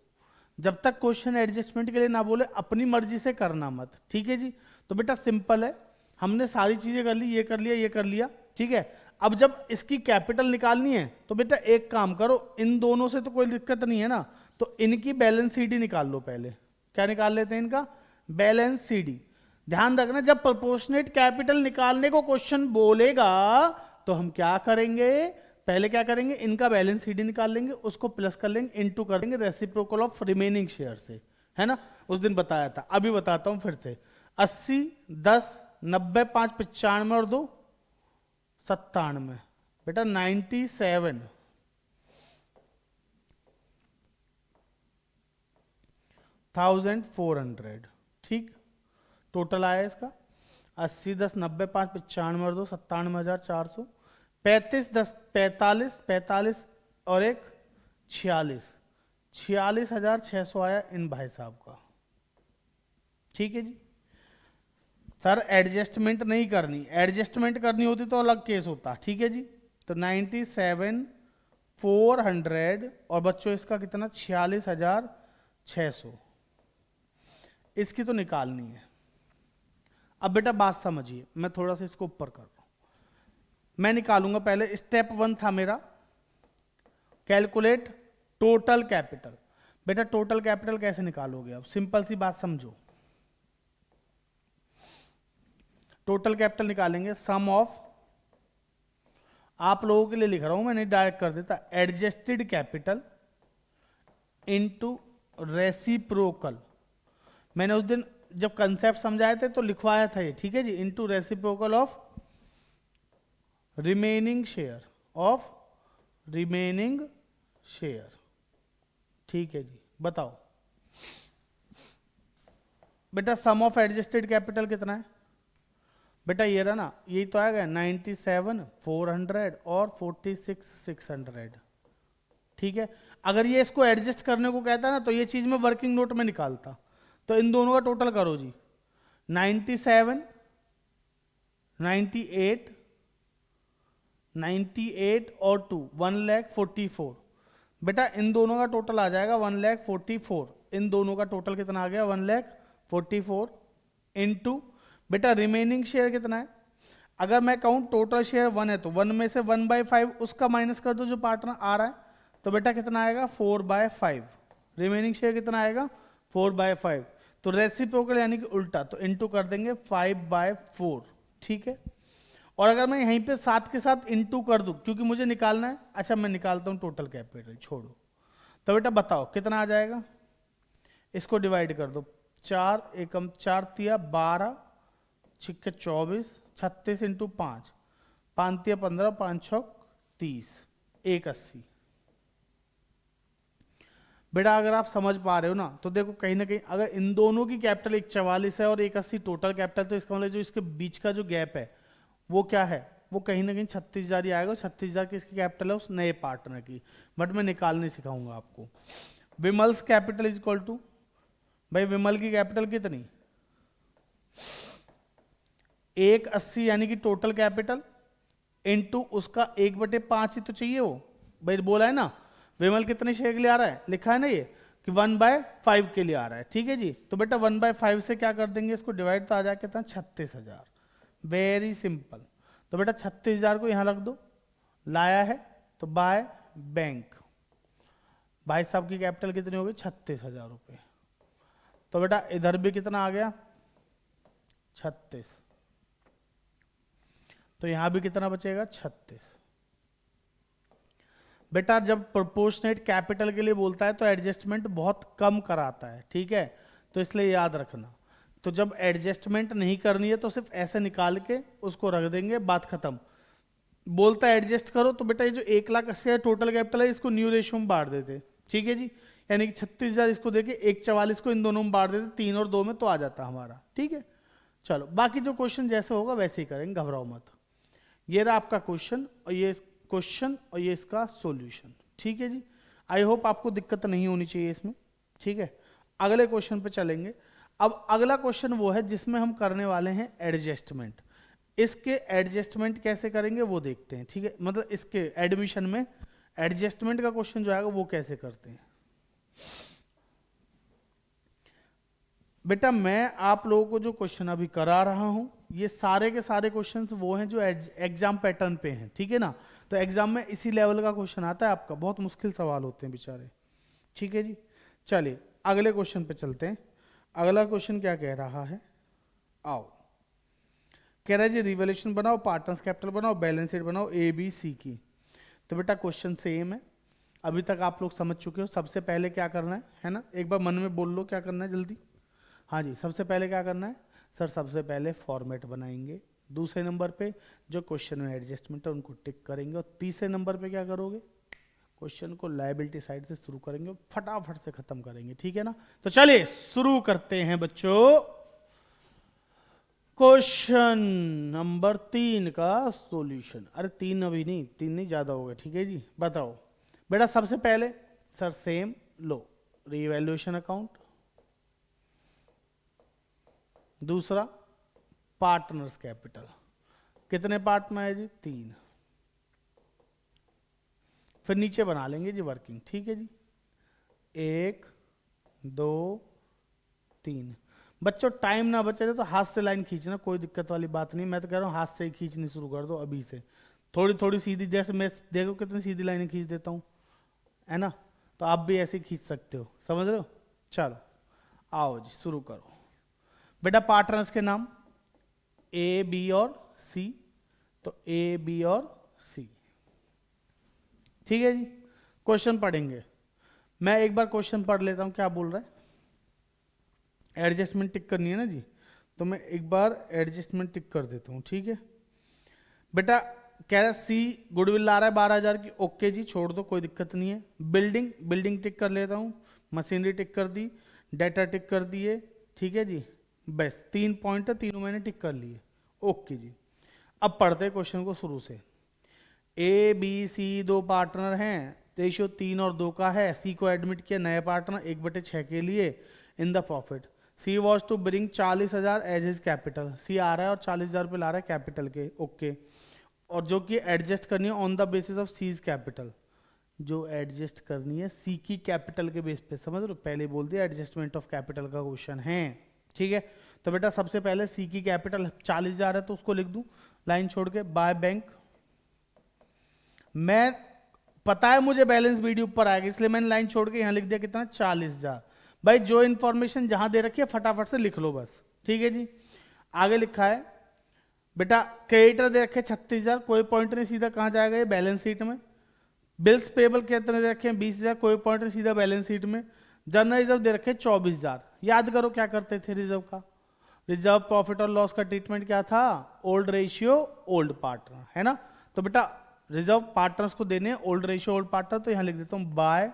जब तक क्वेश्चन एडजस्टमेंट के लिए ना बोले अपनी मर्जी से करना मत, ठीक है जी। तो बेटा सिंपल है, हमने सारी चीजें कर ली, ये कर लिया, ये कर लिया, ठीक है। अब जब इसकी कैपिटल निकालनी है तो बेटा एक काम करो, इन दोनों से तो कोई दिक्कत नहीं है ना, तो इनकी बैलेंस सीडी निकाल लो पहले। क्या निकाल लेते हैं इनका, बैलेंस सीडी। ध्यान रखना जब प्रोपोर्शनेट कैपिटल निकालने को क्वेश्चन बोलेगा तो हम क्या करेंगे, पहले क्या करेंगे, इनका बैलेंस सीडी निकाल लेंगे, उसको प्लस कर लेंगे, इनटू कर देंगे रेसिप्रोकल ऑफ रिमेनिंग शेयर से, है ना, उस दिन बताया था, अभी बताता हूं फिर से। 80, 10, 90, 5, 95 और 2 97, बेटा 97,400, ठीक, टोटल आया इसका 80, 10, 90, 5, 95 और 2 97,400, 45 और एक 46,600 आया इन भाई साहब का। ठीक है जी सर, एडजस्टमेंट नहीं करनी, एडजस्टमेंट करनी होती तो अलग केस होता। ठीक है जी, तो 97,400 और बच्चों इसका कितना 46,600, इसकी तो निकालनी है। अब बेटा बात समझिए, मैं थोड़ा सा इसको ऊपर कर रहा हूं, मैं निकालूंगा। पहले स्टेप 1 था मेरा कैलकुलेट टोटल कैपिटल। बेटा टोटल कैपिटल कैसे निकालोगे? अब सिंपल सी बात समझो, टोटल कैपिटल निकालेंगे सम ऑफ, आप लोगों के लिए लिख रहा हूं, मैं नहीं डायरेक्ट कर देता, एडजस्टेड कैपिटल इनटू रेसिप्रोकल। मैंने उस दिन जब कंसेप्ट समझाए थे तो लिखवाया था ये, ठीक है जी, into reciprocal of remaining share. ठीक है जी, बताओ बेटा सम ऑफ एडजस्टेड कैपिटल कितना है? बेटा ये रहा ना, यही तो आएगा 97,400 और 46,600। ठीक है, अगर ये इसको एडजस्ट करने को कहता ना तो ये चीज मैं वर्किंग नोट में निकालता। तो इन दोनों का टोटल करो जी, 97, 98 और 2 1,44,000। बेटा इन दोनों का टोटल आ जाएगा 1,44,000। इन दोनों का टोटल कितना आ गया 1,44,000 इनटू बेटा रिमेनिंग शेयर कितना है? अगर मैं कहूं टोटल शेयर 1 है तो 1 में से 1/5 उसका माइनस कर दो जो पार्टनर आ रहा है, तो बेटा कितना आएगा 4/5। रिमेनिंग शेयर कितना आएगा 4/5। तो रेसिप्रोकल यानी कि उल्टा, तो इनटू कर देंगे 5/4। ठीक है, और अगर मैं यहीं पे 7 के साथ इनटू कर दूं क्योंकि मुझे निकालना है, अच्छा मैं निकालता हूं टोटल कैपिटल, छोड़ो। तो बेटा बताओ कितना आ जाएगा, इसको डिवाइड कर दो, 4 एकम 4 तिया 12, 6 24, 36 इंटू 5, 5 तिया 15, 5 6 30, 180। बेटा अगर आप समझ पा रहे हो ना तो देखो कहीं ना कहीं अगर इन दोनों की कैपिटल 144 है और 180 टोटल कैपिटल, तो इसका मतलब जो इसके बीच का जो गैप है वो क्या है, वो कहीं ना कहीं 36,000 ही आएगा। 36,000 की इसकी कैपिटल है उस नए पार्टनर की, बट मैं निकालने सिखाऊंगा आपको। Vimals capital is equal to, भाई विमल की कैपिटल कितनी 180 यानी कि टोटल कैपिटल इनटू उसका 1/5 ही तो चाहिए वो, भाई बोला है ना विमल कितने शेयर के लिए आ रहा है, लिखा है ना ये कि 1/5 के लिए आ रहा है। ठीक है जी, तो बेटा 1/5 से क्या कर देंगे इसको डिवाइड, तो आ जाए कितना 36,000। Very simple. तो बेटा 36,000 को यहां रख दो, लाया है तो बाय बैंक, भाई साहब की कैपिटल कितनी होगी 36,000 रुपये। तो बेटा इधर भी कितना आ गया 36, तो यहां भी कितना बचेगा 36। बेटा जब प्रोपोर्शनेट कैपिटल के लिए बोलता है तो एडजस्टमेंट बहुत कम कराता है, ठीक है, तो इसलिए याद रखना। तो जब एडजस्टमेंट नहीं करनी है तो सिर्फ ऐसे निकाल के उसको रख देंगे, बात खत्म। बोलता है एडजस्ट करो तो बेटा ये जो 1,80,000 टोटल कैपिटल है इसको न्यू रेशियो में बांट देते, ठीक है जी, यानी कि 36,000 इसको देके 1,44 को इन दोनों में बांट देते, 3 और 2 में, तो आ जाता हमारा। ठीक है, चलो बाकी जो क्वेश्चन जैसे होगा वैसे ही करेंगे, घबराओ मत। ये रहा आपका क्वेश्चन और ये क्वेश्चन और ये इसका सॉल्यूशन। ठीक है जी, आई होप आपको दिक्कत नहीं होनी चाहिए इसमें। ठीक है, अगले क्वेश्चन पे चलेंगे। अब अगला क्वेश्चन वो है जिसमें हम करने वाले हैं एडजस्टमेंट। इसके एडजस्टमेंट कैसे करेंगे वो देखते हैं। ठीक है, मतलब इसके एडमिशन में एडजस्टमेंट का क्वेश्चन जो आएगा वो कैसे करते हैं। बेटा मैं आप लोगों को जो क्वेश्चन अभी करा रहा हूं ये सारे के सारे क्वेश्चंस वो हैं जो एग्जाम पैटर्न पे हैं, ठीक है ना। तो एग्जाम में इसी लेवल का क्वेश्चन आता है आपका, बहुत मुश्किल सवाल होते हैं बेचारे। ठीक है जी, चलिए अगले क्वेश्चन पे चलते हैं। अगला क्वेश्चन क्या कह रहा है, आओ, कह रहा है जी रिवैल्यूएशन बनाओ, पार्टनर्स कैपिटल बनाओ, बैलेंस शीट बनाओ ABC की। तो बेटा क्वेश्चन सेम है, अभी तक आप लोग समझ चुके हो। सबसे पहले क्या करना है ना, एक बार मन में बोल लो क्या करना है जल्दी। हाँ जी, सबसे पहले क्या करना है सर, सबसे पहले फॉर्मेट बनाएंगे। दूसरे नंबर पे जो क्वेश्चन में एडजस्टमेंट है उनको टिक करेंगे, और तीसरे नंबर पे क्या करोगे, क्वेश्चन को लायबिलिटी साइड से शुरू करेंगे, फटाफट से खत्म करेंगे। ठीक है ना, तो चलिए शुरू करते हैं बच्चों। क्वेश्चन नंबर 3 का सॉल्यूशन। अरे 3 अभी नहीं, 3 नहीं, ज्यादा हो गया। ठीक है जी, बताओ बेटा। सबसे पहले सर सेम लो, रीवैल्यूएशन अकाउंट। दूसरा पार्टनर्स कैपिटल। कितने पार्टनर है जी? 3। फिर नीचे बना लेंगे जी वर्किंग। ठीक है जी, 1 2 3। बच्चों टाइम ना बचे तो हाथ से लाइन खींचना, कोई दिक्कत वाली बात नहीं। मैं तो कह रहा हूँ हाथ से ही खींचनी शुरू कर दो अभी से, थोड़ी थोड़ी सीधी। जैसे मैं देखो कितनी सीधी लाइनें खींच देता हूँ, है ना? तो आप भी ऐसे ही खींच सकते हो, समझ रहे हो? चलो आओ जी शुरू करो। बेटा पार्टनर्स के नाम ए बी और सी, तो ए बी और सी। ठीक है जी, क्वेश्चन पढ़ेंगे। मैं एक बार क्वेश्चन पढ़ लेता हूं, क्या बोल रहा है। एडजस्टमेंट टिक करनी है ना जी, तो मैं एक बार एडजस्टमेंट टिक कर देता हूं। ठीक है बेटा, कह रहा सी गुडविल ला रहा है 12,000 की। ओके जी, छोड़ दो, कोई दिक्कत नहीं है। बिल्डिंग, बिल्डिंग टिक कर लेता हूं। मशीनरी टिक कर दी, डाटा टिक कर दिए। ठीक है जी, बस 3 पॉइंट है, तीनों मैंने टिक कर लिए। ओके जी, अब पढ़ते हैं क्वेश्चन को शुरू से। ए बी सी दो पार्टनर हैं, रेशियो 3 और 2 का है। सी को एडमिट किया नया पार्टनर 1/6 के लिए in the profit. C was to bring 40,000 as his capital. C आ रहा है और 40,000 रुपये ला रहा है कैपिटल के। ओके, और जो कि एडजस्ट करनी है on the basis of seize capital. जो एडजस्ट करनी है सी की कैपिटल के बेस पे, समझ लो, पहले बोल दिया एडजस्टमेंट ऑफ कैपिटल का क्वेश्चन है। ठीक है, तो बेटा सबसे पहले सी की कैपिटल 40,000 है, तो उसको लिख दूं लाइन छोड़ के, बाय बैंक। मैं पता है मुझे बैलेंस वीडियो ऊपर आएगा, इसलिए मैंने लाइन छोड़ के यहां लिख दिया कितना, 40,000। भाई जो इंफॉर्मेशन जहां दे रखी है फटाफट से लिख लो बस। ठीक है जी, आगे लिखा है बेटा क्रेडिटर दे रखे 36,000, कोई पॉइंट नहीं, सीधा कहां जाएगा ये, बैलेंस शीट में। बिल्स पेबल कितने दे रखे हैं, 20,000, कोई पॉइंट नहीं, सीधा बैलेंस शीट में। जनरल रिजर्व दे रखे 24,000। याद करो क्या करते थे रिजर्व का, रिजर्व प्रॉफिट और लॉस का ट्रीटमेंट क्या था, ओल्ड रेशियो ओल्ड पार्टनर, है ना? तो बेटा रिजर्व पार्टनर्स को देने ओल्ड रेशियो ओल्ड पार्टनर, तो यहां लिख देता हूं बाय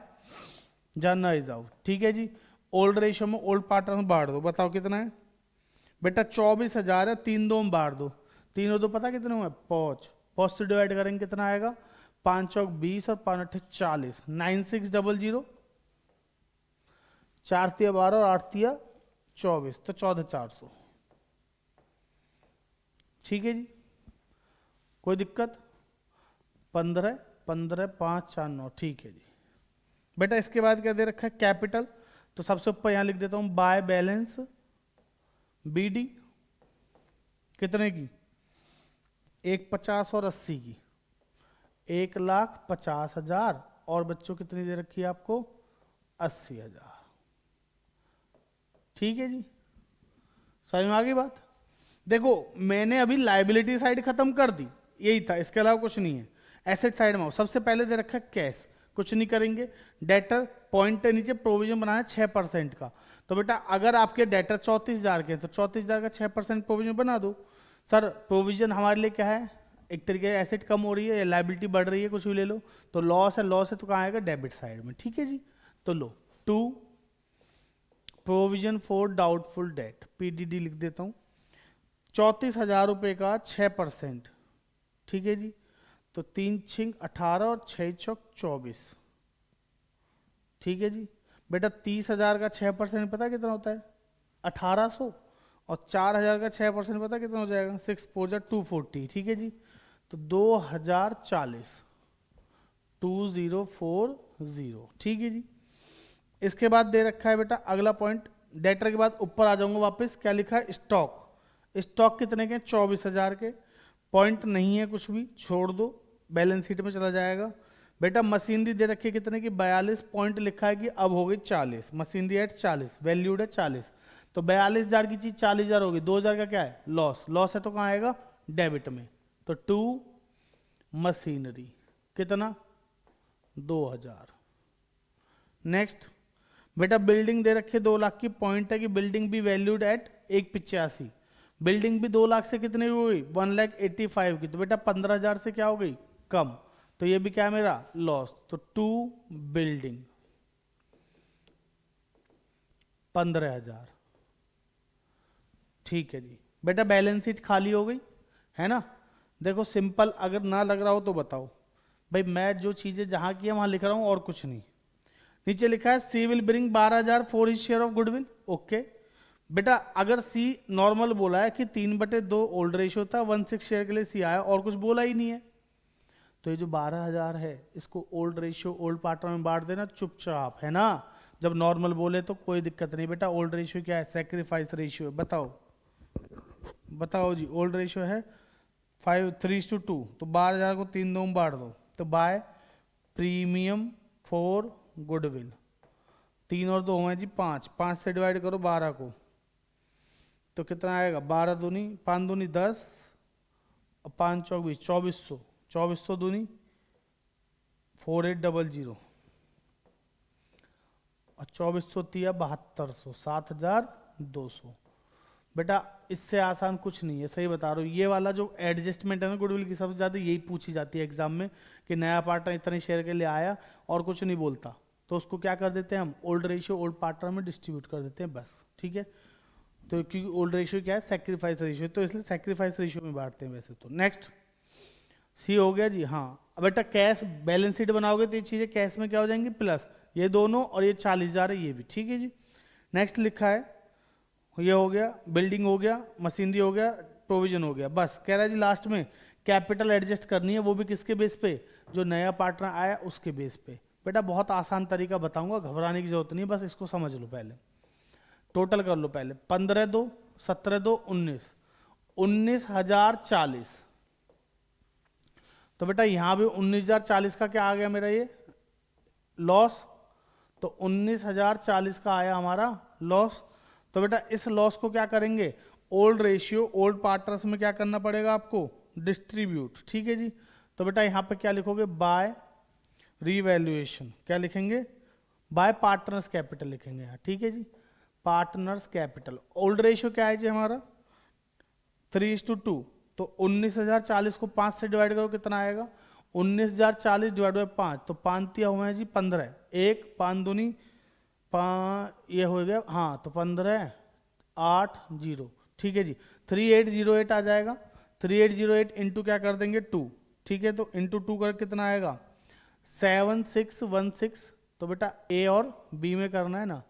जनरल रिजर्व। ठीक है जी, ओल्ड रेशियो में ओल्ड पार्टनर में बांट दो, बताओ कितना है बेटा, 24,000 है। 3 2 में बांट दो, 3 और 2 पता कितने हुए, 5। 5 से डिवाइड करेंगे कितना आएगा, 5 चौक 20 और 5 8 40, 9600। 4 तिया 12 और 8 तिया 24, तो 14,400। ठीक है जी, कोई दिक्कत? 15 15 5 4 9। ठीक है जी बेटा, इसके बाद क्या दे रखा है, कैपिटल। तो सबसे ऊपर यहां लिख देता हूं बाय बैलेंस बीडी, कितने की, 150 और 80 की, 1,50,000। और बच्चों कितनी दे रखी है आपको, 80,000। ठीक है जी, समझ में आ गई बात? देखो मैंने अभी लाइबिलिटी साइड खत्म कर दी, यही था, इसके अलावा कुछ नहीं है। एसेट साइड में आओ, सबसे पहले दे रखा है कैश, कुछ नहीं करेंगे। डेटर पॉइंट के नीचे प्रोविजन बनाया 6% का। तो बेटा अगर आपके डेटर 34,000 के, तो 34,000 का 6% प्रोविजन बना दो। सर प्रोविजन हमारे लिए क्या है, एक तरीके से एसेट कम हो रही है या लाइबिलिटी बढ़ रही है, कुछ भी ले लो। तो लॉस है, लॉस है तो कहाँ आएगा, डेबिट साइड में। ठीक है जी, तो लो 2 provision for doubtful date, PDD लिख देता हूं। 34,000 रुपए का 6%। ठीक है जी, तो 3 छिंग 18 और 6 चौक 24। ठीक है जी बेटा, 30,000 का 6% पता कितना होता है, 1,800। और 4,000 का 6% पता कितना हो जाएगा, 6 4 जा 240। ठीक है जी, तो 2,040, 2040। ठीक है जी, इसके बाद दे रखा है बेटा अगला पॉइंट, डेटर के बाद ऊपर आ जाऊंगा वापस, क्या लिखा है, स्टॉक। स्टॉक कितने के, 24,000 के। पॉइंट नहीं है कुछ भी, छोड़ दो, बैलेंस शीट में चला जाएगा। बेटा मशीनरी दे रखी है कितने की, 42। पॉइंट लिखा है कि अब हो गई 40, मशीनरी एट 40, वैल्यूड है 40। तो 42,000 की चीज 40,000 होगी, 2,000 का क्या है, लॉस। लॉस है तो कहाँ आएगा, डेबिट में। तो 2 मशीनरी कितना, 2,000। नेक्स्ट बेटा बिल्डिंग दे रखे 2 लाख की, पॉइंट है कि बिल्डिंग भी वैल्यूड एट 185। बिल्डिंग भी 2 लाख से कितने की हो गई, 1,85,000 की। तो बेटा 15,000 से क्या हो गई, कम। तो ये भी क्या है मेरा, लॉस। तो 2 बिल्डिंग 15,000। ठीक है जी बेटा बैलेंस शीट खाली हो गई है ना। देखो सिंपल, अगर ना लग रहा हो तो बताओ भाई, मैं जो चीजें जहां की है वहां लिख रहा हूं और कुछ नहीं। नीचे लिखा है C will bring 12,000 for his share of goodwill. Okay बेटा, अगर सी नॉर्मल बोला है कि 3/2 ओल्ड रेशियो था, 1/6 शेयर के लिए सी आया, और कुछ बोला ही नहीं है, तो ये जो 12,000 है इसको ओल्ड रेशियो ओल्ड पार्टनर में बांट देना चुपचाप, है ना। जब नॉर्मल बोले तो कोई दिक्कत नहीं बेटा। ओल्ड रेशियो क्या है? सेक्रीफाइस रेशियो है। बताओ बताओ जी, ओल्ड रेशियो है 3:2, तो 12,000 को 3 में बांट दो, तो बाय प्रीमियम फॉर गुडविल, 3 और 2 हुए जी 5, 5 से डिवाइड करो 12 को, तो कितना आएगा? 12 दूनी 5 दूनी 10 और 5 चौक 20, 2400, 2400 दूनी 4800 और 2400 तिया 7200, 7200। बेटा इससे आसान कुछ नहीं है, सही बता रहा हूँ। ये वाला जो एडजस्टमेंट है ना गुडविल की, सबसे ज्यादा यही पूछी जाती है एग्जाम में, कि नया पार्टनर इतने शेयर के लिए आया और कुछ नहीं बोलता, तो उसको क्या कर देते हैं हम? ओल्ड रेशियो ओल्ड पार्टनर में डिस्ट्रीब्यूट कर देते हैं, बस। ठीक है, तो क्योंकि ओल्ड रेशियो क्या है? सेक्रीफाइस रेशियो, तो इसलिए सेक्रीफाइस रेशियो में बांटते हैं वैसे तो। नेक्स्ट सी हो गया जी। हाँ अब बेटा कैश बैलेंस शीट बनाओगे तो ये चीजें कैश में क्या हो जाएंगी? प्लस, ये दोनों, और ये 40,000 है ये भी। ठीक है जी। नेक्स्ट लिखा है, ये हो गया बिल्डिंग हो गया, मशीनरी हो गया, प्रोविजन हो गया, बस। कह रहा है जी लास्ट में कैपिटल एडजस्ट करनी है, वो भी किसके बेस पे? जो नया पार्टनर आया उसके बेस पे। बेटा बहुत आसान तरीका बताऊंगा, घबराने की जरूरत नहीं, बस इसको समझ लो पहले। टोटल कर लो पहले, 15/2 17/2 19, 19,040। तो बेटा यहां भी 19,040 का क्या आ गया मेरा? ये लॉस, तो 19,040 का आया हमारा लॉस। तो बेटा इस लॉस को क्या करेंगे? ओल्ड रेशियो ओल्ड पार्टनर्स में क्या करना पड़ेगा आपको? डिस्ट्रीब्यूट। ठीक है जी। तो बेटा यहां पे क्या लिखोगे? By revaluation. क्या लिखेंगे? बाय पार्टनर्स कैपिटल लिखेंगे यहाँ। ठीक है जी, पार्टनर्स कैपिटल। ओल्ड रेशियो क्या है जी हमारा? 3:2, तो 19,040 को 5 से डिवाइड करो, कितना आएगा? 19,040 डिवाइड बाई 5, तो 5 तिया हुए हैं जी 15, 1 5 दूनी 5, ये हो गया हाँ, तो 15 8 0। ठीक है जी, 3808 आ जाएगा। 3808 इंटू क्या कर देंगे? 2। ठीक है, तो इंटू 2 कर कितना आएगा? 7616। तो बेटा ए और बी में करना है ना,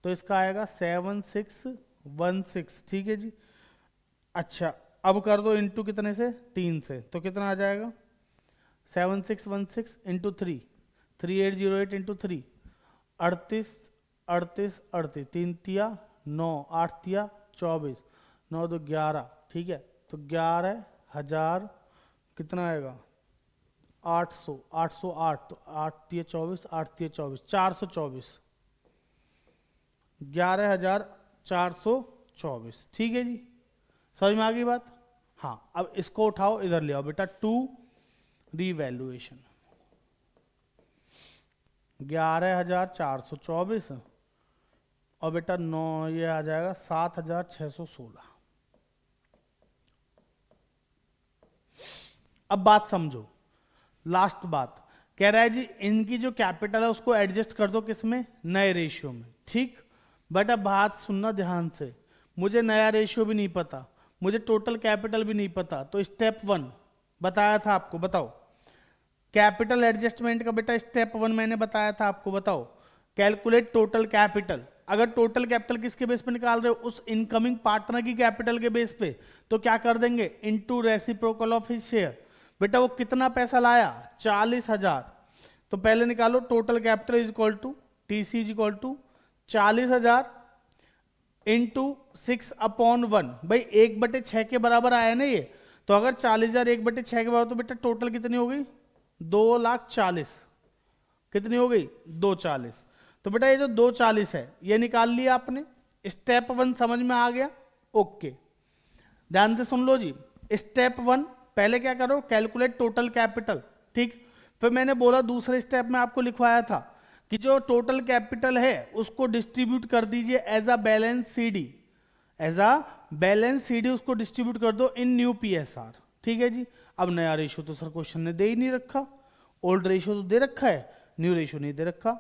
तो इसका आएगा 7616। ठीक है जी। अच्छा अब कर दो इंटू कितने से? 3 से, तो कितना आ जाएगा? 7616 इंटू 3, 3808 इंटू 3, 38 38 38, 3 तिया 9, 8 तिया 24, 9 2 11। ठीक है, तो 11,000 कितना आएगा? 800, 808, तो 8 तिया 24, 8 तिया 24, 424, 11,424। ठीक है जी, समझ में आ गई बात? हाँ अब इसको उठाओ, इधर ले आओ बेटा, टू रीवैल्यूएशन। 11,424 और बेटा 9, ये आ जाएगा 7,616। अब बात समझो, लास्ट बात कह रहा है जी इनकी जो कैपिटल है उसको एडजस्ट कर दो, किसमें? नए रेशियो में। ठीक, बट अब बात सुनना ध्यान से, मुझे नया रेशियो भी नहीं पता, मुझे टोटल कैपिटल भी नहीं पता, तो स्टेप 1 बताया था आपको, बताओ कैपिटल एडजस्टमेंट का बेटा स्टेप 1 मैंने बताया था आपको, बताओ कैलकुलेट टोटल कैपिटल। अगर टोटल कैपिटल किसके बेस पे निकाल रहे हो? उस इनकमिंग पार्टनर की कैपिटल के बेस पे, तो क्या कर देंगे? Into reciprocal of his share. बेटा वो कितना पैसा लाया? 40,000। तो पहले निकालो total capital is equal to TC is equal to 40,000 into 6/1। भाई 1/6 के बराबर आया ना ये, तो अगर 40,000 1/6 के बराबर, तो बेटा टोटल कितनी हो गई? 2,40,000। कितनी हो गई? 240। तो बेटा ये जो 240 है ये निकाल लिया आपने। स्टेप 1 समझ में आ गया? ओके, ध्यान से सुन लो जी। स्टेप 1 पहले क्या करो? Calculate total capital. ठीक, फिर मैंने बोला दूसरे स्टेप में आपको लिखवाया था कि जो टोटल कैपिटल है उसको डिस्ट्रीब्यूट कर दीजिए as a balance CD, as a balance CD उसको डिस्ट्रीब्यूट कर दो इन न्यू पीएसआर। ठीक है जी। अब नया रेशियो तो सर क्वेश्चन ने दे ही नहीं रखा, ओल्ड रेशियो तो दे रखा है, न्यू रेशियो नहीं दे रखा।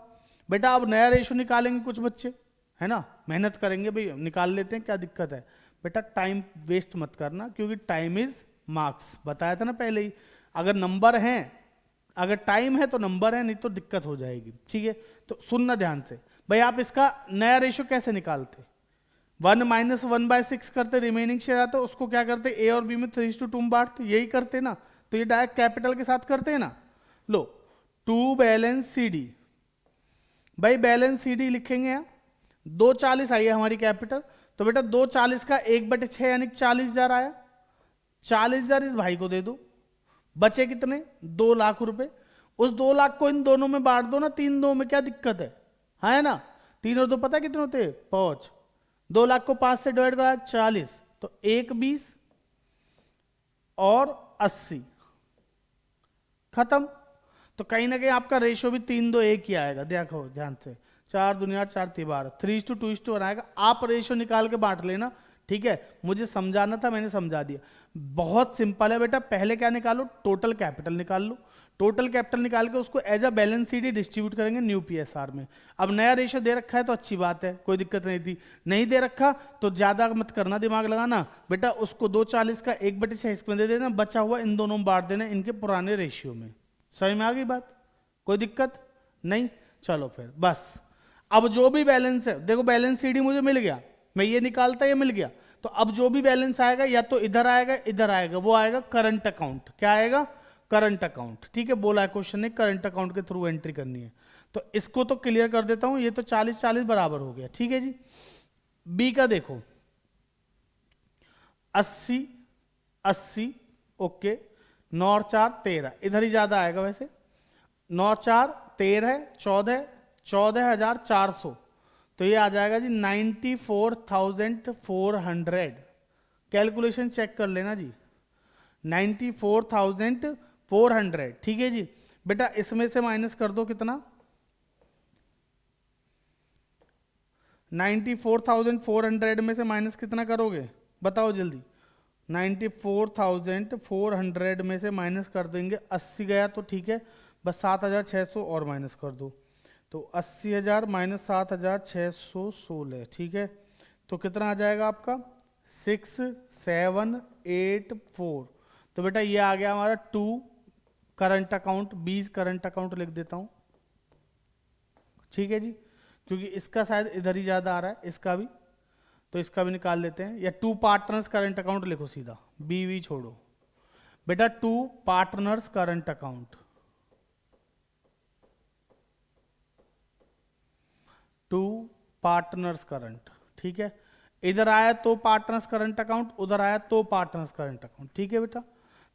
बेटा अब नया रेशियो निकालेंगे कुछ बच्चे, है ना, मेहनत करेंगे भाई, निकाल लेते हैं, क्या दिक्कत है। बेटा टाइम वेस्ट मत करना, क्योंकि टाइम इज मार्क्स, बताया था ना पहले ही। अगर नंबर हैं, अगर टाइम है तो नंबर है, नहीं तो दिक्कत हो जाएगी, ठीक है। तो सुनना ध्यान से भाई, आप इसका नया रेशियो कैसे निकालते? 1 माइनस 1/6 करते, रिमेनिंग शेयर आता, उसको क्या करते, ए और बी में 3:2 में बांटते, यही करते ना। तो ये डायरेक्ट कैपिटल के साथ करते हैं ना। लो 2 बैलेंस सी डी, भाई बैलेंस सी डी लिखेंगे यहाँ, 240 आई है हमारी कैपिटल, तो बेटा 240 का 1/6 यानी 40,000 आया, 40,000 इस भाई को दे दो, बचे कितने 2 लाख रुपए। उस 2 लाख को इन दोनों में बांट दो ना, 3 2 में, क्या दिक्कत है ना। 3 और 2 पता कितने होते हैं, 5। 2 लाख को 5 से डिवाइड करा 40, तो 1 20 और 80, खत्म। तो कहीं ना कहीं आपका रेशियो भी 3:2:1 ही आएगा, देखो ध्यान से, 4 दूनी 8 4 3 12, 3:2 आएगा। आप रेशियो निकाल के बांट लेना, ठीक है। मुझे समझाना था, मैंने समझा दिया, बहुत सिंपल है बेटा। पहले क्या निकालो, टोटल कैपिटल निकाल लो, टोटल कैपिटल निकाल के उसको as a balance sheet distribute करेंगे न्यू पीएसआर में। अब नया रेशियो दे रखा है तो अच्छी बात है, कोई दिक्कत नहीं थी। नहीं दे रखा तो ज्यादा मत करना, दिमाग लगाना बेटा, उसको 240 का 1/6 इसमें दे देना, बचा हुआ इन दोनों में बांट देना, इनके पुराने रेशियो में। समझ में आ गई बात, कोई दिक्कत नहीं। चलो फिर बस, अब जो भी बैलेंस है, देखो बैलेंस सीडी मुझे मिल गया, मैं ये निकालता, ये मिल गया, तो अब जो भी बैलेंस आएगा या तो इधर आएगा, इधर आएगा, वो आएगा करंट अकाउंट। क्या आएगा, करंट अकाउंट, ठीक है। बोला है क्वेश्चन ने करंट अकाउंट के थ्रू एंट्री करनी है, तो इसको तो क्लियर कर देता हूं। ये तो 40-40 बराबर हो गया, ठीक है जी। बी का देखो, 80 ओके, 9 और 4 13, इधर ही ज्यादा आएगा वैसे, 9 4 13 14,400, तो ये आ जाएगा जी 94,400। कैलकुलेशन चेक कर लेना जी, 94,400, ठीक है जी। बेटा इसमें से माइनस कर दो कितना, 94,400 में से माइनस कितना करोगे, बताओ जल्दी। 94,400 में से माइनस कर देंगे, 80 गया तो ठीक है, बस 7,600 और माइनस कर दो, तो 80,000 माइनस 7,616, ठीक है। तो कितना आ जाएगा आपका 6784। तो बेटा ये आ गया हमारा 2 करंट अकाउंट, 20 करंट अकाउंट लिख देता हूं, ठीक है जी, क्योंकि इसका शायद इधर ही ज्यादा आ रहा है, इसका भी, तो इसका भी निकाल लेते हैं। या 2 पार्टनर्स करंट अकाउंट लिखो सीधा, बीवी छोड़ो बेटा, 2 partners current account, 2 partners current, ठीक है। इधर आया तो पार्टनर्स करंट अकाउंट, उधर आया तो पार्टनर्स करंट अकाउंट, ठीक है बेटा।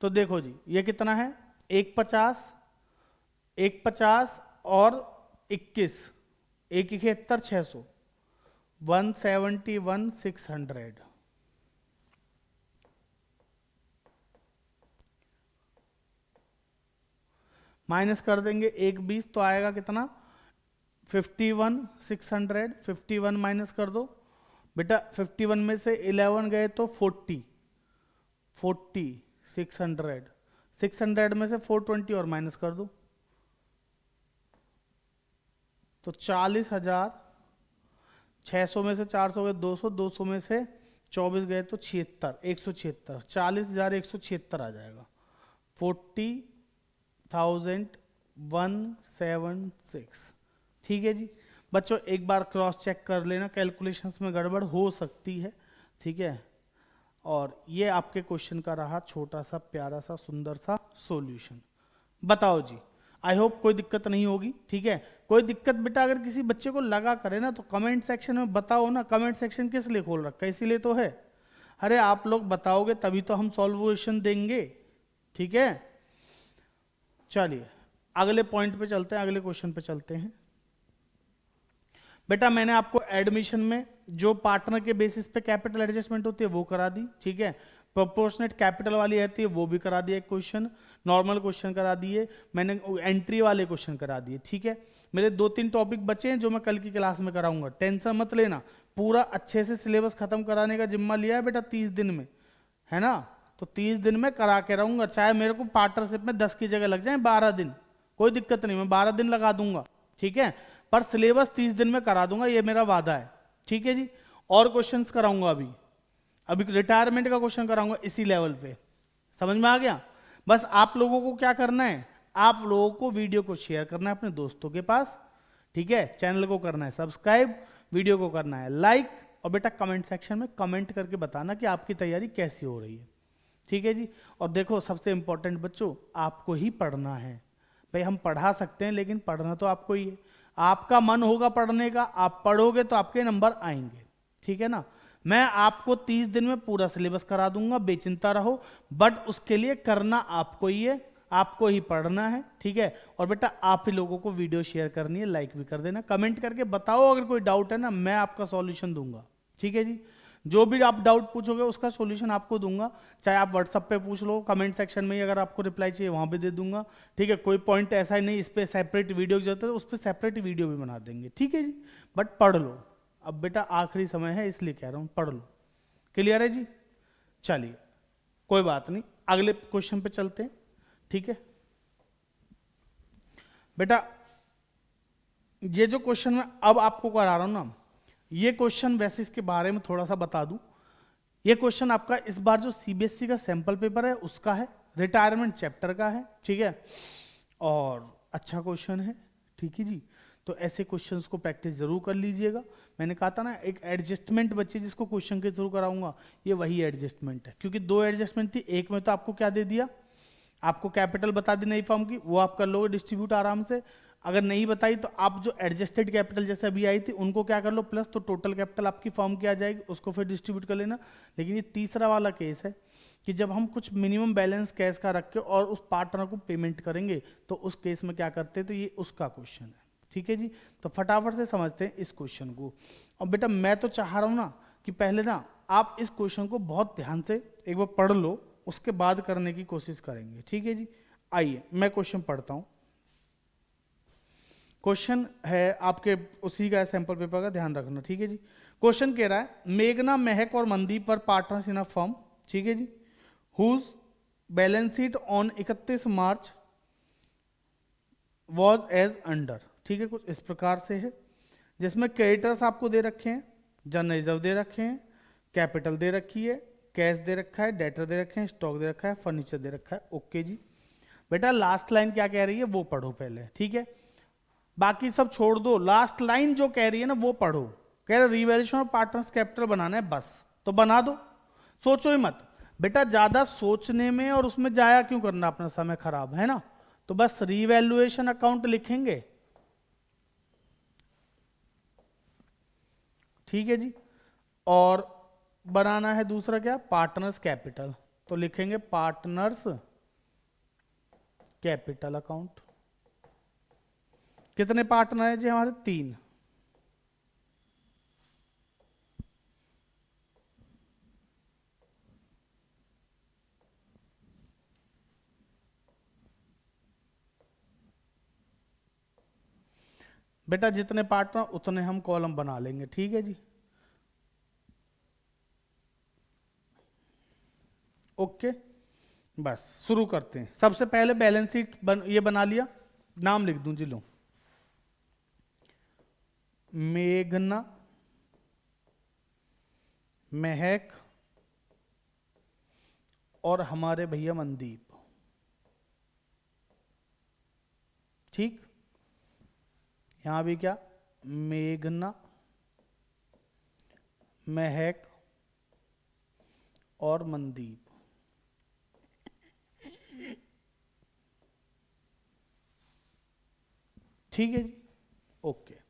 तो देखो जी ये कितना है, 150 और 21, 171,600, 171,600, माइनस कर देंगे 120, तो आएगा कितना 51,600। 51 माइनस कर दो बेटा, 51 में से 11 गए तो 600, 600 में से 420 और माइनस कर दो, तो 40,600 में से 400 गए 200, 200 में से 24 गए तो 76, 176, 40,176 आ जाएगा, 40,176, ठीक है जी। बच्चों एक बार क्रॉस चेक कर लेना, कैलकुलेशंस में गड़बड़ हो सकती है, ठीक है। और ये आपके क्वेश्चन का रहा छोटा सा प्यारा सा सुंदर सा सॉल्यूशन। बताओ जी, आई होप कोई दिक्कत नहीं होगी, ठीक है। कोई दिक्कत बेटा अगर किसी बच्चे को लगा करे ना, तो कमेंट सेक्शन में बताओ ना। कमेंट सेक्शन किस लिए खोल रखा है, इसीलिए तो है, अरे आप लोग बताओगे तभी तो हम सॉल्यूशन देंगे, ठीक है। चलिए अगले पॉइंट पे चलते हैं, अगले क्वेश्चन पे चलते हैं। बेटा मैंने आपको एडमिशन में जो पार्टनर के बेसिस पे कैपिटल एडजस्टमेंट होती है वो करा दी, ठीक है। प्रोपोर्शनेट कैपिटल वाली रहती है वो भी करा दिया एक क्वेश्चन, नॉर्मल क्वेश्चन करा दिए मैंने, एंट्री वाले क्वेश्चन करा दिए, ठीक है। मेरे 2-3 टॉपिक बचे हैं जो मैं कल की क्लास में कराऊंगा, टेंशन मत लेना। पूरा अच्छे से सिलेबस खत्म कराने का जिम्मा लिया है बेटा 30 दिन में, है ना। तो 30 दिन में करा के रहूंगा, चाहे मेरे को पार्टनरशिप में 10 की जगह लग जाए 12 दिन, कोई दिक्कत नहीं, मैं 12 दिन लगा दूंगा, ठीक है। पर सिलेबस 30 दिन में करा दूंगा, ये मेरा वादा है, ठीक है जी। और क्वेश्चंस कराऊंगा अभी, अभी रिटायरमेंट का क्वेश्चन कराऊंगा इसी लेवल पे, समझ में आ गया। बस आप लोगों को क्या करना है, आप लोगों को वीडियो को शेयर करना है अपने दोस्तों के पास, ठीक है, चैनल को करना है सब्सक्राइब, वीडियो को करना है लाइक, और बेटा कमेंट सेक्शन में कमेंट करके बताना कि आपकी तैयारी कैसी हो रही है, ठीक है जी। और देखो सबसे इंपॉर्टेंट बच्चों, आपको ही पढ़ना है भाई, हम पढ़ा सकते हैं लेकिन पढ़ना तो आपको ही है। आपका मन होगा पढ़ने का, आप पढ़ोगे तो आपके नंबर आएंगे, ठीक है ना। मैं आपको 30 दिन में पूरा सिलेबस करा दूंगा, बेचिंता रहो, बट उसके लिए करना आपको ही है, आपको ही पढ़ना है, ठीक है। और बेटा आप ही लोगों को वीडियो शेयर करनी है, लाइक भी कर देना, कमेंट करके बताओ अगर कोई डाउट है ना, मैं आपका सॉल्यूशन दूंगा, ठीक है जी। जो भी आप डाउट पूछोगे उसका सॉल्यूशन आपको दूंगा, चाहे आप व्हाट्सएप पे पूछ लो, कमेंट सेक्शन में ही अगर आपको रिप्लाई चाहिए वहां भी दे दूंगा, ठीक है। कोई पॉइंट ऐसा ही नहीं इस पर सेपरेट वीडियो की जरूरत है, उस पर सेपरेट वीडियो भी बना देंगे, ठीक है जी। बट पढ़ लो, अब बेटा आखिरी समय है इसलिए कह रहा हूं पढ़ लो, क्लियर है जी। चलिए कोई बात नहीं, अगले क्वेश्चन पे चलते हैं, ठीक है। बेटा ये जो क्वेश्चन मैं अब आपको करा रहा हूं ना, ये क्वेश्चन वैसे इसके बारे में थोड़ा सा बता दूं, ये क्वेश्चन आपका इस बार जो सीबीएसई का सैंपल पेपर है उसका है, रिटायरमेंट चैप्टर का है, ठीक है, और अच्छा क्वेश्चन है, ठीक है जी। तो ऐसे क्वेश्चंस को प्रैक्टिस जरूर कर लीजिएगा। मैंने कहा था ना एक एडजस्टमेंट बच्चे जिसको क्वेश्चन के थ्रू कराऊंगा, ये वही एडजस्टमेंट है, क्योंकि 2 एडजस्टमेंट थी, एक में तो आपको क्या दे दिया, आपको कैपिटल बता दी नई फॉर्म की, वो आप कर लोगे डिस्ट्रीब्यूट आराम से, अगर नहीं बताई तो आप जो एडजस्टेड कैपिटल जैसे अभी आई थी उनको क्या कर लो प्लस, तो टोटल कैपिटल आपकी फॉर्म की आ जाएगी, उसको फिर डिस्ट्रीब्यूट कर लेना। लेकिन ये तीसरा वाला केस है कि जब हम कुछ मिनिमम बैलेंस कैश का रख के और उस पार्टनर को पेमेंट करेंगे, तो उस केस में क्या करते हैं, तो ये उसका क्वेश्चन है, ठीक है जी। तो फटाफट से समझते हैं इस क्वेश्चन को। और बेटा मैं तो चाह रहा हूं ना कि पहले ना आप इस क्वेश्चन को बहुत ध्यान से एक बार पढ़ लो, उसके बाद करने की कोशिश करेंगे, ठीक है जी। आइए मैं क्वेश्चन पढ़ता हूं। क्वेश्चन है आपके उसी का सैंपल पेपर का, ध्यान रखना, ठीक है जी। क्वेश्चन कह रहा है मेघना, महक और मनदीप पर पार्टनर्स इन अ फर्म, ठीक है जी, whose balance sheet on 31 March was as under, ठीक है, कुछ इस प्रकार से है, जिसमें क्रेडिटर्स आपको दे रखे हैं, जनरल रिजर्व दे रखे हैं, कैपिटल दे रखी है, कैश दे रखा है, डेटर दे रखे हैं, स्टॉक दे रखा है, फर्नीचर दे रखा है, ओके जी। बेटा लास्ट लाइन क्या कह रही है वो पढ़ो पहले, ठीक है, बाकी सब छोड़ दो, लास्ट लाइन जो कह रही है ना वो पढ़ो। कह रहे रिवैल्यूएशन ऑफ पार्टनर्स कैपिटल बनाना है, बस तो बना दो, सोचो ही मत बेटा, ज्यादा सोचने में और उसमें जाया क्यों करना अपना समय खराब, है ना। तो बस रिवैल्यूएशन अकाउंट लिखेंगे, ठीक है जी, और बनाना है दूसरा क्या, पार्टनर्स कैपिटल, तो लिखेंगे पार्टनर्स कैपिटल अकाउंट। कितने पार्टनर है जी हमारे, 3, बेटा जितने पार्टनर उतने हम कॉलम बना लेंगे, ठीक है जी, ओके। बस शुरू करते हैं। सबसे पहले बैलेंस शीट ये बना लिया, नाम लिख दूं जी, लो मेघना, महक और हमारे भैया मनदीप, ठीक, यहां भी क्या, मेघना, महक और मनदीप, ठीक है जी, ओके।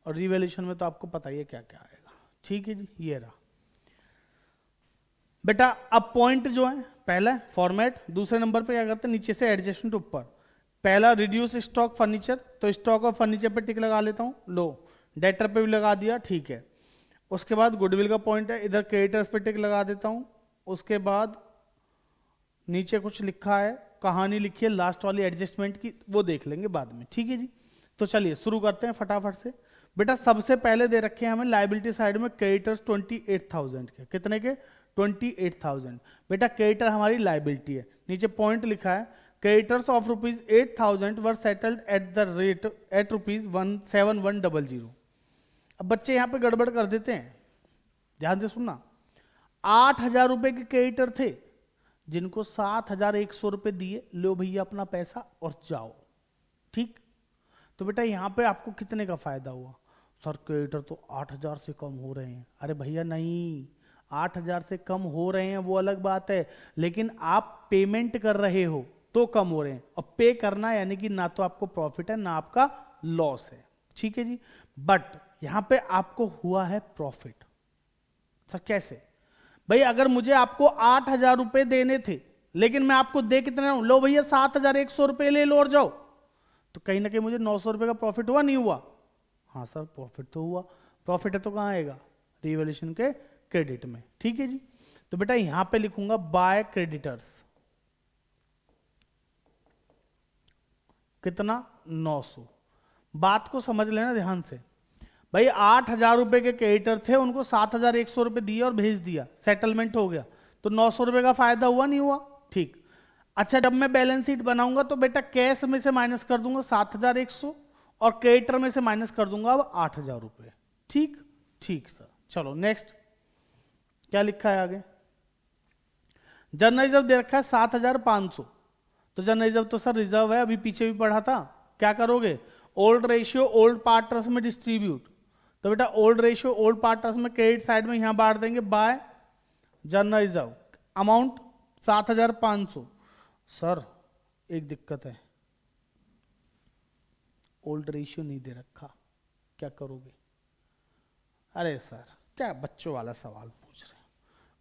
और रिवैल्यूएशन में तो आपको पता ही है क्या क्या आएगा, ठीक है जी, ये रहा बेटा। अब पॉइंट जो है, पहला फॉर्मेट, दूसरे नंबर पे क्या करते हैं, नीचे से एडजस्टमेंट ऊपर, पहला रिड्यूस स्टॉक फर्नीचर, तो स्टॉक और फर्नीचर पे टिक लगा लेता हूं, लो डेटर पे भी लगा दिया, ठीक है। उसके बाद गुडविल का पॉइंट है, इधर क्रेडिटर्स पे टिक लगा देता हूं, उसके बाद नीचे कुछ लिखा है, कहानी लिखी है लास्ट वाली एडजस्टमेंट की, वो देख लेंगे बाद में, ठीक है जी। तो चलिए शुरू करते हैं फटाफट से। बेटा सबसे पहले दे रखे हैं हमें लायबिलिटी साइड में क्रेडिटर्स 28,000 के, कितने के, 28,000। बेटा क्रेडिटर हमारी लायबिलिटी है, नीचे पॉइंट लिखा है creditors of ₹8,000 were settled at the rate at ₹17100। अब बच्चे यहां पे गड़बड़ कर देते हैं, ध्यान से सुनना। 8,000 रुपए के क्रेडिटर थे जिनको 7,100 रुपए दिए, लो भैया अपना पैसा और जाओ। ठीक, तो बेटा यहां पे आपको कितने का फायदा हुआ? सर क्रेडिटर तो 8,000 से कम हो रहे हैं। अरे भैया नहीं, 8,000 से कम हो रहे हैं वो अलग बात है, लेकिन आप पेमेंट कर रहे हो तो कम हो रहे हैं। और पे करना यानी कि ना तो आपको प्रॉफिट है ना आपका लॉस है। ठीक है जी, बट यहां पे आपको हुआ है प्रॉफिट। सर कैसे? भाई अगर मुझे आपको 8,000 रुपए देने थे लेकिन मैं आपको दे कितने रहा हूं, लो भैया 7,100 रुपए ले लो और जाओ, तो कहीं ना कहीं मुझे 900 रुपए का प्रॉफिट हुआ नहीं हुआ? हाँ सर प्रॉफिट तो हुआ। प्रॉफिट है तो कहां आएगा? रिवैल्यूएशन के क्रेडिट में। ठीक है जी, तो बेटा यहां पे लिखूंगा बाय क्रेडिटर्स, कितना? 900। बात को समझ लेना ध्यान से। भाई 8,000 रुपए के क्रेडिटर थे, उनको 7,100 रुपए दिए और भेज दिया, सेटलमेंट हो गया, तो 900 रुपए का फायदा हुआ नहीं हुआ? ठीक। अच्छा जब मैं बैलेंस शीट बनाऊंगा तो बेटा कैश में से माइनस कर दूंगा 7,100 और क्रेडिटर में से माइनस कर दूंगा अब 8,000 रुपए। ठीक ठीक सर, चलो नेक्स्ट क्या लिखा है आगे? जनरल रिजर्व दे रखा है 7,500, तो जनरल रिजर्व तो सर रिजर्व है, अभी पीछे भी पढ़ा था। क्या करोगे? ओल्ड रेशियो ओल्ड पार्टनर्स में डिस्ट्रीब्यूट, तो बेटा ओल्ड रेशियो ओल्ड पार्टनर्स में क्रेडिट साइड में यहां बांट देंगे bye general reserve, amount 7,500। Sir एक दिक्कत है, ओल्ड रेशियो नहीं दे रखा, क्या करोगे? अरे सर क्या बच्चों वाला सवाल पूछ रहे हैं,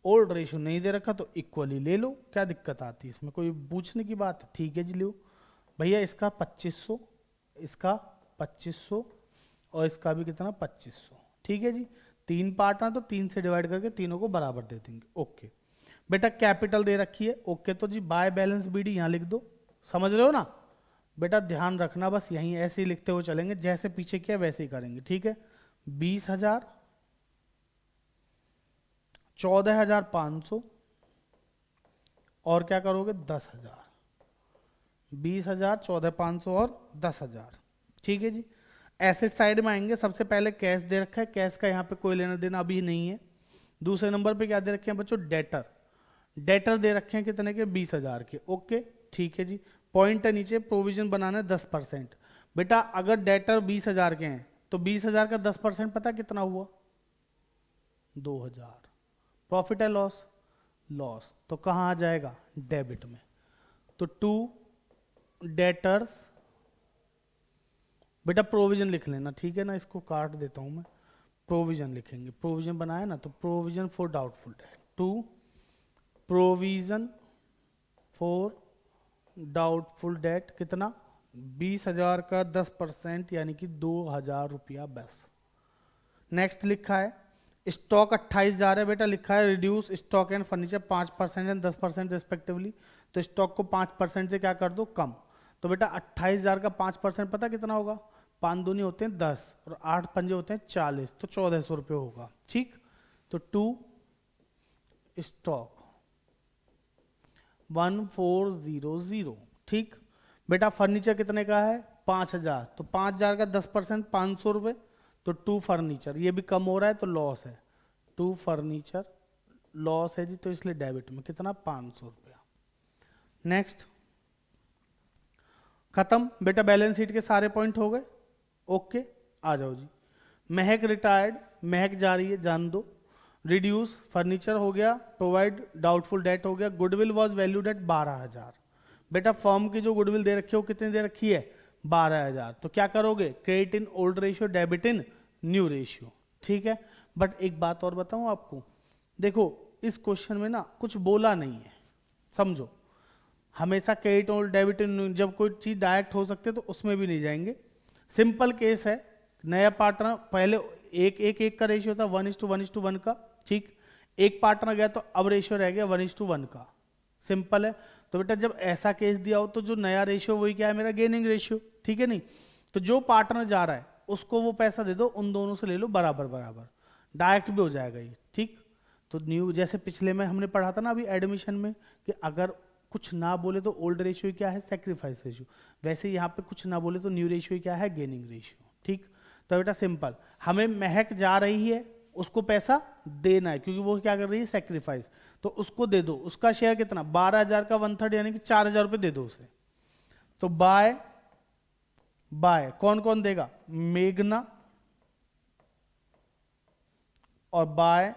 ओल्ड रेशियो नहीं दे रखा तो इक्वली ले लो, क्या दिक्कत आती है इसमें, कोई पूछने की बात है? ठीक है जी लो भैया, इसका 2500, इसका 2500 और इसका भी कितना 2500। ठीक है जी, 3 पार्ट है तो 3 से डिवाइड करके तीनों को बराबर दे देंगे। ओके बेटा कैपिटल दे रखी है, ओके तो जी बाय बैलेंस बीडी यहां लिख दो, समझ रहे हो ना? बेटा ध्यान रखना बस यहीं ऐसे ही लिखते हुए चलेंगे, जैसे पीछे किया वैसे ही करेंगे। ठीक है, 20,000, 14,500 और क्या करोगे 10,000, 20,000, 14,500 और 10,000। ठीक है जी, एसेट साइड में आएंगे, सबसे पहले कैश दे रखा है, कैश का यहाँ पे कोई लेना देना अभी नहीं है। दूसरे नंबर पे क्या दे रखे हैं बच्चों? डेटर, डेटर दे रखे हैं कितने के? 20,000 के। ओके ठीक है जी, पॉइंट है नीचे, प्रोविजन बनाना है 10%। बेटा अगर डेटर 20,000 के हैं तो 20,000 का 10% पता कितना हुआ? 2,000। प्रॉफिट है लॉस? लॉस, तो कहां आ जाएगा? डेबिट में। तो टू डेटर्स, बेटा प्रोविजन लिख लेना, ठीक है ना? इसको काट देता हूं मैं, प्रोविजन लिखेंगे, प्रोविजन बनाया ना तो provision for doubtful debt, to provision for doubtful debt, कितना? 20,000 का 10% यानी कि 2,000 रुपया बस। नेक्स्ट लिखा है स्टॉक 28,000 है बेटा, लिखा है reduce stock and furniture 5% and 10% respectively, तो स्टॉक को 5% से क्या कर दो? कम। तो बेटा 28,000 का 5% पता कितना होगा? 5 दूनी होते हैं 10 और 8 पंजे होते हैं 40, तो 1,400 रुपये होगा। ठीक, तो टू स्टॉक 1400। ठीक बेटा, फर्नीचर कितने का है? 5,000, तो 5,000 का 10% 500 रुपये, तो टू फर्नीचर, ये भी कम हो रहा है तो लॉस है, टू फर्नीचर लॉस है जी, तो इसलिए डेबिट में कितना? 500 रुपया। नेक्स्ट खत्म बेटा, बैलेंस शीट के सारे पॉइंट हो गए। ओके आ जाओ जी, महक रिटायर्ड, महक जा रही है, जान दो। रिड्यूस फर्नीचर हो गया, प्रोवाइड डाउटफुल डेट हो गया, गुडविल वॉज वैल्यूड एट 12,000। बेटा फर्म की जो गुडविल दे रखी है वो कितनी दे रखी है? 12,000। तो क्या करोगे? Credit in old ratio, debit in new ratio. ठीक है, बट एक बात और बताऊं आपको, देखो इस क्वेश्चन में ना कुछ बोला नहीं है, समझो, हमेशा क्रेडिट और डेबिट इन, जब कोई चीज डायरेक्ट हो सकती है तो उसमें भी नहीं जाएंगे। सिंपल केस है, नया पार्टनर, पहले एक का रेशियो था 1:1:1 का, ठीक, एक पार्टनर गया तो अब रेशियो रह गया 1:1 का, सिंपल है। तो बेटा जब ऐसा केस दिया हो तो जो नया रेशियो वही क्या है? मेरा गेनिंग रेशियो। ठीक है नहीं, तो जो पार्टनर जा रहा है उसको वो पैसा दे दो, उन दोनों से ले लो बराबर बराबर, डायरेक्ट भी हो जाएगा ये। ठीक, तो न्यू, जैसे पिछले में हमने पढ़ा था ना अभी एडमिशन में कि अगर कुछ ना बोले तो ओल्ड रेशियो क्या है? Sacrifice ratio. वैसे यहाँ पे कुछ ना बोले तो न्यू रेशियो क्या है? Gaining ratio. ठीक, तो बेटा सिंपल, हमें महक जा रही है, उसको पैसा देना है क्योंकि वो क्या कर रही है, सेक्रीफाइस। तो उसको दे दो, उसका शेयर कितना, 12,000 का 1/3 यानी कि 4,000 रुपये दे दो उसे। तो बाय बाय कौन कौन देगा, मेघना और बाय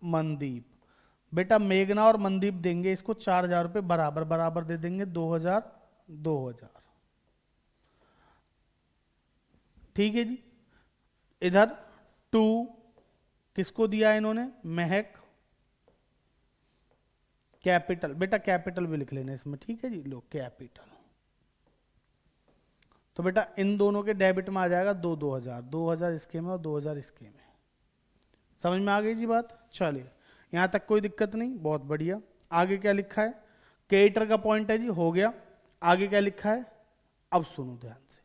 मनदीप। बेटा मेघना और मनदीप देंगे इसको 4,000 रुपये बराबर बराबर दे देंगे, 2,000 2,000। ठीक है जी। इधर 2 किसको दिया है इन्होंने, महक कैपिटल। बेटा कैपिटल भी लिख लेना इसमें, ठीक है जी, लो कैपिटल। तो बेटा इन दोनों के डेबिट में आ जाएगा 2,000, 2,000 इसके में और 2,000 इसके में। समझ में आ गई जी बात। चलिए यहां तक कोई दिक्कत नहीं, बहुत बढ़िया। आगे क्या लिखा है, क्रेडिटर का पॉइंट है जी, हो गया। आगे क्या लिखा है, अब सुनो ध्यान से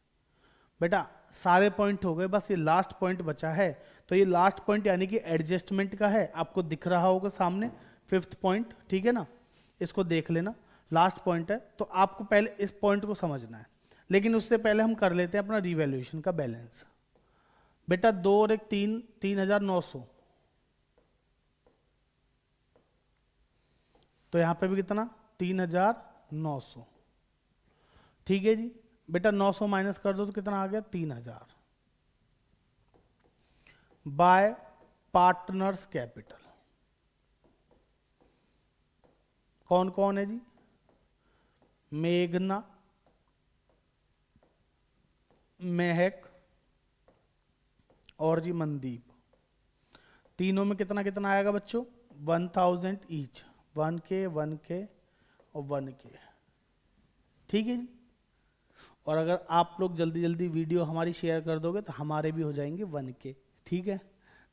बेटा, सारे पॉइंट हो गए, बस ये लास्ट पॉइंट बचा है। तो ये लास्ट पॉइंट यानी कि एडजस्टमेंट का है, आपको दिख रहा होगा सामने 5th पॉइंट, ठीक है ना, इसको देख लेना, लास्ट पॉइंट है। तो आपको पहले इस पॉइंट को समझना है, लेकिन उससे पहले हम कर लेते हैं अपना रिवैल्यूएशन का बैलेंस। बेटा 2 और 1 3, 3,900। तो यहां पे भी कितना, 3,900। ठीक है जी। बेटा 900 माइनस कर दो तो कितना आ गया, 3,000 बाय पार्टनर्स कैपिटल। कौन कौन है जी, मेघना, महक और जी मनदीप। तीनों में कितना कितना आएगा बच्चों, 1,000 ईच, 1K 1K और 1K। ठीक है जी। और अगर आप लोग जल्दी जल्दी वीडियो हमारी शेयर कर दोगे तो हमारे भी हो जाएंगे 1K। ठीक है,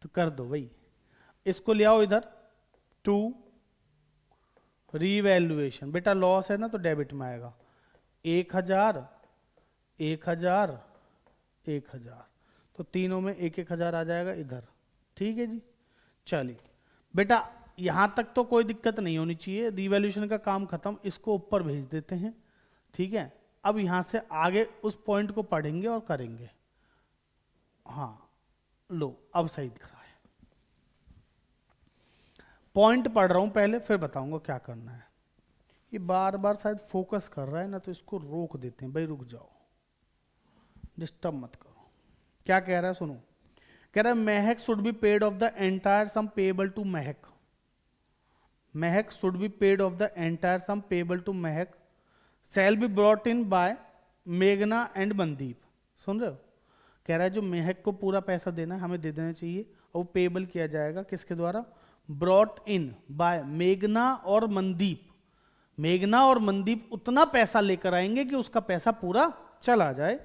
तो कर दो भाई। इसको ले आओ इधर, 2 रीवैल्यूएशन। बेटा लॉस है ना तो डेबिट में आएगा, 1,000 1,000 1,000। तो तीनों में 1,000 आ जाएगा इधर। ठीक है जी। चलिए बेटा यहां तक तो कोई दिक्कत नहीं होनी चाहिए, रिवैल्यूएशन का काम खत्म, इसको ऊपर भेज देते हैं। ठीक है, अब यहां से आगे उस पॉइंट को पढ़ेंगे और करेंगे। हाँ लो अब सही दिख रहा है, पॉइंट पढ़ रहा हूं पहले फिर बताऊंगा क्या करना है। ये बार बार शायद फोकस कर रहा है ना, तो इसको रोक देते हैं, भाई रुक जाओ, डिस्टर्ब मत करो। क्या कह रहा है सुनो, कह रहा है Mahak should be paid off the entire sum payable to Mahak. Mahak should be paid off the entire sum payable to Mahak shall be brought in by मेघना एंड मनदीप। सुन रहे हो, कह रहा है जो महक को पूरा पैसा देना है हमें दे देना चाहिए, और वो पेबल किया जाएगा किसके द्वारा, ब्रॉट इन बाय मेघना और मनदीप। मेघना और मनदीप उतना पैसा लेकर आएंगे कि उसका पैसा पूरा चला जाए।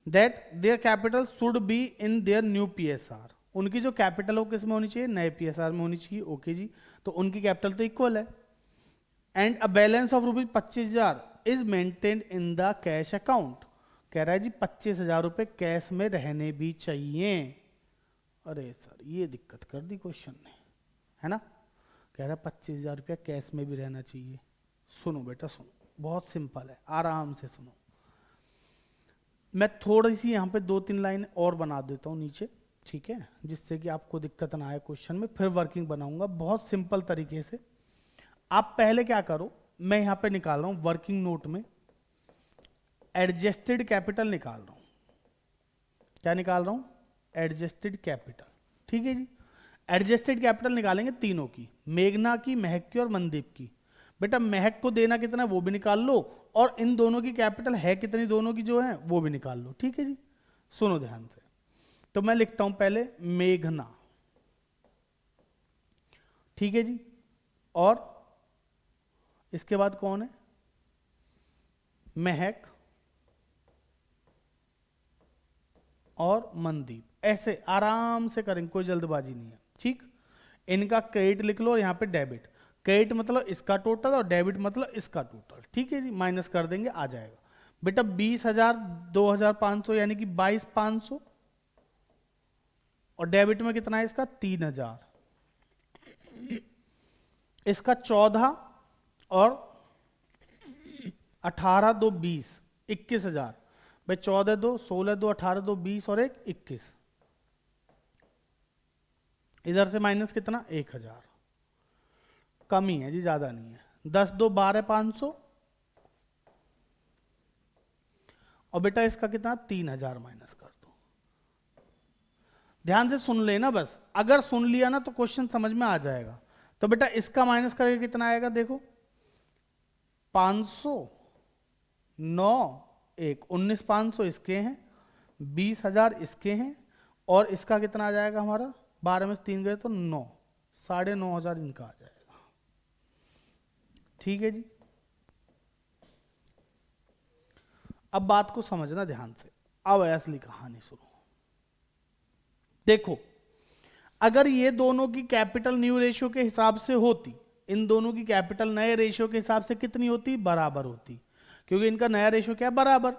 That their capital should be in their new PSR। उनकी जो कैपिटल हो किस में होनी चाहिए, नए PSR में होनी चाहिए। ओके जी, तो उनकी कैपिटल तो इक्वल है। And a balance of rupees 25,000 is maintained in the cash account. कह रहा है जी 25,000 रुपए कैश में रहने भी चाहिए। अरे सर ये दिक्कत कर दी क्वेश्चन ने, है ना। कह रहा है 25,000 रुपया कैश में भी रहना चाहिए। सुनो बेटा सुनो, बहुत सिंपल है, आराम से सुनो। मैं थोड़ी सी यहाँ पे 2-3 लाइन और बना देता हूँ नीचे, ठीक है, जिससे कि आपको दिक्कत ना आए क्वेश्चन में, फिर वर्किंग बनाऊंगा बहुत सिंपल तरीके से। आप पहले क्या करो, मैं यहाँ पे निकाल रहा हूँ वर्किंग नोट में एडजस्टेड कैपिटल निकाल रहा हूँ। क्या निकाल रहा हूँ, एडजस्टेड कैपिटल। ठीक है जी। एडजस्टेड कैपिटल निकालेंगे तीनों की, मेघना की, महक की और मनदीप की। बेटा महक को देना कितना है वो भी निकाल लो, और इन दोनों की कैपिटल है कितनी दोनों की जो है वो भी निकाल लो। ठीक है जी, सुनो ध्यान से। तो मैं लिखता हूं पहले मेघना, ठीक है जी, और इसके बाद कौन है, महक और मनदीप। ऐसे आराम से करेंगे, कोई जल्दबाजी नहीं है। ठीक, इनका क्रेडिट लिख लो और यहां पे डेबिट। क्रेडिट मतलब इसका टोटल और डेबिट मतलब इसका टोटल। ठीक है जी, माइनस कर देंगे आ जाएगा। बेटा 20,000 2,500 यानी कि 22,500, और डेबिट में कितना है इसका 3,000, इसका 14 और 18 2 20, 21,000। भाई 14 2 16 2 18 2 20 और 1 21। इधर से माइनस कितना 1000, कम ही है जी, ज्यादा नहीं है। 10 2 12 500, और बेटा इसका कितना 3000 माइनस कर दो। ध्यान से सुन लेना बस, अगर सुन लिया ना तो क्वेश्चन समझ में आ जाएगा। तो बेटा इसका माइनस करके कितना आएगा, देखो 500 9 1 19,500 इसके हैं, 20,000 इसके हैं, और इसका कितना आ जाएगा हमारा, 12 में से 3 गए तो 9, 9,500 इनका आ जाएगा। ठीक है जी। अब बात को समझना ध्यान से, अब असली कहानी सुनो। देखो अगर ये दोनों की कैपिटल न्यू रेशियो के हिसाब से होती, इन दोनों की कैपिटल नए रेशियो के हिसाब से कितनी होती, बराबर होती, क्योंकि इनका नया रेशियो क्या है, बराबर।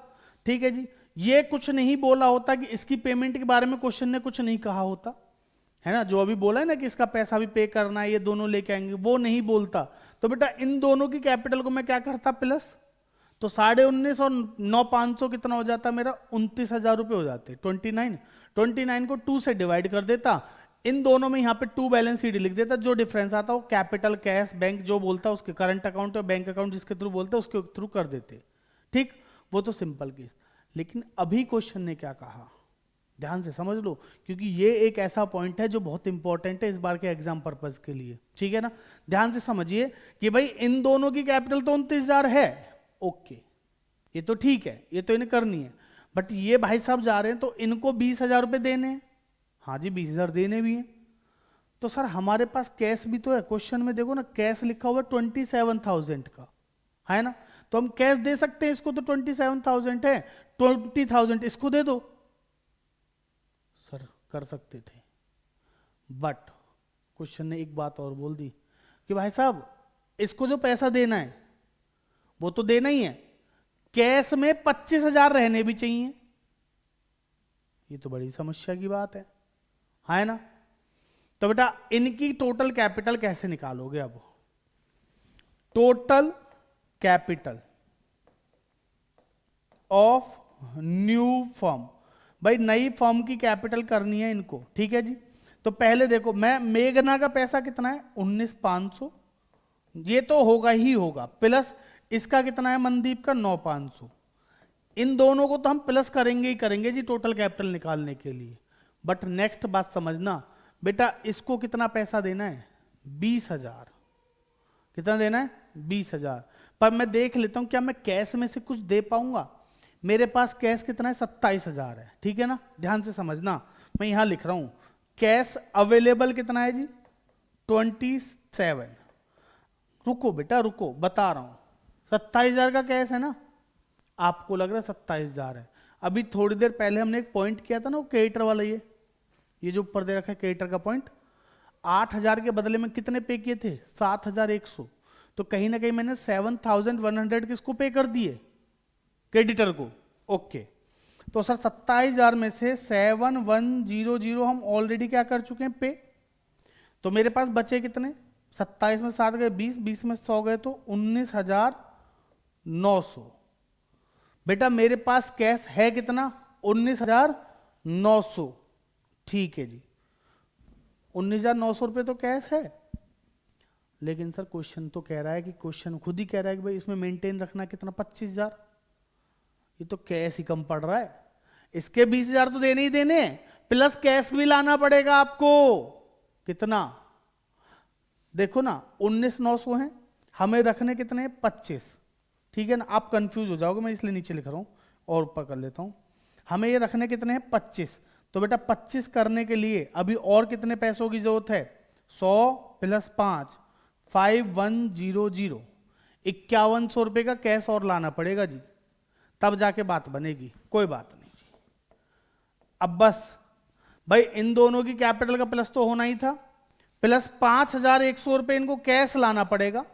ठीक है जी। ये कुछ नहीं बोला होता कि इसकी पेमेंट के बारे में क्वेश्चन ने कुछ नहीं कहा होता, है ना, जो अभी बोला है ना कि इसका पैसा भी पे करना है, ये दोनों लेके आएंगे, वो नहीं बोलता। तो बेटा इन दोनों की कैपिटल को मैं क्या करता, प्लस, तो 19,500 और 9,500 कितना हो जाता मेरा, 29,000 रुपये हो जाते, 29 को 2 से डिवाइड कर देता, इन दोनों में यहाँ पे 2 बैलेंस शीट लिख देता, जो डिफरेंस आता वो कैपिटल कैश बैंक जो बोलता उसके करंट अकाउंट और बैंक अकाउंट जिसके थ्रू बोलता उसके थ्रू कर देते। ठीक, वो तो सिंपल केस। लेकिन अभी क्वेश्चन ने क्या कहा, ध्यान से समझ लो, क्योंकि ये एक ऐसा पॉइंट है जो बहुत इंपॉर्टेंट है इस बार के एग्जाम पर्पज के लिए। ठीक है ना, ध्यान से समझिए कि भाई इन दोनों की कैपिटल तो 29,000 है, ओके, ये तो ठीक है, ये तो इन्हें करनी है, बट ये भाई साहब जा रहे हैं तो इनको 20,000 रुपये देने हैं। हाँ जी 20,000 देने भी हैं। तो सर हमारे पास कैश भी तो है, क्वेश्चन में देखो ना कैश लिखा हुआ 27,000 का, है ना, तो हम कैश दे सकते हैं इसको, तो 27,000 है, 20,000 इसको दे दो, सर कर सकते थे, बट क्वेश्चन ने एक बात और बोल दी कि भाई साहब इसको जो पैसा देना है वो तो देना ही है, कैश में 25,000 रहने भी चाहिए। ये तो बड़ी समस्या की बात है ना। तो बेटा इनकी टोटल कैपिटल कैसे निकालोगे, अब total capital of new firm, भाई नई फर्म की कैपिटल करनी है इनको। ठीक है जी। तो पहले देखो मैं मेघना का पैसा कितना है 19,500, ये तो होगा ही होगा, प्लस इसका कितना है मनदीप का 9,500, इन दोनों को तो हम प्लस करेंगे ही करेंगे जी टोटल कैपिटल निकालने के लिए। बट नेक्स्ट बात समझना बेटा, इसको कितना पैसा देना है 20,000, कितना देना है 20,000, पर मैं देख लेता हूं क्या मैं कैश में से कुछ दे पाऊंगा। मेरे पास कैश कितना है 27,000 है, ठीक है ना, ध्यान से समझना, मैं यहां लिख रहा हूं कैश अवेलेबल कितना है जी 27। रुको बेटा रुको, बता रहा हूं, 27,000 का कैश है ना, आपको लग रहा है 27,000 है। अभी थोड़ी देर पहले हमने एक पॉइंट किया था ना वो क्रेडिटर वाला, ये जो ऊपर दे रखा है क्रेडिटर का पॉइंट, 8,000 के बदले में कितने पे किए थे 7,100, तो कहीं ना कहीं मैंने 7,100 किसको पे कर दिए, क्रेडिटर को। ओके, तो सर 27,000 में से 7,100 हम ऑलरेडी क्या कर चुके हैं पे, तो मेरे पास बचे कितने 27 में 7 गए 20, 20 में 100 गए तो 19,900। बेटा मेरे पास कैश है कितना 19,900, ठीक है जी 19,900 रुपये तो कैश है। लेकिन सर क्वेश्चन तो कह रहा है कि क्वेश्चन खुद ही कह रहा है कि भाई इसमें मेंटेन रखना कितना 25,000, ये तो कैश ही कम पड़ रहा है, इसके 20,000 तो देने ही देने, प्लस कैश भी लाना पड़ेगा आपको, कितना देखो ना 19,900 है, हमें रखने कितने 25, ठीक है ना, आप कंफ्यूज हो जाओगे मैं इसलिए नीचे लिख रहा हूं और ऊपर कर लेता हूं, हमें ये रखने कितने हैं 25, तो बेटा 25 करने के लिए अभी और कितने पैसों की जरूरत है 100 + 5 5,100, 5,100 रुपए का कैश और लाना पड़ेगा जी, तब जाके बात बनेगी, कोई बात नहीं जी। अब बस भाई इन दोनों की कैपिटल का प्लस तो होना ही था, प्लस 5,100 रुपए इनको कैश लाना पड़ेगा,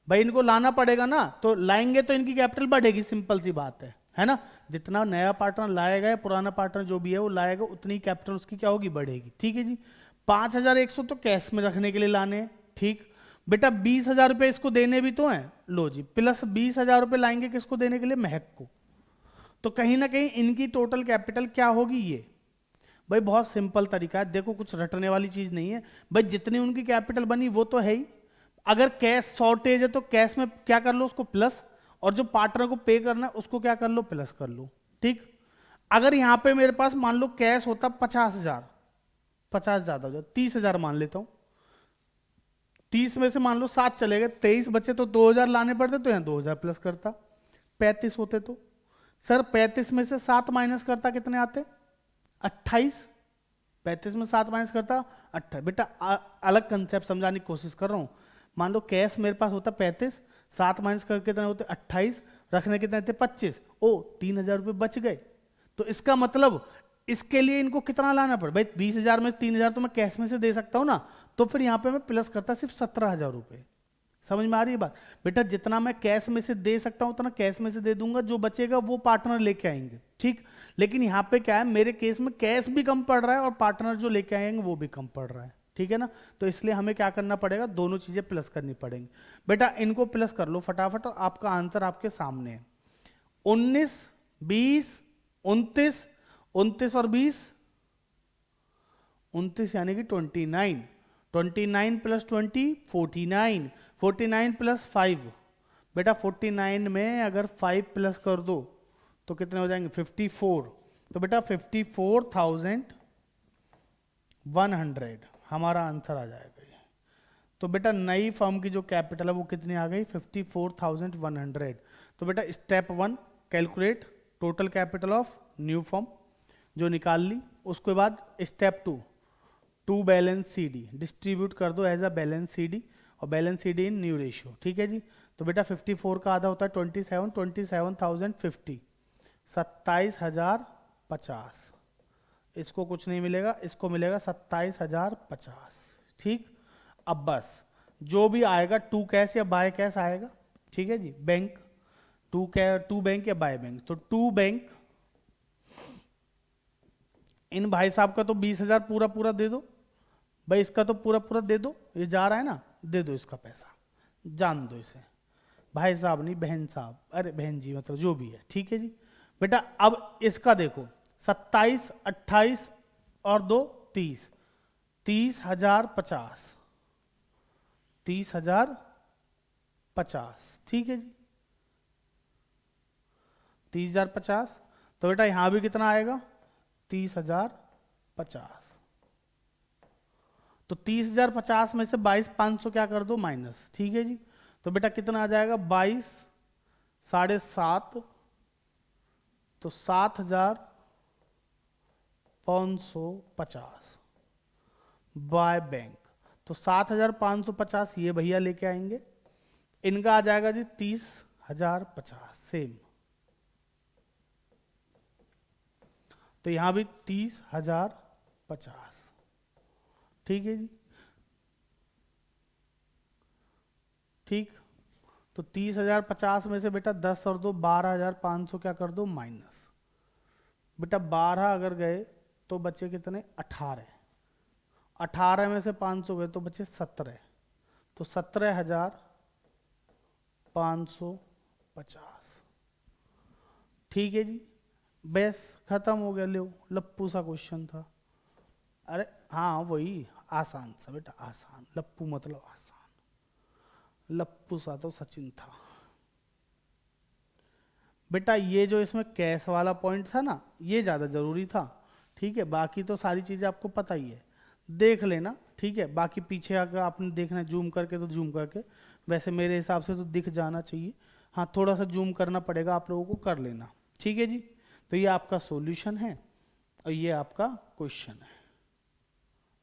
भाई इनको लाना पड़ेगा ना, तो लाएंगे तो इनकी कैपिटल बढ़ेगी, सिंपल सी बात है ना, जितना नया पार्टनर लाएगा या पुराना पार्टनर जो भी है वो लाएगा उतनी कैपिटल उसकी क्या होगी बढ़ेगी, ठीक है जी। 5,100 तो कैश में रखने के लिए लाने हैं, ठीक बेटा 20,000 रुपए इसको देने भी तो हैं, लो जी प्लस 20,000 रुपए लाएंगे किसको देने के लिए महक को, तो कहीं ना कहीं इनकी टोटल कैपिटल क्या होगी ये, भाई बहुत सिंपल तरीका है, देखो कुछ रटने वाली चीज नहीं है भाई, जितनी उनकी कैपिटल बनी वो तो है ही। अगर कैश शॉर्टेज है तो कैश में क्या कर लो उसको प्लस, और जो पार्टनर को पे करना है उसको क्या कर लो प्लस कर लो, ठीक। अगर यहां पे मेरे पास मान लो कैश होता 50,000, 50 ज्यादा हो जाए 30,000 मान लेता हूं, 30 में से मान लो 7 चले गए, 23 बचे तो 2,000 लाने पड़ते, तो यहां 2,000 प्लस करता, 35 होते तो सर 35 में से 7 माइनस करता कितने आते 28, 35 में 7 माइनस करता 28। बेटा अलग कंसेप्ट समझाने की कोशिश कर रहा हूं। मान लो कैश मेरे पास होता 35, 7 माइनस करके कितने होते 28, रखने कितने थे 25, ओ 3,000 रुपये बच गए। तो इसका मतलब इसके लिए इनको कितना लाना पड़े भाई, 20,000 में 3,000 तो मैं कैश में से दे सकता हूं ना, तो फिर यहां पे मैं प्लस करता सिर्फ 17,000 रुपये। समझ में आ रही है बात? बेटा जितना मैं कैश में से दे सकता हूं उतना कैश में से दे दूंगा, जो बचेगा वो पार्टनर लेके आएंगे, ठीक। लेकिन यहां पे क्या है, मेरे केस में कैश भी कम पड़ रहा है और पार्टनर जो लेके आएंगे वो भी कम पड़ रहा है, ठीक है ना। तो इसलिए हमें क्या करना पड़ेगा, दोनों चीजें प्लस करनी पड़ेंगी। बेटा इनको प्लस कर लो फटाफट, और आपका आंसर आपके सामने है। 19, 20, 29, 29 और 20, 29 यानी कि 29, 29 प्लस 20 49, 49 प्लस 5, बेटा 49 में अगर 5 प्लस कर दो तो कितने हो जाएंगे 54, तो बेटा 54,100 हमारा आंसर आ जाएगा ये। तो बेटा नई फर्म की जो कैपिटल है वो कितनी आ गई 54,100। तो बेटा step 1 calculate total capital of new firm जो निकाल ली, उसके बाद step 2 to balance CD distribute कर दो एज अ बैलेंस सीडी, और balance CD in new ratio, ठीक है जी। तो बेटा 54 का आधा होता है 27, 27,050, 27,050, इसको कुछ नहीं मिलेगा, इसको मिलेगा 27,050, ठीक। अब बस जो भी आएगा टू कैश या बाय कैश आएगा, ठीक है जी, बैंक टू बैंक या बाय बैंक, तो टू बैंक इन भाई साहब का तो 20,000 पूरा पूरा दे दो भाई, इसका तो पूरा पूरा दे दो, ये जा रहा है ना, दे दो इसका पैसा, जान दो इसे, भाई साहब नहीं बहन साहब, अरे बहन जी मतलब जो भी है, ठीक है जी। बेटा अब इसका देखो 27, 28 और 2 30, 30,050, 30,050, ठीक है जी, 30,050। तो बेटा यहां भी कितना आएगा 30,050, तो 30,050 में से 22,500 क्या कर दो माइनस, ठीक है जी। तो बेटा कितना आ जाएगा 22 7.5, तो 7,550 बाय बैंक, तो 7,550 ये भैया लेके आएंगे, इनका आ जाएगा जी 30,050 सेम, तो यहां भी 30,050, ठीक है जी, ठीक। तो 30,050 में से बेटा 10 और 2 12,500 क्या कर दो माइनस, बेटा 12 अगर गए तो बचे कितने 18, 18 में से 500 गए तो बचे 17, तो 17,550, ठीक है जी। बस खत्म हो गया, लो लप्पू सा क्वेश्चन था, अरे हाँ वही आसान सा बेटा, आसान, लप्पू मतलब आसान, लप्पू सा तो सचिन था बेटा। ये जो इसमें कैश वाला पॉइंट था ना, ये ज़्यादा ज़रूरी था, ठीक है। बाकी तो सारी चीज़ें आपको पता ही है, देख लेना, ठीक है। बाकी पीछे अगर आपने देखना है जूम करके तो जूम करके, वैसे मेरे हिसाब से तो दिख जाना चाहिए, हाँ थोड़ा सा जूम करना पड़ेगा आप लोगों को, कर लेना, ठीक है जी। तो ये आपका सॉल्यूशन है और ये आपका क्वेश्चन है।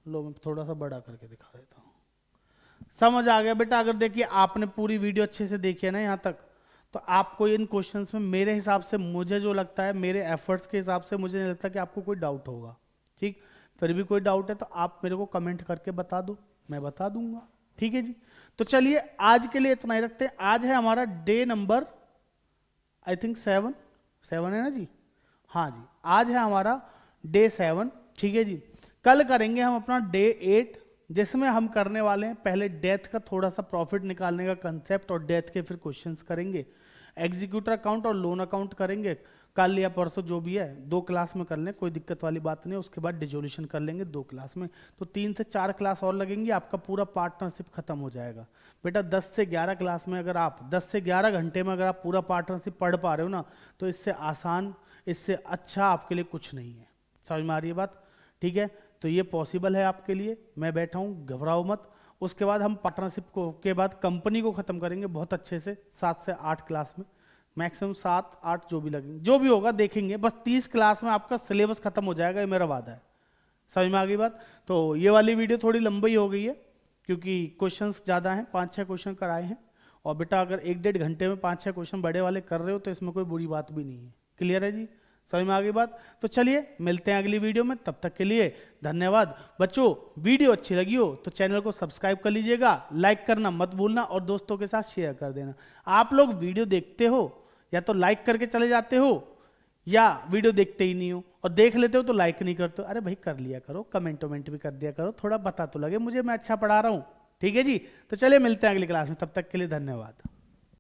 लो मैं थोड़ा सा बड़ा करके दिखा देता हूँ। समझ आ गया बेटा? अगर देखिए आपने पूरी वीडियो अच्छे से देखी है ना यहाँ तक, तो आपको इन क्वेश्चंस में मेरे हिसाब से, मुझे जो लगता है, मेरे एफर्ट्स के हिसाब से मुझे नहीं लगता कि आपको कोई डाउट होगा, ठीक। फिर भी कोई डाउट है तो आप मेरे को कमेंट करके बता दो, मैं बता दूंगा, ठीक है जी। तो चलिए आज के लिए इतना ही रखते हैं। आज है हमारा डे नंबर आई थिंक 7 है ना जी, हाँ जी, आज है हमारा डे 7, ठीक है जी। कल करेंगे हम अपना डे 8, जिसमें हम करने वाले हैं पहले डेथ का थोड़ा सा प्रॉफिट निकालने का कंसेप्ट, और डेथ के फिर क्वेश्चंस करेंगे, एग्जीक्यूटर अकाउंट और लोन अकाउंट करेंगे, कल या परसों जो भी है 2 क्लास में कर लें, कोई दिक्कत वाली बात नहीं है। उसके बाद डिजोल्यूशन कर लेंगे 2 क्लास में, तो 3 से 4 क्लास और लगेंगी, आपका पूरा पार्टनरशिप खत्म हो जाएगा। बेटा 10 से 11 क्लास में अगर आप 10 से 11 घंटे में अगर आप पूरा पार्टनरशिप पढ़ पा रहे हो ना, तो इससे आसान, इससे अच्छा आपके लिए कुछ नहीं है। समझ में आ रही है बात? ठीक है, तो ये पॉसिबल है आपके लिए, मैं बैठा हूँ, घबराओ मत। उसके बाद हम पार्टनरशिप को के बाद कंपनी को खत्म करेंगे बहुत अच्छे से 7 से 8 क्लास में, मैक्सिमम 7-8 जो भी लगेंगे, जो भी होगा देखेंगे। बस 30 क्लास में आपका सिलेबस खत्म हो जाएगा, ये मेरा वादा है। समझ में आ गई बात? तो ये वाली वीडियो थोड़ी लंबी हो गई है क्योंकि क्वेश्चंस ज़्यादा हैं, 5-6 क्वेश्चन कराए हैं। और बेटा अगर 1-1.5 घंटे में 5-6 क्वेश्चन बड़े वाले कर रहे हो तो इसमें कोई बुरी बात भी नहीं है। क्लियर है जी? समझ में आ गई बात? तो चलिए मिलते हैं अगली वीडियो में, तब तक के लिए धन्यवाद। बच्चों वीडियो अच्छी लगी हो तो चैनल को सब्सक्राइब कर लीजिएगा, लाइक करना मत भूलना और दोस्तों के साथ शेयर कर देना। आप लोग वीडियो देखते हो या तो लाइक करके चले जाते हो या वीडियो देखते ही नहीं हो, और देख लेते हो तो लाइक नहीं करते हो। अरे भाई कर लिया करो, कमेंट वमेंट भी कर दिया करो, थोड़ा पता तो लगे मुझे मैं अच्छा पढ़ा रहा हूँ। ठीक है जी, तो चलिए मिलते हैं अगली क्लास में, तब तक के लिए धन्यवाद।